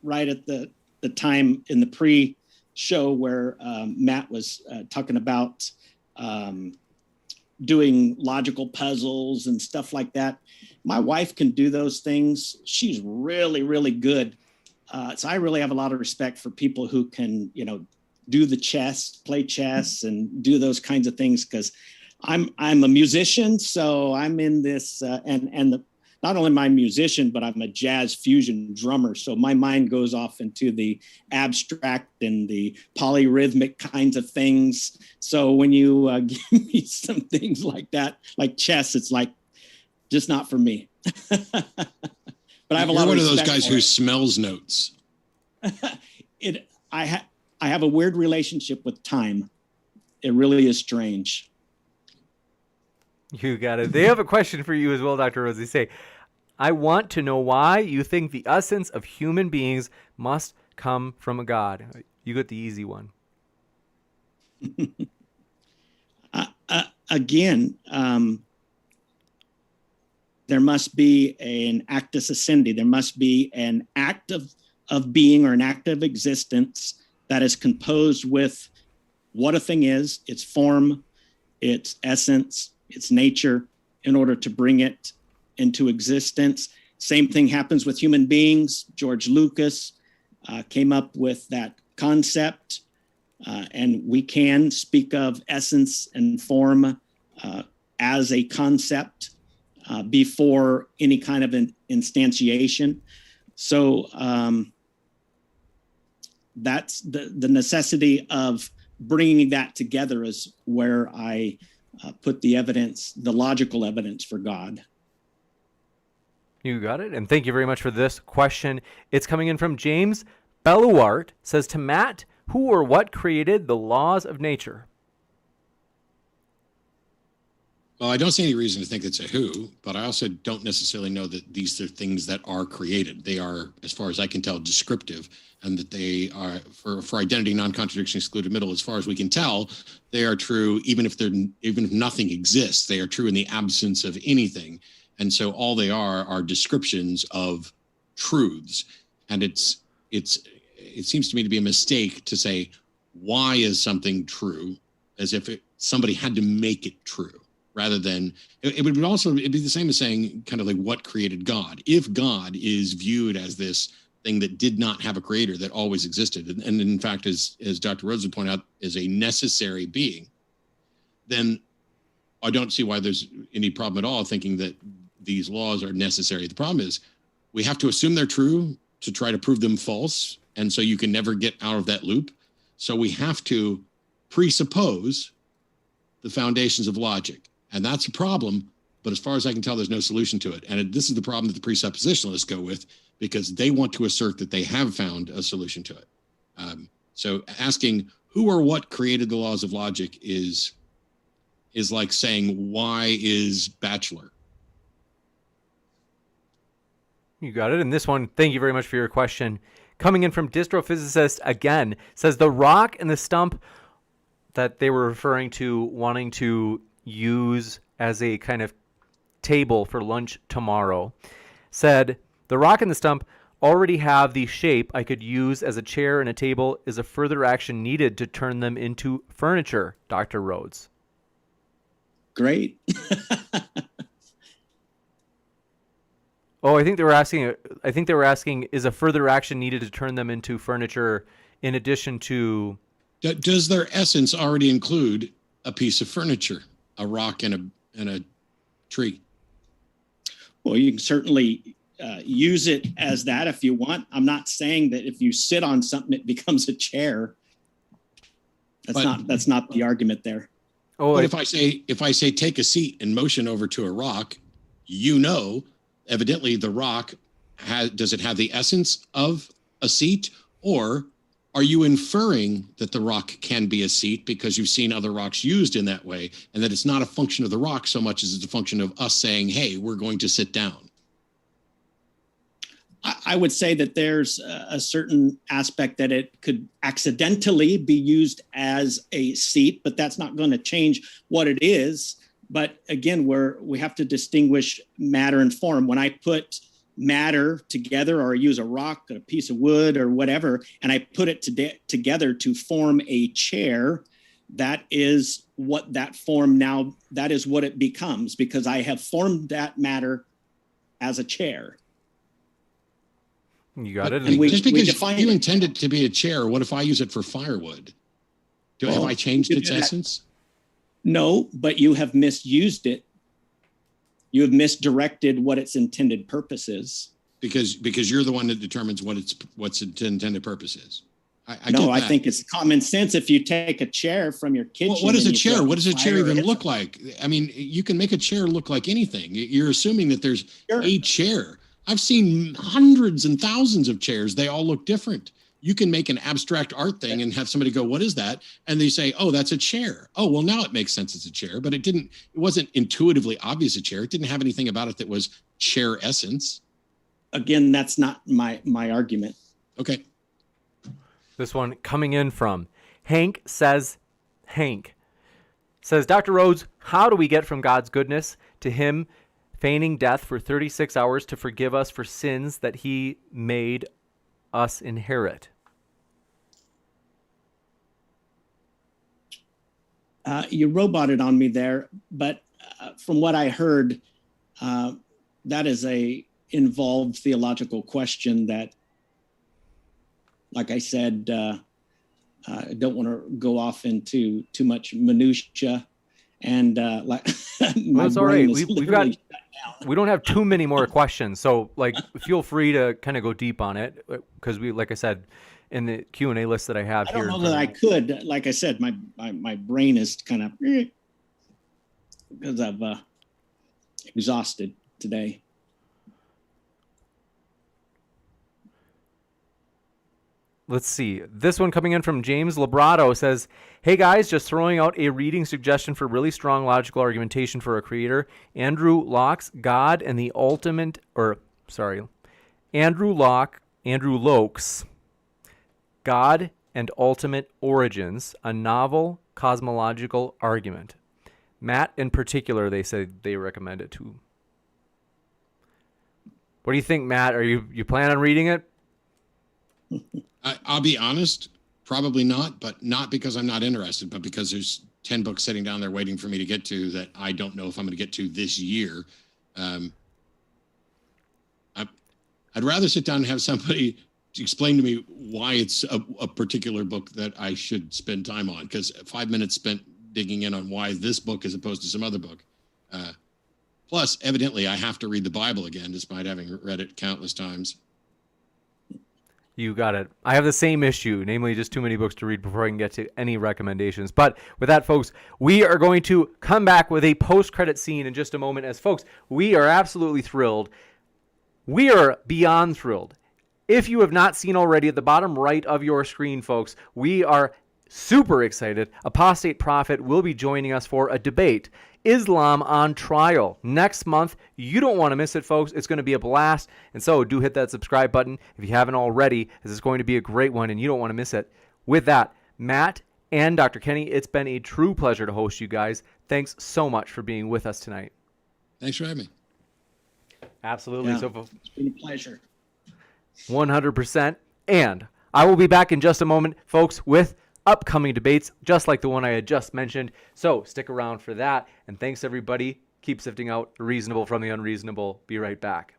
right at the time in the pre-show where Matt was talking about doing logical puzzles and stuff like that. My wife can do those things. She's really, really good. So I really have a lot of respect for people who can, do the chess, play chess, and do those kinds of things. Because I'm a musician, so I'm in this, not only am I a musician, but I'm a jazz fusion drummer. So my mind goes off into the abstract and the polyrhythmic kinds of things. So when you give me some things like that, like chess, it's like just not for me. But I have a lot of respect. You're one of those guys who smells notes. I have a weird relationship with time. It really is strange. You got it. They have a question for you as well, Dr. Rhodes. They say, I want to know why you think the essence of human beings must come from a God. You got the easy one. Again, there must be an actus essendi. There must be an act of being or an act of existence that is composed with what a thing is, its form, its essence, its nature, in order to bring it into existence. Same thing happens with human beings. George Lucas came up with that concept, and we can speak of essence and form as a concept before any kind of an instantiation. So that's the necessity of bringing that together is where I put the evidence, the logical evidence for God. You got it. And thank you very much for this question. It's coming in from James Belluart. Says to Matt, who or what created the laws of nature? Well, I don't see any reason to think it's a who, but I also don't necessarily know that these are things that are created. They are, as far as I can tell, descriptive, and that they are, for identity, non-contradiction, excluded middle, as far as we can tell, they are true even if nothing exists. They are true in the absence of anything. And so all they are descriptions of truths. And it seems to me to be a mistake to say, why is something true, as if somebody had to make it true, rather than, it'd be the same as saying kind of like what created God. If God is viewed as this thing that did not have a creator, that always existed, and in fact, as Dr. Rhodes would point out, is a necessary being, then I don't see why there's any problem at all thinking that these laws are necessary. The problem is we have to assume they're true to try to prove them false. And so you can never get out of that loop. So we have to presuppose the foundations of logic. And that's a problem. But as far as I can tell, there's no solution to it. And this is the problem that the presuppositionalists go with, because they want to assert that they have found a solution to it. So asking who or what created the laws of logic is like saying, why is Bachelor? You got it. And this one, thank you very much for your question. Coming in from Distrophysicist again, says the rock and the stump that they were referring to wanting to use as a kind of table for lunch tomorrow, said the rock and the stump already have the shape I could use as a chair and a table. Is a further action needed to turn them into furniture, Dr. Rhodes? Great. Oh, I think they were asking, is a further action needed to turn them into furniture in addition to... Does their essence already include a piece of furniture, a rock and a tree? Well, you can certainly use it as that if you want. I'm not saying that if you sit on something, it becomes a chair. That's not the argument there. Oh, but if I say take a seat and motion over to a rock, evidently the rock does it have the essence of a seat, or are you inferring that the rock can be a seat because you've seen other rocks used in that way, and that it's not a function of the rock so much as it's a function of us saying, hey, we're going to sit down? I would say that there's a certain aspect that it could accidentally be used as a seat, but that's not going to change what it is. But again, we have to distinguish matter and form. When I put matter together, or I use a rock, a piece of wood, or whatever, and I put it together to form a chair, that is what that form now, that is what it becomes, because I have formed that matter as a chair. You got it. Just because you intend it to be a chair, what if I use it for firewood? Have I changed its essence? No, but you have misused it. You have misdirected what its intended purpose is. Because you're the one that determines what's its intended purpose is. I think it's common sense. If you take a chair from your kitchen. What is a chair? What does a chair even look like? I mean, you can make a chair look like anything. You're assuming that there's a chair. I've seen hundreds and thousands of chairs. They all look different. You can make an abstract art thing and have somebody go, what is that? And they say, oh, that's a chair. Oh, well, now it makes sense it's a chair, but it wasn't intuitively obvious a chair. It didn't have anything about it that was chair essence. Again, that's not my argument. Okay. This one coming in from Hank says, Dr. Rhodes, how do we get from God's goodness to him feigning death for 36 hours to forgive us for sins that he made us inherit? You roboted on me there, but from what I heard, that is a involved theological question that, like I said, I don't want to go off into too much minutia, and that's all right. We don't have too many more questions, so feel free to kind of go deep on it, because like I said, in the Q&A list that I have here. I don't know that I could. Like I said, my brain is kind of because I've exhausted today. Let's see. This one coming in from James Labrato says, hey guys, just throwing out a reading suggestion for really strong logical argumentation for a creator. Andrew Locke's God and the Ultimate, Andrew Locke's God and Ultimate Origins, a novel cosmological argument. Matt in particular, they said they recommend it too. What do you think, Matt? Are you plan on reading it? I'll be honest, probably not, but not because I'm not interested, but because there's 10 books sitting down there waiting for me to get to that I don't know if I'm going to get to this year. I'd rather sit down and have somebody explain to me why it's a particular book that I should spend time on, because 5 minutes spent digging in on why this book as opposed to some other book. Plus, evidently, I have to read the Bible again, despite having read it countless times. You got it. I have the same issue, namely just too many books to read before I can get to any recommendations. But with that, folks, we are going to come back with a post-credit scene in just a moment. As folks, we are absolutely thrilled. We are beyond thrilled. If you have not seen already, at the bottom right of your screen, folks, we are super excited. Apostate Prophet will be joining us for a debate. Islam on Trial next month. You don't want to miss it, folks. It's going to be a blast. And so do hit that subscribe button if you haven't already, as it's going to be a great one and you don't want to miss it. With that, Matt and Dr. Kenny, it's been a true pleasure to host you guys. Thanks so much for being with us tonight. Thanks for having me. Absolutely. Yeah, so it's been a pleasure. 100%. And I will be back in just a moment, folks, with upcoming debates, just like the one I had just mentioned. So stick around for that. And thanks, everybody. Keep sifting out the reasonable from the unreasonable. Be right back.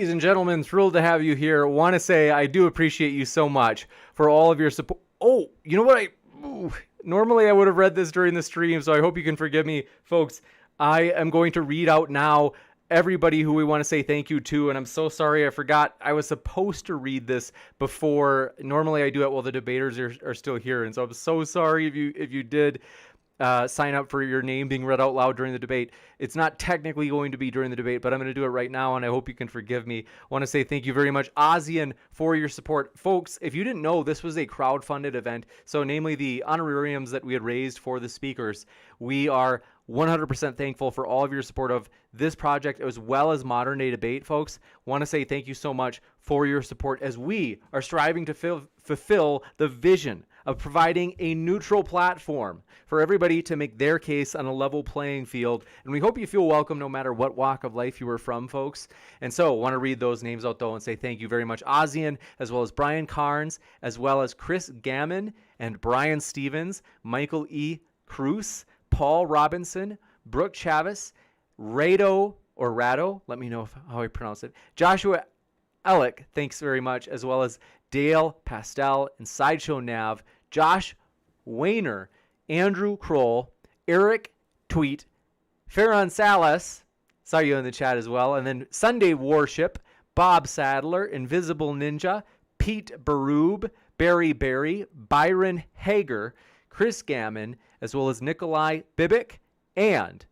Ladies and gentlemen, thrilled to have you here. Want to say I do appreciate you so much for all of your support. Oh, you know what? Normally I would have read this during the stream, so I hope you can forgive me, folks. I am going to read out now everybody who we want to say thank you to, and I'm so sorry I forgot. I was supposed to read this before. Normally I do it while the debaters are still here, and so I'm so sorry if you did sign up for your name being read out loud during the debate. It's not technically going to be during the debate, but I'm going to do it right now, and I hope you can forgive me. I want to say thank you very much, Ozian, for your support. Folks, if you didn't know, this was a crowdfunded event, so namely the honorariums that we had raised for the speakers. We are 100% thankful for all of your support of this project as well as Modern Day Debate, folks. Want to say thank you so much for your support as we are striving to fulfill the vision of providing a neutral platform for everybody to make their case on a level playing field. And we hope you feel welcome no matter what walk of life you are from, folks. And so I want to read those names out, though, and say thank you very much. Ozian, as well as Brian Carnes, as well as Chris Gammon and Brian Stevens, Michael E. Cruz, Paul Robinson, Brooke Chavis, Rado, let me know how I pronounce it, Joshua Ellick, thanks very much, as well as Dale Pastel and Sideshow Nav, Josh Wayner, Andrew Kroll, Eric Tweet, Farron Salas, saw you in the chat as well, and then Sunday Warship, Bob Sadler, Invisible Ninja, Pete Baroob, Barry Berry, Byron Hager, Chris Gammon, as well as Nikolai Bibick, and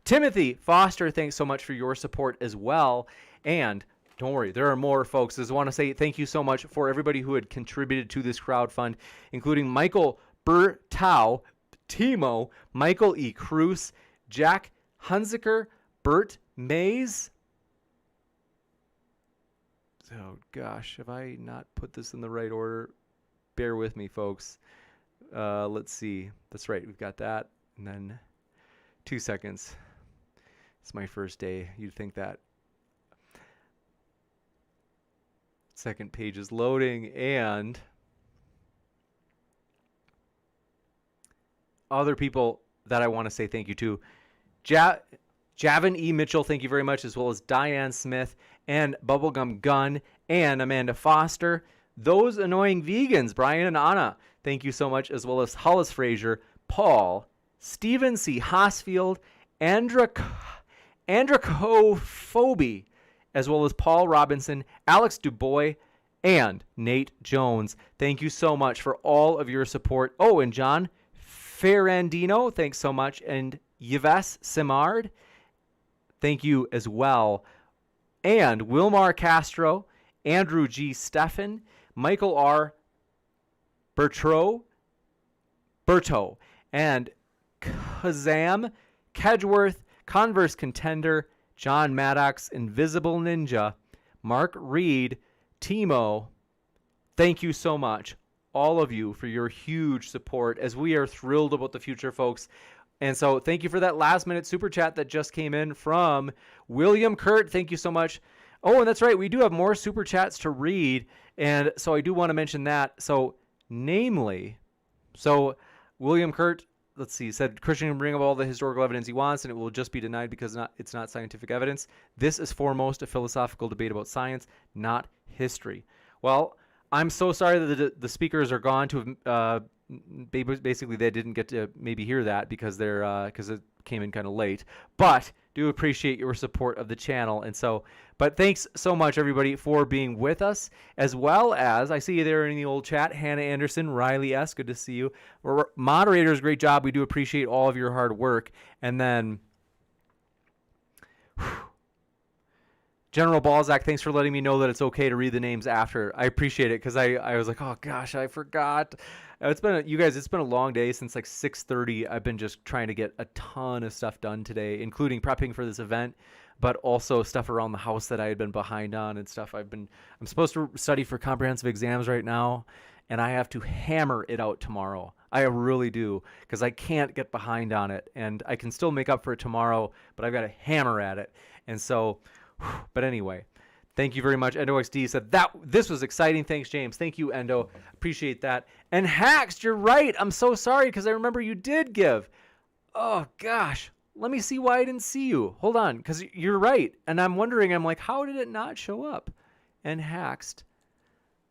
Timothy Foster. Thanks so much for your support as well. And don't worry, there are more, folks. I just want to say thank you so much for everybody who had contributed to this crowdfund, including Michael Bertau, Timo, Michael E. Cruz, Jack Hunziker, Bert Mays. Oh, gosh, have I not put this in the right order? Bear with me, folks. Let's see. That's right. We've got that. And then 2 seconds. It's my first day. You'd think that. Second page is loading, and other people that I want to say thank you to. Javin E. Mitchell, thank you very much, as well as Diane Smith and Bubblegum Gun and Amanda Foster. Those Annoying Vegans, Brian and Anna, thank you so much, as well as Hollis Frazier, Paul, Stephen C. Hosfield, Androcophobia, as well as Paul Robinson, Alex Dubois, and Nate Jones. Thank you so much for all of your support. Oh, and John Ferrandino, thanks so much. And Yves Simard, thank you as well. And Wilmar Castro, Andrew G. Steffen, Michael R. Berto, and Kazam, Kedgeworth, Converse Contender, John Maddox, Invisible Ninja, Mark Reed, Timo. Thank you so much, all of you, for your huge support as we are thrilled about the future, folks. And so thank you for that last minute super chat that just came in from William Kurt. Thank you so much. Oh, and that's right. We do have more super chats to read. And so I do want to mention that. So namely, William Kurt, let's see, said Christian can bring up all the historical evidence he wants and it will just be denied because it's not scientific evidence. This is foremost a philosophical debate about science, not history. Well, I'm so sorry that the speakers are gone to basically they didn't get to maybe hear that because it came in kind of late, but do appreciate your support of the channel. And so, but thanks so much, everybody, for being with us, as well as I see you there in the old chat, Hannah Anderson, Riley S. Good to see you. Moderators, great job. We do appreciate all of your hard work. And then General Balzac, thanks for letting me know that it's okay to read the names after. I appreciate it because I was like, oh gosh, I forgot. It's been a long day since like 6:30. I've been just trying to get a ton of stuff done today, including prepping for this event, but also stuff around the house that I had been behind on and stuff. I'm supposed to study for comprehensive exams right now, and I have to hammer it out tomorrow. I really do, because I can't get behind on it, and I can still make up for it tomorrow, but I've got to hammer at it. And so, but anyway, thank you very much. EndoXD said this was exciting. Thanks, James. Thank you, Endo. Appreciate that. And Haxed, you're right. I'm so sorry because I remember you did give. Oh gosh, let me see why I didn't see you. Hold on, because you're right. And I'm wondering, I'm like, how did it not show up? And Haxed.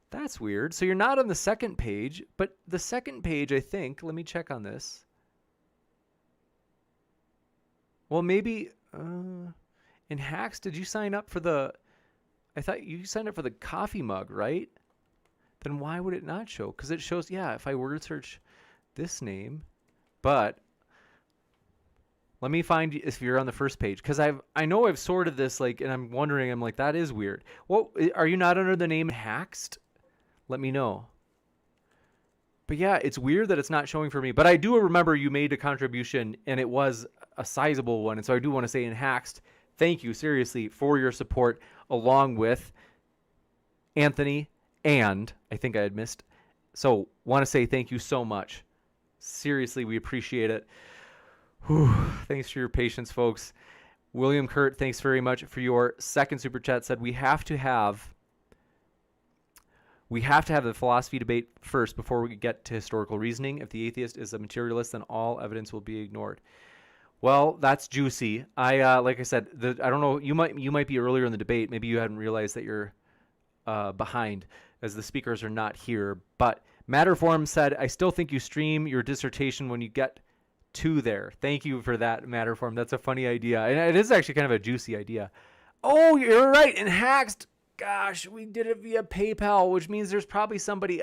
That's weird. So you're not on the second page, but the second page, I think, let me check on this. Well, maybe, in Hacks, did you sign up for I thought you signed up for the coffee mug, right? Then why would it not show? Because it shows, yeah, if I word search this name, but let me find if you're on the first page. Because I know I've sorted this, like, and I'm wondering, I'm like, that is weird. Well, are you not under the name Haxed? Let me know. But yeah, it's weird that it's not showing for me. But I do remember you made a contribution, and it was a sizable one. And so I do want to say in Haxed, thank you, seriously, for your support, along with Anthony, and I think I had missed. So want to say thank you so much. Seriously, we appreciate it. Whew. Thanks for your patience, folks. William Kurt, thanks very much for your second super chat. Said we have to have the philosophy debate first before we get to historical reasoning. If the atheist is a materialist, then all evidence will be ignored. Well, that's juicy. Like I said, I don't know. You might be earlier in the debate. Maybe you hadn't realized that you're behind, as the speakers are not here. But Matterform said, I still think you stream your dissertation when you get to there. Thank you for that, Matterform. That's a funny idea. And it is actually kind of a juicy idea. Oh, you're right. And Haxed, gosh, we did it via PayPal, which means there's probably somebody.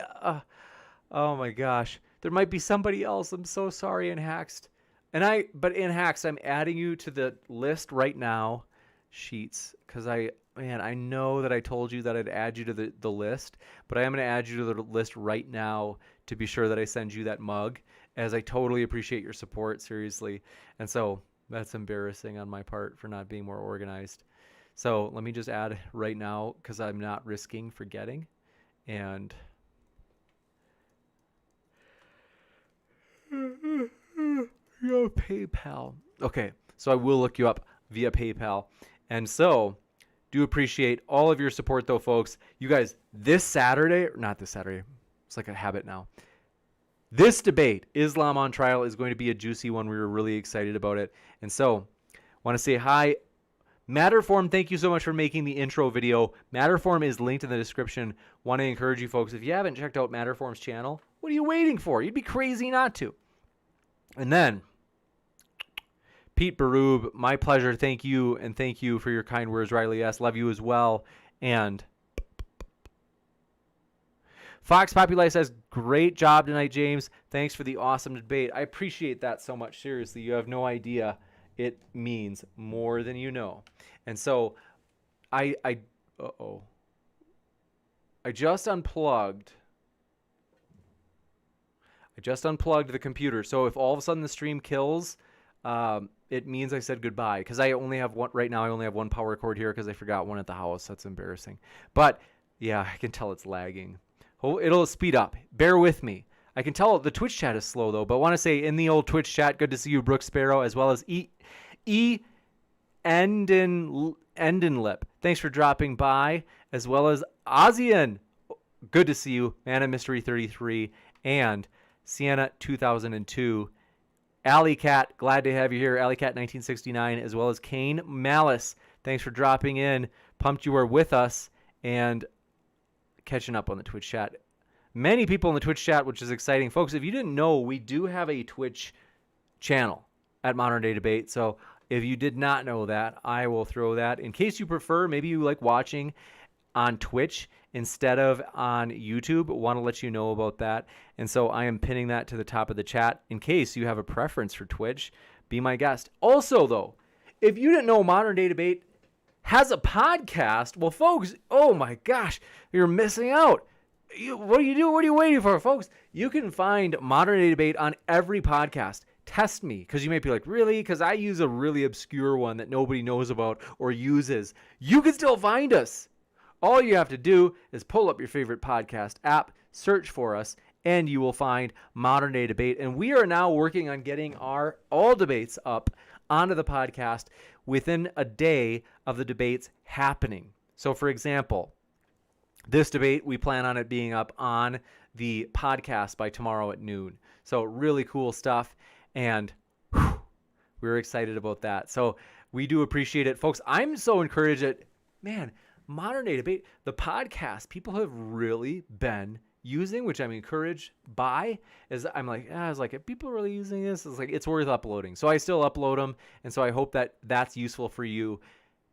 Oh my gosh. There might be somebody else. I'm so sorry, in Haxed. But in Hacks, I'm adding you to the list right now, Sheets, because I know that I told you that I'd add you to the list, but I am going to add you to the list right now to be sure that I send you that mug, as I totally appreciate your support, seriously. And so that's embarrassing on my part for not being more organized. So let me just add right now, because I'm not risking forgetting. And via PayPal. Okay, so I will look you up via PayPal. And so, do appreciate all of your support, though, folks. You guys, not this Saturday, it's like a habit now. This debate, Islam on Trial, is going to be a juicy one. We were really excited about it. And so, want to say hi. Matterform, thank you so much for making the intro video. Matterform is linked in the description. Want to encourage you folks, if you haven't checked out Matterform's channel, what are you waiting for? You'd be crazy not to. And then, Pete Baroob, my pleasure. Thank you, and thank you for your kind words, Riley S. Love you as well. And Fox Populi says, great job tonight, James. Thanks for the awesome debate. I appreciate that so much. Seriously, you have no idea. It means more than you know. And so, I just unplugged. The computer. So if all of a sudden the stream kills, it means I said goodbye, because I only have one right now. I only have one power cord here because I forgot one at the house. That's embarrassing. But yeah, I can tell it's lagging. It'll speed up. Bear with me. I can tell the Twitch chat is slow though. But I want to say in the old Twitch chat, good to see you, Brooke Sparrow, as well as Endenlip. Thanks for dropping by, as well as Ozian. Good to see you, Mana Mystery 33, and Sienna 2002. Alley Cat, glad to have you here. Alley Cat 1969, as well as Kane Malice. Thanks for dropping in. Pumped you were with us and catching up on the Twitch chat. Many people in the Twitch chat, which is exciting. Folks, if you didn't know, we do have a Twitch channel at Modern Day Debate. So if you did not know that, I will throw that. In case you prefer, maybe you like watching on Twitch instead of on YouTube, want to let you know about that. And so I am pinning that to the top of the chat in case you have a preference for Twitch. Be my guest. Also, though, if you didn't know, Modern Day Debate has a podcast. Well, folks, oh my gosh, you're missing out. What do you do? What are you waiting for, folks? You can find Modern Day Debate on every podcast. Test me, because you might be like, really? Because I use a really obscure one that nobody knows about or uses. You can still find us. All you have to do is pull up your favorite podcast app, search for us, and you will find Modern Day Debate. And we are now working on getting our all debates up onto the podcast within a day of the debates happening. So, for example, this debate, we plan on it being up on the podcast by tomorrow at noon. So really cool stuff. And we're excited about that. So we do appreciate it, folks. I'm so encouraged that, man, Modern Day Debate, the podcast, people have really been using, which I'm encouraged by. Is I'm like, I was like, if people are really using this, it's like, it's worth uploading. So I still upload them, and so I hope that that's useful for you,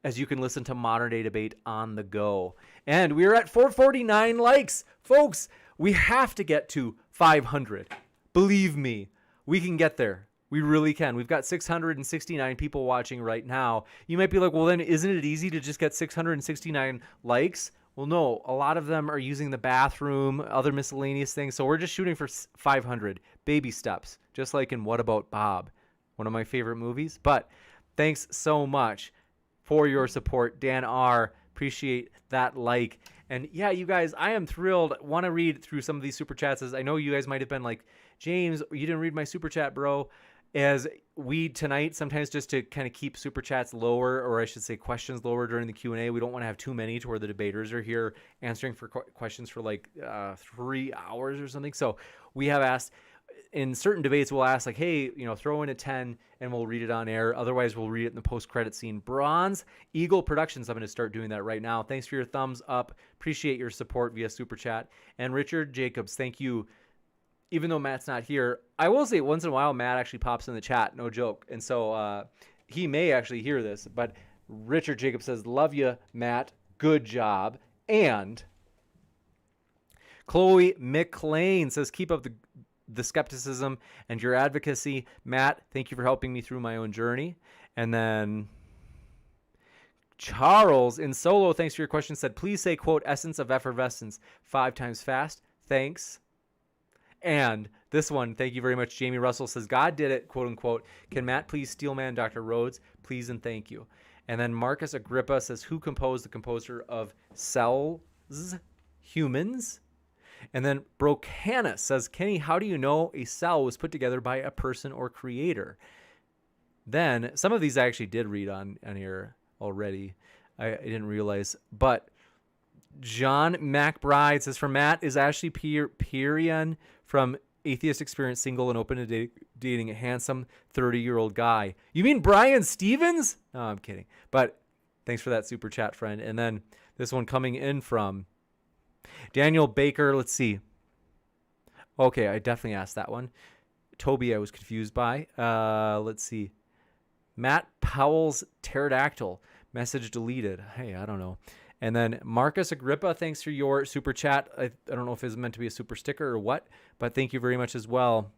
as you can listen to Modern Day Debate on the go. And we're at 449 likes, folks. We have to get to 500. Believe me, we can get there. We really can. We've got 669 people watching right now. You might be like, well, then isn't it easy to just get 669 likes? Well, no, a lot of them are using the bathroom, other miscellaneous things. So we're just shooting for 500 baby steps, just like in What About Bob, one of my favorite movies. But thanks so much for your support, Dan R. Appreciate that like. And yeah, you guys, I am thrilled. Want to read through some of these super chats. As I know you guys might have been like, James, you didn't read my super chat, bro. As we tonight, sometimes just to kind of keep super chats lower, or I should say questions lower during the Q&A, we don't want to have too many to where the debaters are here answering for questions for like 3 hours or something. So we have asked, in certain debates, we'll ask like, hey, throw in a 10 and we'll read it on air. Otherwise, we'll read it in the post-credit scene. Bronze Eagle Productions, I'm going to start doing that right now. Thanks for your thumbs up. Appreciate your support via super chat. And Richard Jacobs, thank you. Even though Matt's not here, I will say once in a while, Matt actually pops in the chat, no joke. And so he may actually hear this, but Richard Jacobs says, love you, Matt. Good job. And Chloe McLean says, keep up the skepticism and your advocacy. Matt, thank you for helping me through my own journey. And then Charles in solo, thanks for your question, said, please say, quote, essence of effervescence 5 times fast. Thanks. And this one, thank you very much. Jamie Russell says, God did it, quote unquote. Can Matt please steelman Dr. Rhodes? Please and thank you. And then Marcus Agrippa says, who composed the composer of Cells? Humans? And then Brocanus says, Kenny, how do you know a cell was put together by a person or creator? Then, some of these I actually did read on here already. I didn't realize. But John McBride says, for Matt, is Ashley Perian from Atheist Experience single and open to dating a handsome 30-year-old guy? You mean Brian Stevens? No, I'm kidding. But thanks for that super chat, friend. And then this one coming in from Daniel Baker. Let's see. Okay, I definitely asked that one. Toby, I was confused by. Let's see. Matt Powell's pterodactyl. Message deleted. Hey, I don't know. And then Marcus Agrippa, thanks for your super chat. I don't know if it's meant to be a super sticker or what, but thank you very much as well.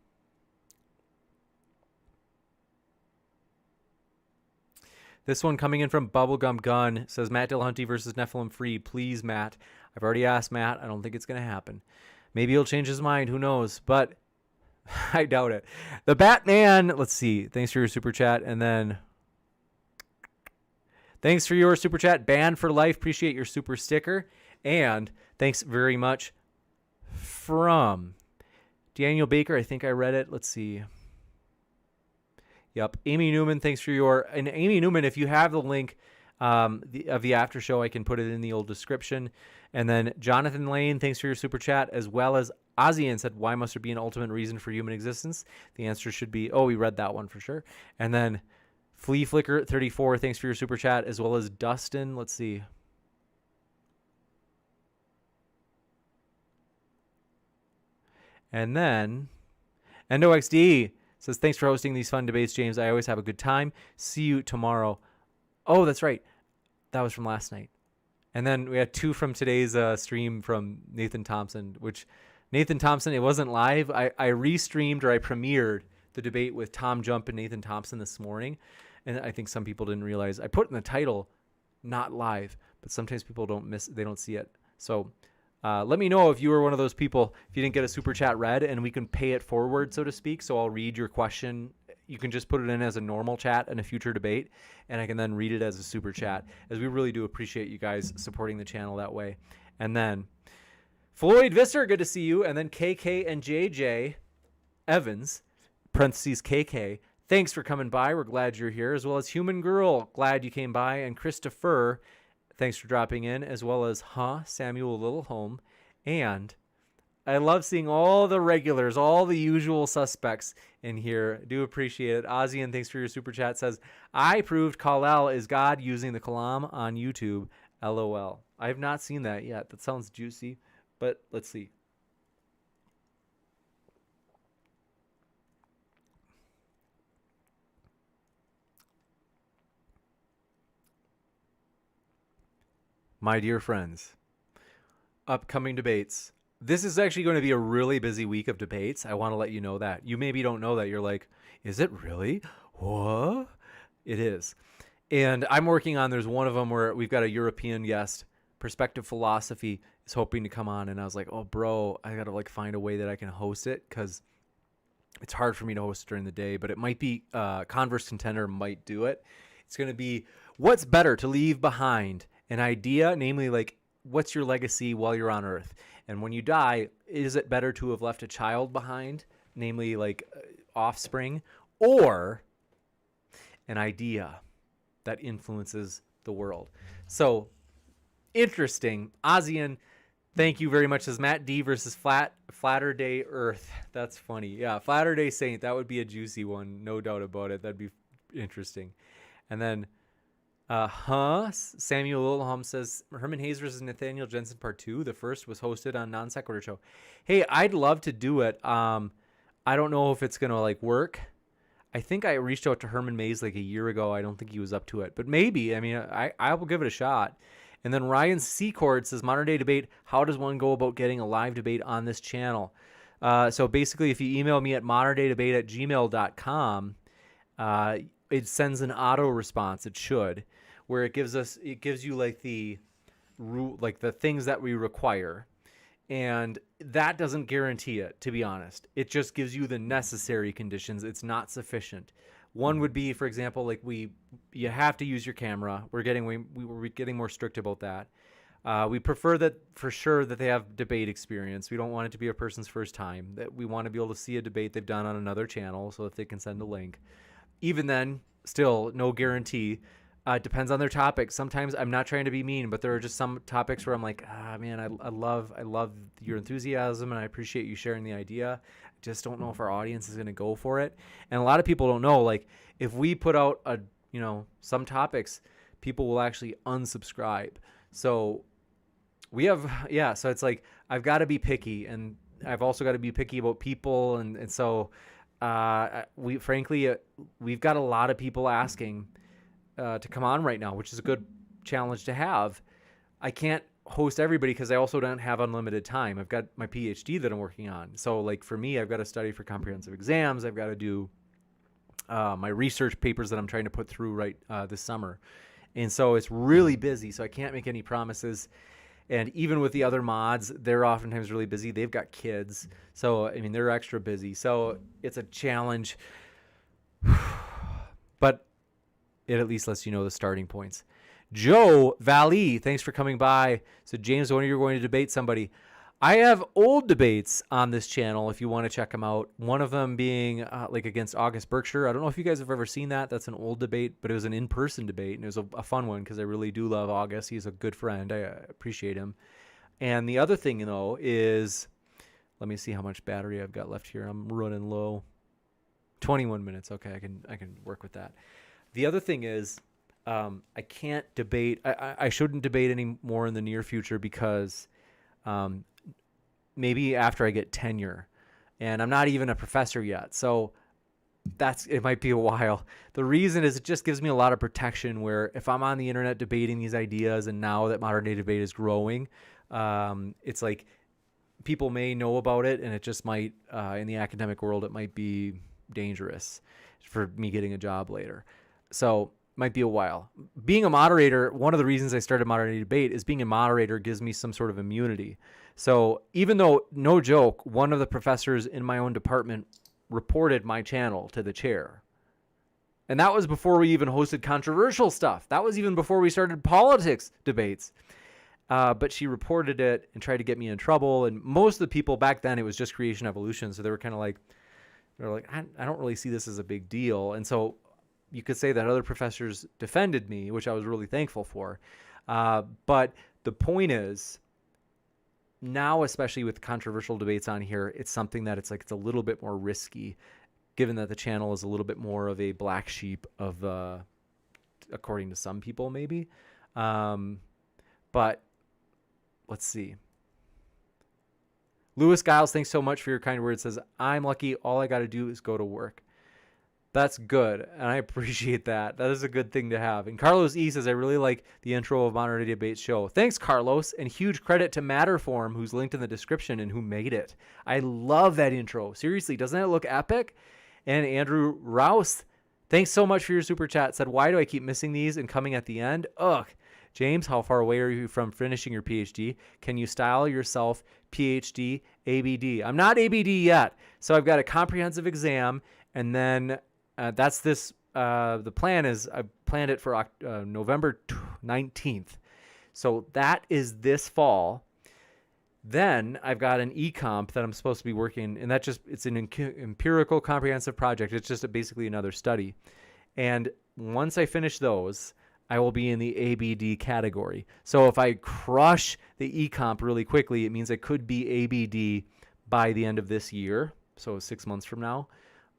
This one coming in from Bubblegum Gun says, Matt Dillahunty versus Nephilim Free. Please, Matt. I've already asked Matt. I don't think it's going to happen. Maybe he'll change his mind. Who knows? But I doubt it. The Batman. Let's see. Thanks for your super chat. And then thanks for your super chat. Banned for life. Appreciate your super sticker. And thanks very much from Daniel Baker. I think I read it. Let's see. Yep. Amy Newman, thanks for your... And Amy Newman, if you have the link of the after show, I can put it in the old description. And then Jonathan Lane, thanks for your super chat, as well as Ozian said, why must there be an ultimate reason for human existence? The answer should be, we read that one for sure. And then Flea Flicker 34, thanks for your super chat, as well as Dustin. Let's see. And then NoXD says, thanks for hosting these fun debates, James. I always have a good time. See you tomorrow. Oh, that's right. That was from last night. And then we had 2 from today's stream from Nathan Thompson, which Nathan Thompson, it wasn't live. I restreamed, or I premiered the debate with Tom Jump and Nathan Thompson this morning. And I think some people didn't realize I put in the title, not live, but sometimes people they don't see it. So let me know if you were one of those people, if you didn't get a super chat read, and we can pay it forward, so to speak. So I'll read your question. You can just put it in as a normal chat in a future debate, and I can then read it as a super chat, as we really do appreciate you guys supporting the channel that way. And then Floyd Visser, good to see you. And then KK and JJ Evans, parentheses KK, thanks for coming by. We're glad you're here. As well as Human Girl, glad you came by. And Christopher, thanks for dropping in. As well as Samuel Littleholm. And I love seeing all the regulars, all the usual suspects in here. I do appreciate it. Ozzy, and thanks for your super chat, says, I proved Kal-El is God using the Kalam on YouTube. LOL. I have not seen that yet. That sounds juicy, but let's see. My dear friends, upcoming debates. This is actually going to be a really busy week of debates. I want to let you know that. You maybe don't know that. You're like, is it really? What? It is. And I'm working on, there's one of them where we've got a European guest, Perspective Philosophy is hoping to come on. And I was like, oh, bro, I got to like find a way that I can host it because it's hard for me to host during the day, but it might be Converse Contender might do it. It's going to be what's better to leave behind an idea, namely like what's your legacy while you're on Earth? And when you die, is it better to have left a child behind, namely like offspring, or an idea that influences the world? So interesting. Ozian, thank you very much. Says Matt D versus Flatter Day Earth. That's funny. Yeah, Flatter Day Saint. That would be a juicy one, no doubt about it. That'd be interesting. And then Samuel Lilham says Herman Hayes versus Nathaniel Jensen Part 2. The first was hosted on Non Sequitur Show. Hey, I'd love to do it. I don't know if it's gonna like work. I think I reached out to Herman Mays like a year ago. I don't think he was up to it, but maybe. I mean, I will give it a shot. And then Ryan Secord says Modern Day Debate. How does one go about getting a live debate on this channel? So basically, if you email me at moderndaydebate@gmail.com, it sends an auto response. It should, where it gives you like the things that we require, and that doesn't guarantee it, to be honest. It just gives you the necessary conditions. It's not sufficient. One would be, for example, like you have to use your camera. We're getting more strict about that. We prefer that for sure that they have debate experience. We don't want it to be a person's first time. That we want to be able to see a debate they've done on another channel, so that they can send a link. Even then, still no guarantee. It depends on their topic. Sometimes I'm not trying to be mean, but there are just some topics where I'm like, man, I love your enthusiasm and I appreciate you sharing the idea. I just don't know if our audience is going to go for it. And a lot of people don't know, like if we put out some topics, people will actually unsubscribe. So we have, so it's like, I've got to be picky, and I've also got to be picky about people. And so we've got a lot of people asking to come on right now, which is a good challenge to have. I can't host everybody because I also don't have unlimited time. I've got my PhD that I'm working on. So like for me, I've got to study for comprehensive exams. I've got to do my research papers that I'm trying to put through this summer. And so it's really busy. So I can't make any promises. And even with the other mods, they're oftentimes really busy. They've got kids. So, I mean, they're extra busy. So it's a challenge. But it at least lets you know the starting points. Joe Valley, thanks for coming by. So James, when you're going to debate somebody, I have old debates on this channel if you want to check them out. One of them being like against August Berkshire. I don't know if you guys have ever seen that. That's an old debate, but it was an in-person debate, and it was a fun one because I really do love August. He's a good friend. I appreciate him. And the other thing, though, is, let me see how much battery I've got left here. I'm running low. 21 minutes. Okay, I can work with that. The other thing is, I can't debate. I shouldn't debate anymore in the near future because maybe after I get tenure, and I'm not even a professor yet. So it might be a while. The reason is it just gives me a lot of protection where if I'm on the internet debating these ideas, and now that modern day debate is growing, it's like people may know about it, and it just might, in the academic world, it might be dangerous for me getting a job later. So might be a while. Being a moderator, one of the reasons I started Modern Day Debate is being a moderator gives me some sort of immunity. So even though, no joke, one of the professors in my own department reported my channel to the chair. And that was before we even hosted controversial stuff. That was even before we started politics debates. But she reported it and tried to get me in trouble. And most of the people back then, it was just creation evolution. So they were kind of like, I don't really see this as a big deal. And so you could say that other professors defended me, which I was really thankful for. But the point is, now, especially with controversial debates on here, it's something that it's a little bit more risky, given that the channel is a little bit more of a black sheep of, according to some people, maybe. But let's see. Lewis Giles, thanks so much for your kind words. Says, I'm lucky. All I got to do is go to work. That's good, and I appreciate that. That is a good thing to have. And Carlos E. says, I really like the intro of Modern Day Debates show. Thanks, Carlos, and huge credit to Matterform, who's linked in the description and who made it. I love that intro. Seriously, doesn't it look epic? And Andrew Rouse, thanks so much for your super chat. Said, why do I keep missing these and coming at the end? Ugh. James, how far away are you from finishing your PhD? Can you style yourself PhD, ABD? I'm not ABD yet, so I've got a comprehensive exam, and then that's this. The plan is I planned it for November 19th, so that is this fall. Then I've got an e-comp that I'm supposed to be working, and it's an empirical comprehensive project. It's just basically another study, and once I finish those, I will be in the ABD category. So if I crush the e-comp really quickly, it means I could be ABD by the end of this year, so 6 months from now.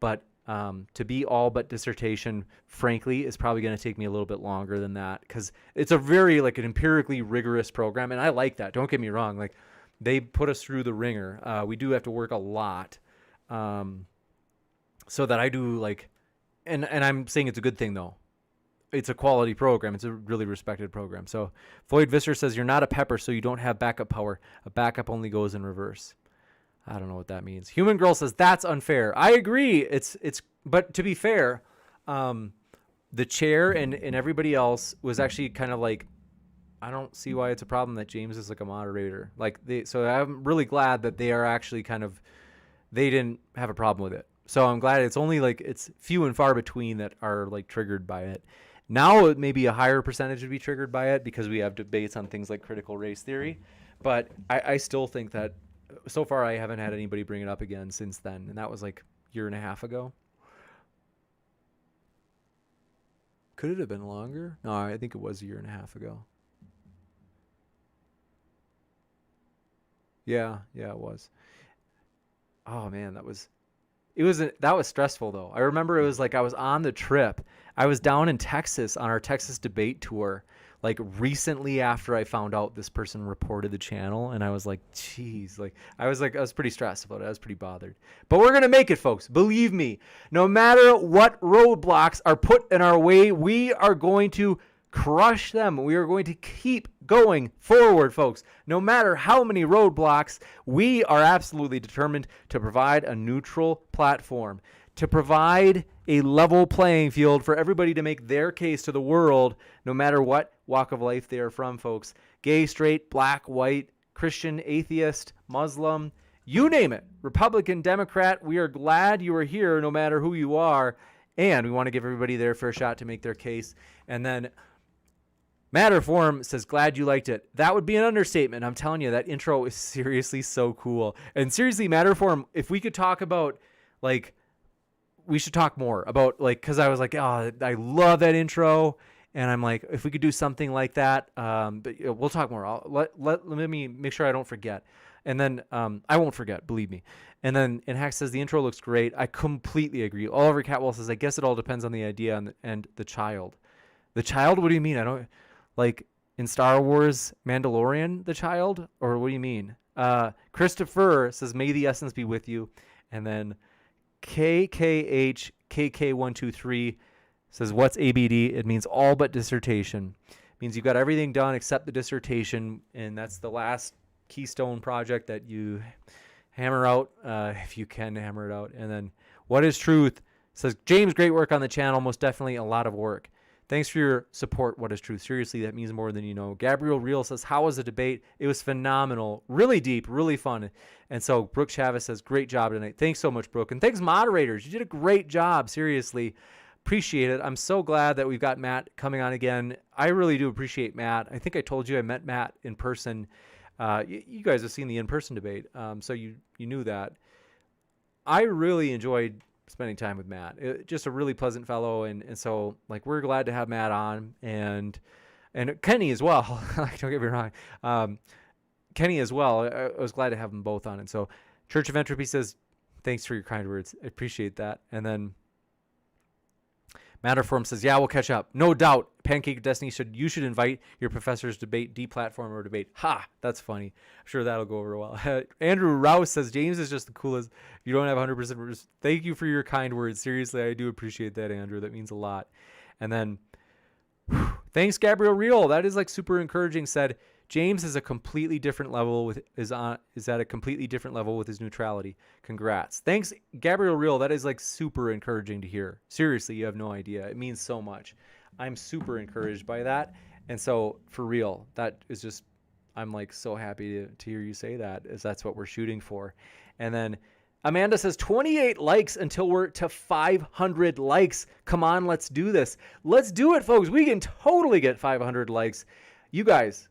But to be all but dissertation, frankly, is probably going to take me a little bit longer than that, because it's a very an empirically rigorous program, and I like that. Don't get me wrong. They put us through the ringer. We do have to work a lot, so that I do and I'm saying it's a good thing though. It's a quality program. It's a really respected program. So Floyd Visser says, you're not a pepper, so you don't have backup power. A backup only goes in reverse. I don't know what that means. Human Girl says, that's unfair. I agree. But to be fair, the chair and everybody else was actually kind of I don't see why it's a problem that James is a moderator. So I'm really glad that they are actually they didn't have a problem with it. So I'm glad it's only it's few and far between that are triggered by it. Now maybe a higher percentage would be triggered by it because we have debates on things like critical race theory. But I still think that so far I haven't had anybody bring it up again since then. And that was a year and a half ago. Could it have been longer? No, I think it was a year and a half ago. Yeah, it was. Oh man, that was stressful though. I remember it was I was on the trip. I was down in Texas on our Texas debate tour, recently after I found out this person reported the channel, and I was geez, I was pretty stressed about it. I was pretty bothered. But we're gonna make it, folks. Believe me. No matter what roadblocks are put in our way, we are going to crush them. We are going to keep going forward, folks. No matter how many roadblocks, we are absolutely determined to provide a neutral platform, to provide a level playing field for everybody to make their case to the world, no matter what walk of life they are from, folks. Gay, straight, black, white, Christian, atheist, Muslim, you name it. Republican, Democrat, we are glad you are here no matter who you are, and we want to give everybody their fair shot to make their case. And then Matterform says, glad you liked it. That would be an understatement. I'm telling you, that intro is seriously so cool. And seriously, Matterform, if we could talk about, we should talk more about, because I was oh, I love that intro. And I'm if we could do something like that, but we'll talk more. Let me make sure I don't forget. And then I won't forget, believe me. And then Hack says, the intro looks great. I completely agree. Oliver Catwell says, I guess it all depends on the idea and the child. The child? What do you mean? I don't... in Star Wars Mandalorian, the child? Or what do you mean? Christopher says, may the essence be with you. And then KKHKK123 says, what's ABD? It means all but dissertation. It means you've got everything done except the dissertation. And that's the last keystone project that you hammer out, if you can hammer it out. And then what is truth? Says, James, great work on the channel. Most definitely a lot of work. Thanks for your support, What is Truth. Seriously, that means more than you know. Gabriel Real says, how was the debate? It was phenomenal. Really deep, really fun. And so Brooke Chavez says, great job tonight. Thanks so much, Brooke. And thanks, moderators. You did a great job. Seriously. Appreciate it. I'm so glad that we've got Matt coming on again. I really do appreciate Matt. I think I told you I met Matt in person. You guys have seen the in-person debate, so you knew that. I really enjoyed spending time with Matt. Just a really pleasant fellow, and so we're glad to have Matt on, and Kenny as well. Don't get me wrong. Kenny as well. I was glad to have them both on. And so Church of Entropy says, thanks for your kind words. I appreciate that. And then Matterform says, yeah, we'll catch up. No doubt. Pancake Destiny you should invite your professors debate, deplatform or debate. Ha, that's funny. I'm sure that'll go over well. Andrew Rouse says, James is just the coolest. You don't have 100%. Thank you for your kind words. Seriously, I do appreciate that, Andrew. That means a lot. And then, thanks, Gabriel Real. That is like super encouraging. Said, James is a completely different level is at a completely different level with his neutrality. Congrats. Thanks, Gabriel Real. That is like super encouraging to hear. Seriously, you have no idea. It means so much. I'm super encouraged by that. And so for real, that is just, I'm like so happy to hear you say that, as that's what we're shooting for. And then Amanda says 28 likes until we're to 500 likes. Come on, let's do this. Let's do it, folks. We can totally get 500 likes. You guys,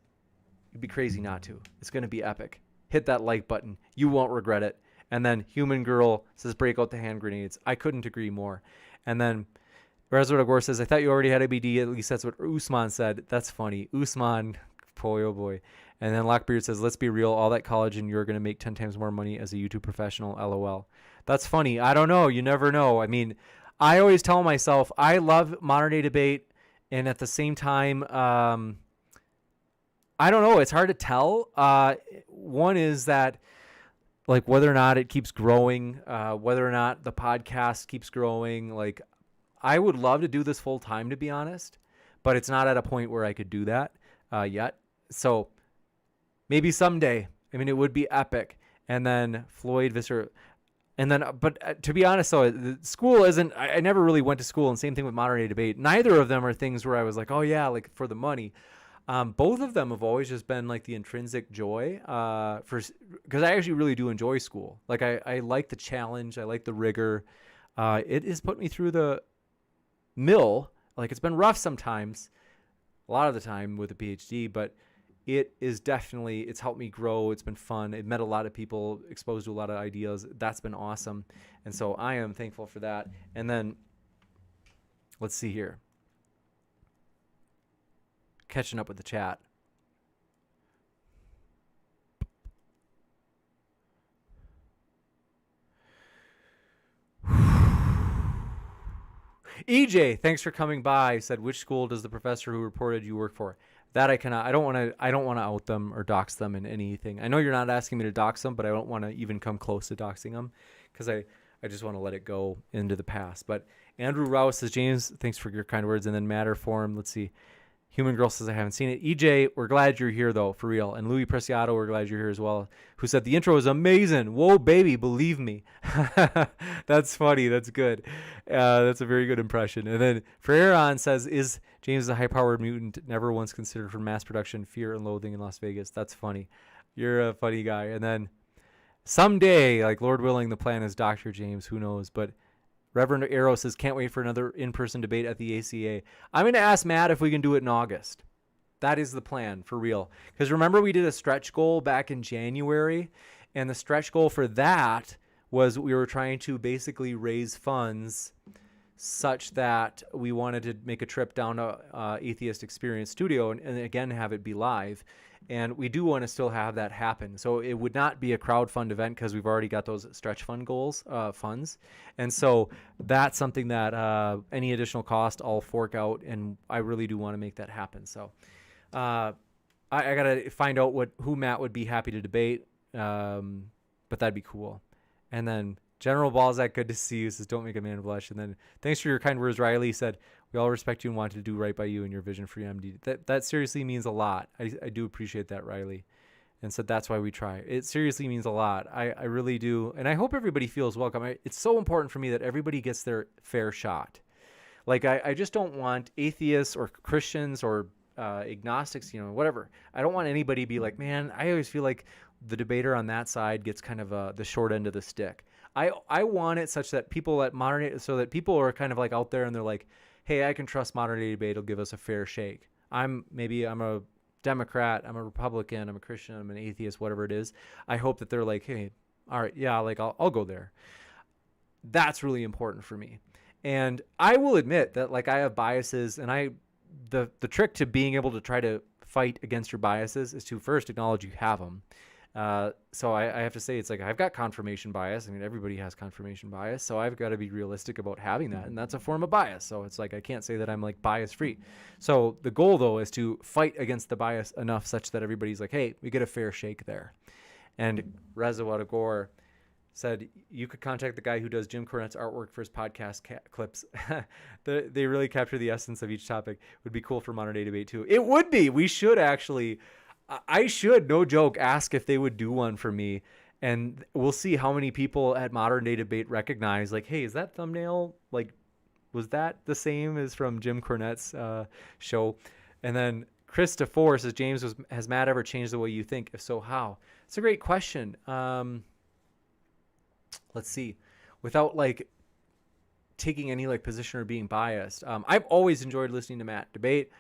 it'd be crazy not to. It's going to be epic. Hit that like button. You won't regret it. And then Human Girl says, break out the hand grenades. I couldn't agree more. And then Reservoir Gore says, I thought you already had ABD. At least that's what Usman said. That's funny. Usman, boy, oh boy. And then Lockbeard says, let's be real. All that college and you're going to make 10 times more money as a YouTube professional. LOL. That's funny. I don't know. You never know. I mean, I always tell myself I love modern day debate. And at the same time, I don't know. It's hard to tell. One is that, like, whether or not it keeps growing, whether or not the podcast keeps growing. Like, I would love to do this full time, to be honest, but it's not at a point where I could do that yet. So maybe someday. I mean, it would be epic. And then Floyd Visser. And then, but to be honest, though, the school isn't, I never really went to school, and same thing with modern day debate. Neither of them are things where I was like, oh yeah, like for the money. Both of them have always just been like the intrinsic joy, because I actually really do enjoy school. Like I like the challenge. I like the rigor. It has put me through the mill. Like, it's been rough sometimes, a lot of the time with a PhD, but it is definitely, it's helped me grow. It's been fun. I've met a lot of people, exposed to a lot of ideas. That's been awesome. And so I am thankful for that. And then let's see here. Catching up with the chat. EJ, thanks for coming by. Said, which school does the professor who reported you work for? That I cannot. I don't want to out them or dox them in anything. I know you're not asking me to dox them, but I don't want to even come close to doxing them, because I just want to let it go into the past. But Andrew Rouse says, James, thanks for your kind words. And then Matterform, let's see. Human Girl says, I haven't seen it. EJ, we're glad you're here, though, for real. And Louis Preciado, we're glad you're here as well, who said, the intro is amazing. Whoa, baby, believe me. That's funny. That's good. That's a very good impression. And then Ferreron says, is James a high-powered mutant never once considered for mass production, fear and loathing in Las Vegas? That's funny. You're a funny guy. And then someday, like Lord willing, the plan is Dr. James. Who knows? But Reverend Arrow says, can't wait for another in-person debate at the ACA. I'm going to ask Matt if we can do it in August. That is the plan, for real. Because remember, we did a stretch goal back in January, and the stretch goal for that was we were trying to basically raise funds such that we wanted to make a trip down to Atheist Experience Studio and again have it be live. And we do want to still have that happen. So it would not be a crowdfund event because we've already got those stretch fund goals, funds. And so that's something that any additional cost I'll fork out, and I really do want to make that happen. So I got to find out who Matt would be happy to debate, but that'd be cool. And then General Balzac, good to see you, says, don't make a man blush. And then thanks for your kind words, Riley said, we all respect you and want to do right by you and your vision for UMD. That seriously means a lot. I do appreciate that, Riley. And so that's why we try. It seriously means a lot. I really do. And I hope everybody feels welcome. It's so important for me that everybody gets their fair shot. Like, I just don't want atheists or Christians or agnostics, whatever. I don't want anybody to be like, man, I always feel like the debater on that side gets kind of the short end of the stick. I want it such that people so that people are kind of like out there and they're like, hey, I can trust modern day debate will give us a fair shake. I'm a Democrat, I'm a Republican, I'm a Christian, I'm an atheist, whatever it is. I hope that they're like, hey, all right, yeah, like I'll go there. That's really important for me. And I will admit that, like, I have biases, and the trick to being able to try to fight against your biases is to first acknowledge you have them. So I have to say, it's like, I've got confirmation bias. I mean, everybody has confirmation bias. So I've got to be realistic about having that. And that's a form of bias. So it's like, I can't say that I'm like bias free. So the goal though is to fight against the bias enough such that everybody's like, hey, we get a fair shake there. And Reza Wadagor said, you could contact the guy who does Jim Cornette's artwork for his podcast clips. They really capture the essence of each topic. Would be cool for modern day debate too. It would be. We should actually, I should, no joke, ask if they would do one for me. And we'll see how many people at modern day debate recognize, like, hey, is that thumbnail, like, was that the same as from Jim Cornette's show? And then Christopher says, James, has Matt ever changed the way you think? If so, how? It's a great question. Let's see. Without like taking any like position or being biased, I've always enjoyed listening to Matt debate.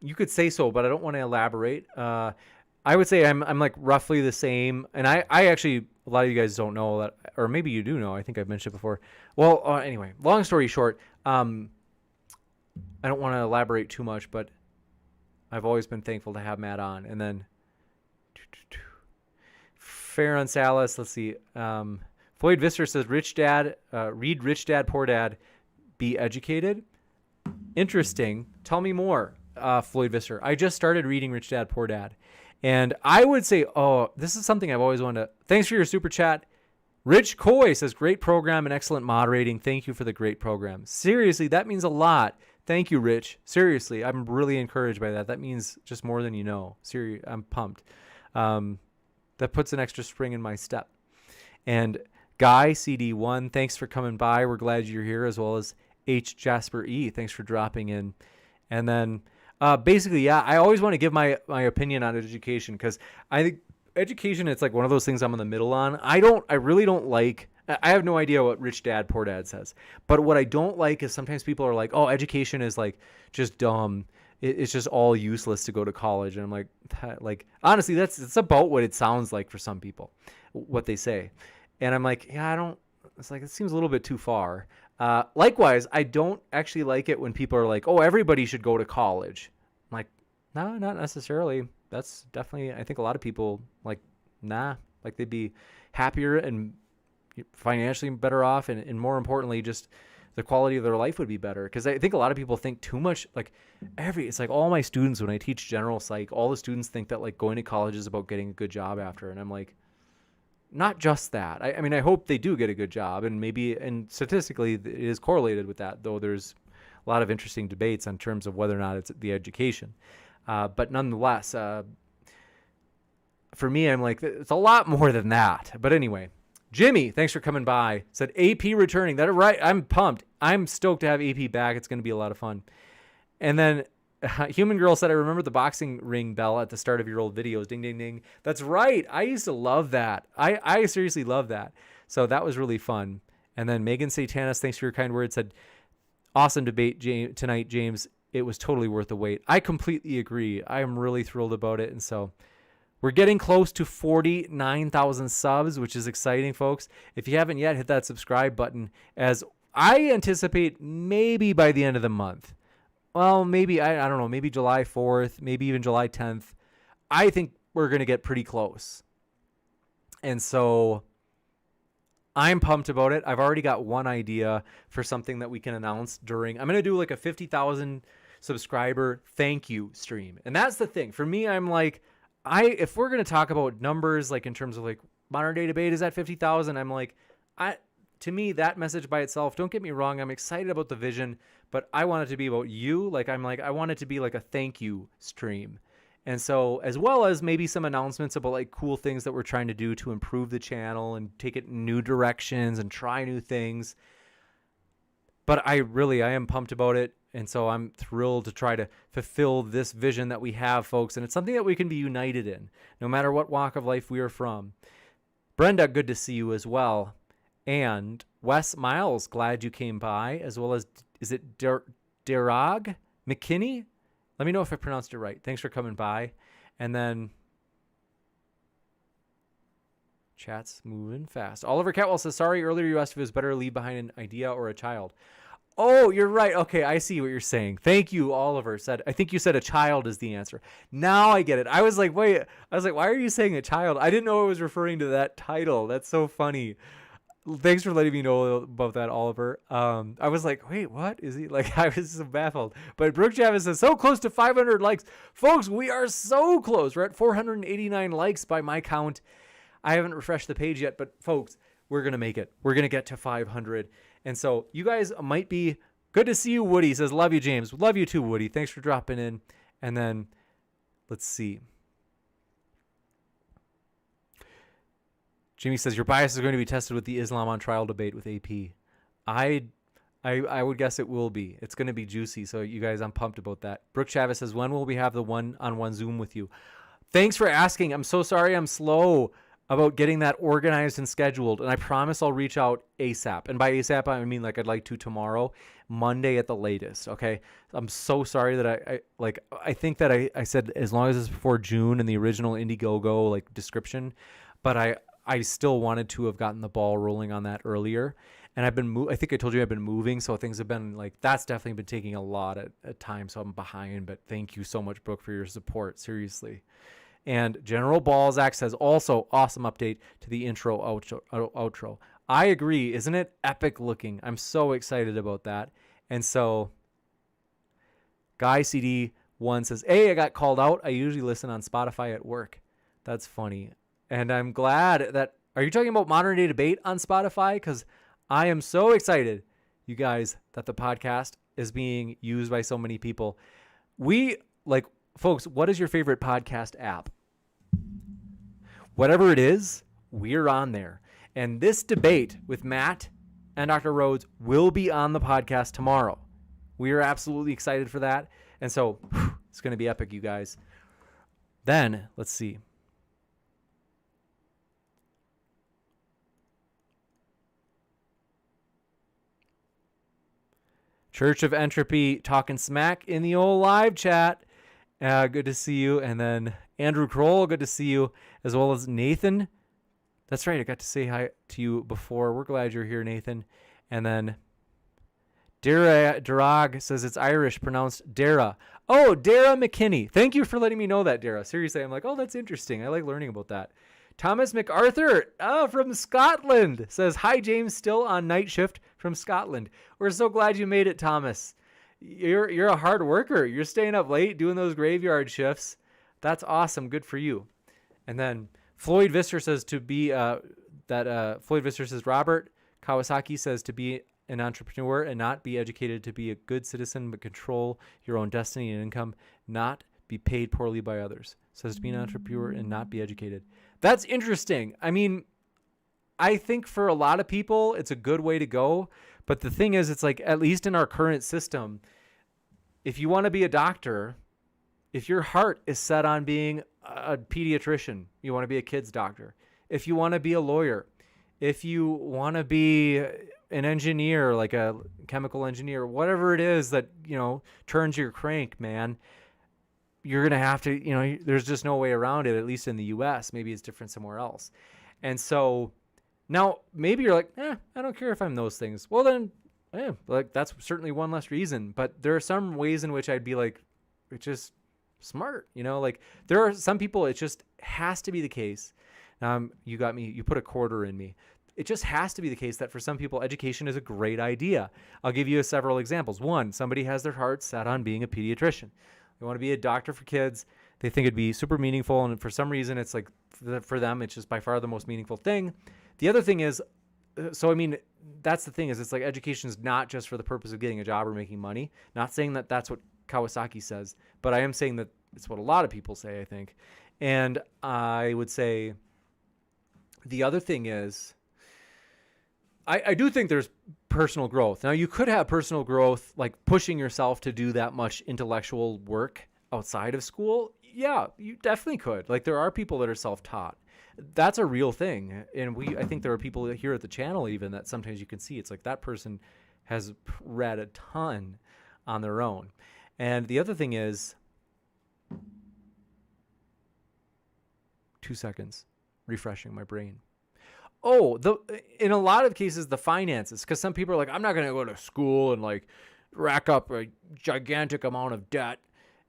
You could say so, but I don't want to elaborate. I would say I'm like roughly the same. And I actually, a lot of you guys don't know that, or maybe you do know. I think I've mentioned it before. Well, anyway, long story short, I don't want to elaborate too much, but I've always been thankful to have Matt on. And then Farron Salas, let's see. Floyd Visser says, Rich Dad, read Rich Dad, Poor Dad, Be Educated. Interesting. Tell me more, Floyd Visser. I just started reading Rich Dad, Poor Dad. And I would say, this is something I've always wanted to. Thanks for your super chat. Rich Coy says, great program and excellent moderating. Thank you for the great program. Seriously, that means a lot. Thank you, Rich. Seriously, I'm really encouraged by that. That means just more than you know. Seriously, I'm pumped. That puts an extra spring in my step. And Guy, CD1, thanks for coming by. We're glad you're here, as well as H. Jasper E. Thanks for dropping in. And then basically, yeah, I always want to give my opinion on education, because I think education, it's like one of those things I'm in the middle on. I really don't like, I have no idea what Rich Dad, Poor Dad says. But what I don't like is sometimes people are like, oh, education is like just dumb. It's just all useless to go to college. And I'm like, honestly, it's about what it sounds like for some people, what they say. And I'm like, yeah, it's like, it seems a little bit too far. Likewise, I don't actually like it when people are like, oh, everybody should go to college. I'm like, no, not necessarily. That's definitely, I think a lot of people like, nah, like they'd be happier and financially better off. And more importantly, just the quality of their life would be better. Because I think a lot of people think too much, like it's like all my students, when I teach general psych, all the students think that like going to college is about getting a good job after. And I'm like, not just that. I mean, I hope they do get a good job, and statistically it is correlated with that, though there's a lot of interesting debates in terms of whether or not it's the education. But nonetheless, for me, I'm like, it's a lot more than that. But anyway, Jimmy, thanks for coming by. Said AP returning. That right. I'm pumped. I'm stoked to have AP back. It's going to be a lot of fun. And then Human Girl said, I remember the boxing ring bell at the start of your old videos. Ding, ding, ding. That's right. I used to love that. I seriously love that. So that was really fun. And then Megan Satanis, thanks for your kind words, said, awesome debate tonight, James. It was totally worth the wait. I completely agree. I am really thrilled about it. And so we're getting close to 49,000 subs, which is exciting, folks. If you haven't yet, hit that subscribe button, as I anticipate maybe by the end of the month. Well, maybe, I don't know, maybe July 4th, maybe even July 10th. I think we're going to get pretty close. And so I'm pumped about it. I've already got one idea for something that we can announce during, I'm going to do like a 50,000 subscriber thank you stream. And that's the thing. For me, I'm like, if we're going to talk about numbers, like in terms of like modern day debate is at 50,000, I'm like, to me, that message by itself, don't get me wrong, I'm excited about the vision, but I want it to be about you. Like, I want it to be like a thank you stream. And so, as well as maybe some announcements about like cool things that we're trying to do to improve the channel and take it in new directions and try new things. But I am pumped about it. And so I'm thrilled to try to fulfill this vision that we have, folks. And it's something that we can be united in, no matter what walk of life we are from. Brenda, good to see you as well. And Wes Miles, glad you came by, as well as, is it Derag McKinney? Let me know if I pronounced it right. Thanks for coming by. And then chat's moving fast. Oliver Catwell says, sorry, earlier you asked if it was better to leave behind an idea or a child. Oh, you're right. Okay, I see what you're saying. Thank you, Oliver. I think you said a child is the answer. Now I get it. I was like, wait. I was like, why are you saying a child? I didn't know it was referring to that title. That's so funny. Thanks for letting me know about that, Oliver. I was like, wait, what is he like? I was so baffled. But Brooke Chavez says, so close to 500 likes. Folks, we are so close. We're at 489 likes by my count. I haven't refreshed the page yet, but folks, we're going to make it. We're going to get to 500. And so you guys might be good to see you. Woody says, love you, James. Love you too, Woody. Thanks for dropping in. And then let's see. Jimmy says, your bias is going to be tested with the Islam on trial debate with AP. I would guess it will be. It's going to be juicy. So you guys, I'm pumped about that. Brooke Chavez says, when will we have the one-on-one Zoom with you? Thanks for asking. I'm so sorry I'm slow about getting that organized and scheduled. And I promise I'll reach out ASAP. And by ASAP, I mean like I'd like to tomorrow, Monday at the latest. Okay. I'm so sorry that I think that I said as long as it's before June in the original Indiegogo like description, but I still wanted to have gotten the ball rolling on that earlier. And I think I told you I've been moving. So things have been like, that's definitely been taking a lot at time. So I'm behind, but thank you so much, Brooke, for your support. Seriously. And General Balzac says also awesome update to the intro outro. I agree. Isn't it epic looking? I'm so excited about that. And so Guy CD1 says, hey, I got called out. I usually listen on Spotify at work. That's funny. And I'm glad that, are you talking about Modern Day Debate on Spotify? Because I am so excited, you guys, that the podcast is being used by so many people. Folks, what is your favorite podcast app? Whatever it is, we're on there. And this debate with Matt and Dr. Rhodes will be on the podcast tomorrow. We are absolutely excited for that. And so it's going to be epic, you guys. Then, let's see. Church of Entropy talking smack in the old live chat. Good to see you. And then Andrew Kroll, good to see you, as well as Nathan. That's right. I got to say hi to you before. We're glad you're here, Nathan. And then Darag says it's Irish, pronounced Dara. Oh, Dara McKinney. Thank you for letting me know that, Dara. Seriously, I'm like, oh, that's interesting. I like learning about that. Thomas MacArthur from Scotland says, hi, James, still on night shift from Scotland. We're so glad you made it, Thomas. You're a hard worker. You're staying up late doing those graveyard shifts. That's awesome. Good for you. And then Floyd Visser says Robert Kawasaki says to be an entrepreneur and not be educated, to be a good citizen, but control your own destiny and income, not be paid poorly by others. Says to be an entrepreneur and not be educated. That's interesting. I mean, I think for a lot of people, it's a good way to go. But the thing is, it's like, at least in our current system, if you want to be a doctor, if your heart is set on being a pediatrician, you want to be a kid's doctor. If you want to be a lawyer, if you want to be an engineer, like a chemical engineer, whatever it is that, turns your crank, man, you're going to have to, there's just no way around it, at least in the US. Maybe it's different somewhere else. And so now maybe you're like, I don't care if I'm those things. Well, then, that's certainly one less reason. But there are some ways in which I'd be like, it's just smart, like there are some people, it just has to be the case. You got me, you put a quarter in me. It just has to be the case that for some people, education is a great idea. I'll give you several examples. One, somebody has their heart set on being a pediatrician. They want to be a doctor for kids. They think it'd be super meaningful. And for some reason, it's like, for them, it's just by far the most meaningful thing. The other thing is, that's the thing is, it's like education is not just for the purpose of getting a job or making money. Not saying that that's what Kawasaki says, but I am saying that it's what a lot of people say, I think. And I would say the other thing is, I do think there's personal growth. Now, you could have personal growth, like pushing yourself to do that much intellectual work outside of school. Yeah, you definitely could. Like, there are people that are self-taught. That's a real thing. And I think there are people here at the channel even that sometimes you can see it's like that person has read a ton on their own. And the other thing is, 2 seconds, refreshing my brain. in a lot of cases, the finances, because some people are like, I'm not going to go to school and like rack up a gigantic amount of debt.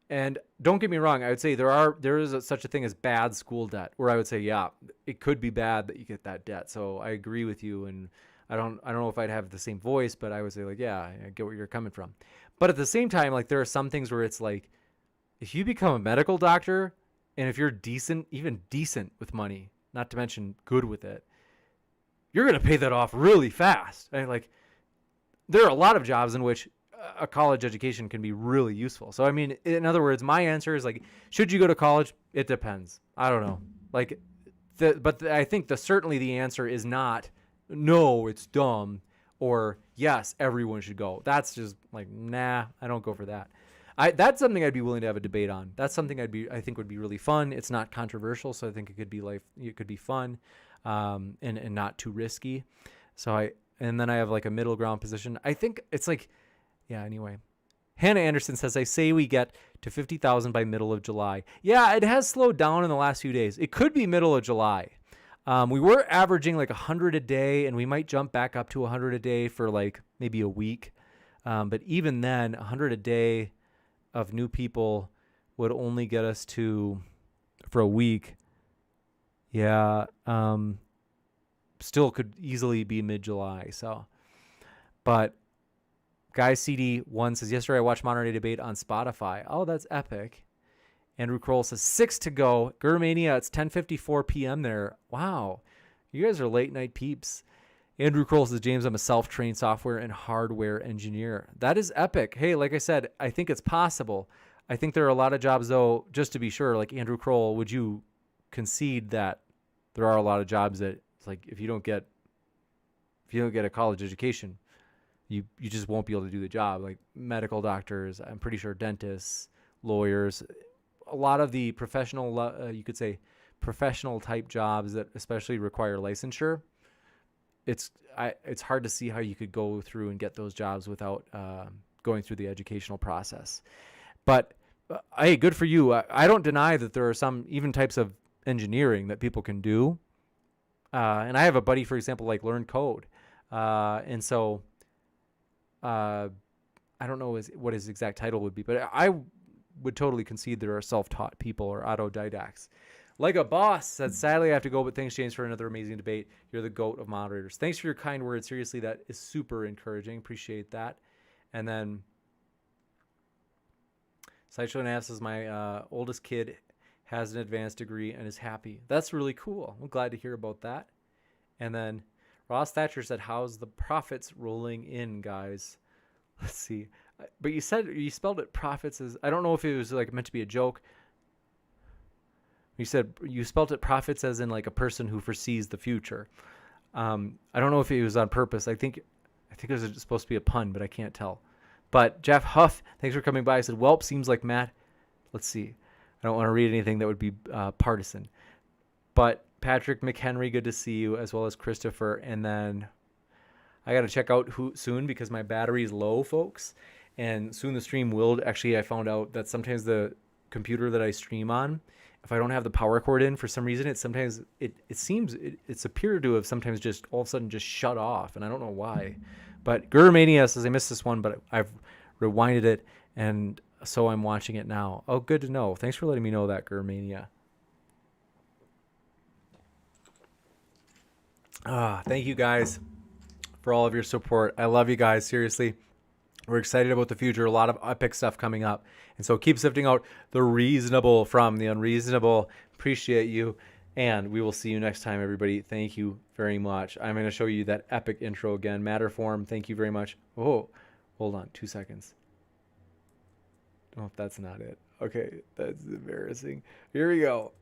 And don't get me wrong, I would say there is such a thing as bad school debt, where I would say, yeah, it could be bad that you get that debt. So I agree with you, and I don't know if I'd have the same voice, but I would say like, yeah, I get where you're coming from. But at the same time, like there are some things where it's like, if you become a medical doctor, and if you're decent, even decent with money, not to mention good with it, you're going to pay that off really fast. And like, there are a lot of jobs in which a college education can be really useful. So, I mean, in other words, my answer is like, should you go to college? It depends. I don't know. Like, I think certainly the answer is not, no, it's dumb, or yes, everyone should go. That's just like, nah, I don't go for that. That's something I'd be willing to have a debate on. That's something I think would be really fun. It's not controversial, so I think it could be fun, and not too risky. And then I have like a middle ground position. I think it's like, yeah, anyway. Hannah Anderson says, I say we get to 50,000 by middle of July. Yeah, it has slowed down in the last few days. It could be middle of July. We were averaging like 100 a day, and we might jump back up to 100 a day for like maybe a week. But even then, 100 a day of new people would only get us to, for a week. Yeah. Still could easily be mid-July. So, but Guy CD1 says, yesterday I watched Modern Day Debate on Spotify. Oh, that's epic. Andrew Kroll says, 6 to go. Gurmania, it's 10:54 p.m. there. Wow. You guys are late night peeps. Andrew Kroll says, James, I'm a self-trained software and hardware engineer. That is epic. Hey, like I said, I think it's possible. I think there are a lot of jobs, though, just to be sure, like Andrew Kroll, would you concede that there are a lot of jobs that it's like if you don't get a college education, you just won't be able to do the job, like medical doctors, I'm pretty sure dentists, lawyers, a lot of the professional, you could say professional type jobs that especially require licensure. It's hard to see how you could go through and get those jobs without going through the educational process. But hey, good for you. I don't deny that there are some even types of engineering that people can do. And I have a buddy, for example, like learned code. And so I don't know what his exact title would be, but I would totally concede there are self-taught people or autodidacts. Like a boss said, sadly I have to go, but thanks, James, for another amazing debate. You're the GOAT of moderators. Thanks for your kind words. Seriously, that is super encouraging. Appreciate that. And then Sideshow Nav says, my oldest kid has an advanced degree and is happy. That's really cool. I'm glad to hear about that. And then Ross Thatcher said, how's the profits rolling in, guys? Let's see. But you spelled it profits as, I don't know if it was like meant to be a joke. You said you spelled it profits as in like a person who foresees the future. I don't know if it was on purpose. I think it was supposed to be a pun, but I can't tell. But Jeff Huff, thanks for coming by. I said, welp, seems like Matt. Let's see. I don't want to read anything that would be partisan. But Patrick McHenry, good to see you, as well as Christopher. And then I got to check out soon because my battery is low, folks. And soon the stream will. Actually, I found out that sometimes the computer that I stream on, if I don't have the power cord in for some reason, it's appeared to have sometimes just all of a sudden just shut off, and I don't know why. But Gurmania says I missed this one, but I've rewinded it, and so I'm watching it now. Oh, good to know. Thanks for letting me know that, Gurmania. Thank you guys for all of your support. I love you guys, seriously. We're excited about the future. A lot of epic stuff coming up. And so keep sifting out the reasonable from the unreasonable. Appreciate you. And we will see you next time, everybody. Thank you very much. I'm going to show you that epic intro again. Matterform, thank you very much. Oh, hold on 2 seconds. Oh, that's not it. Okay, that's embarrassing. Here we go.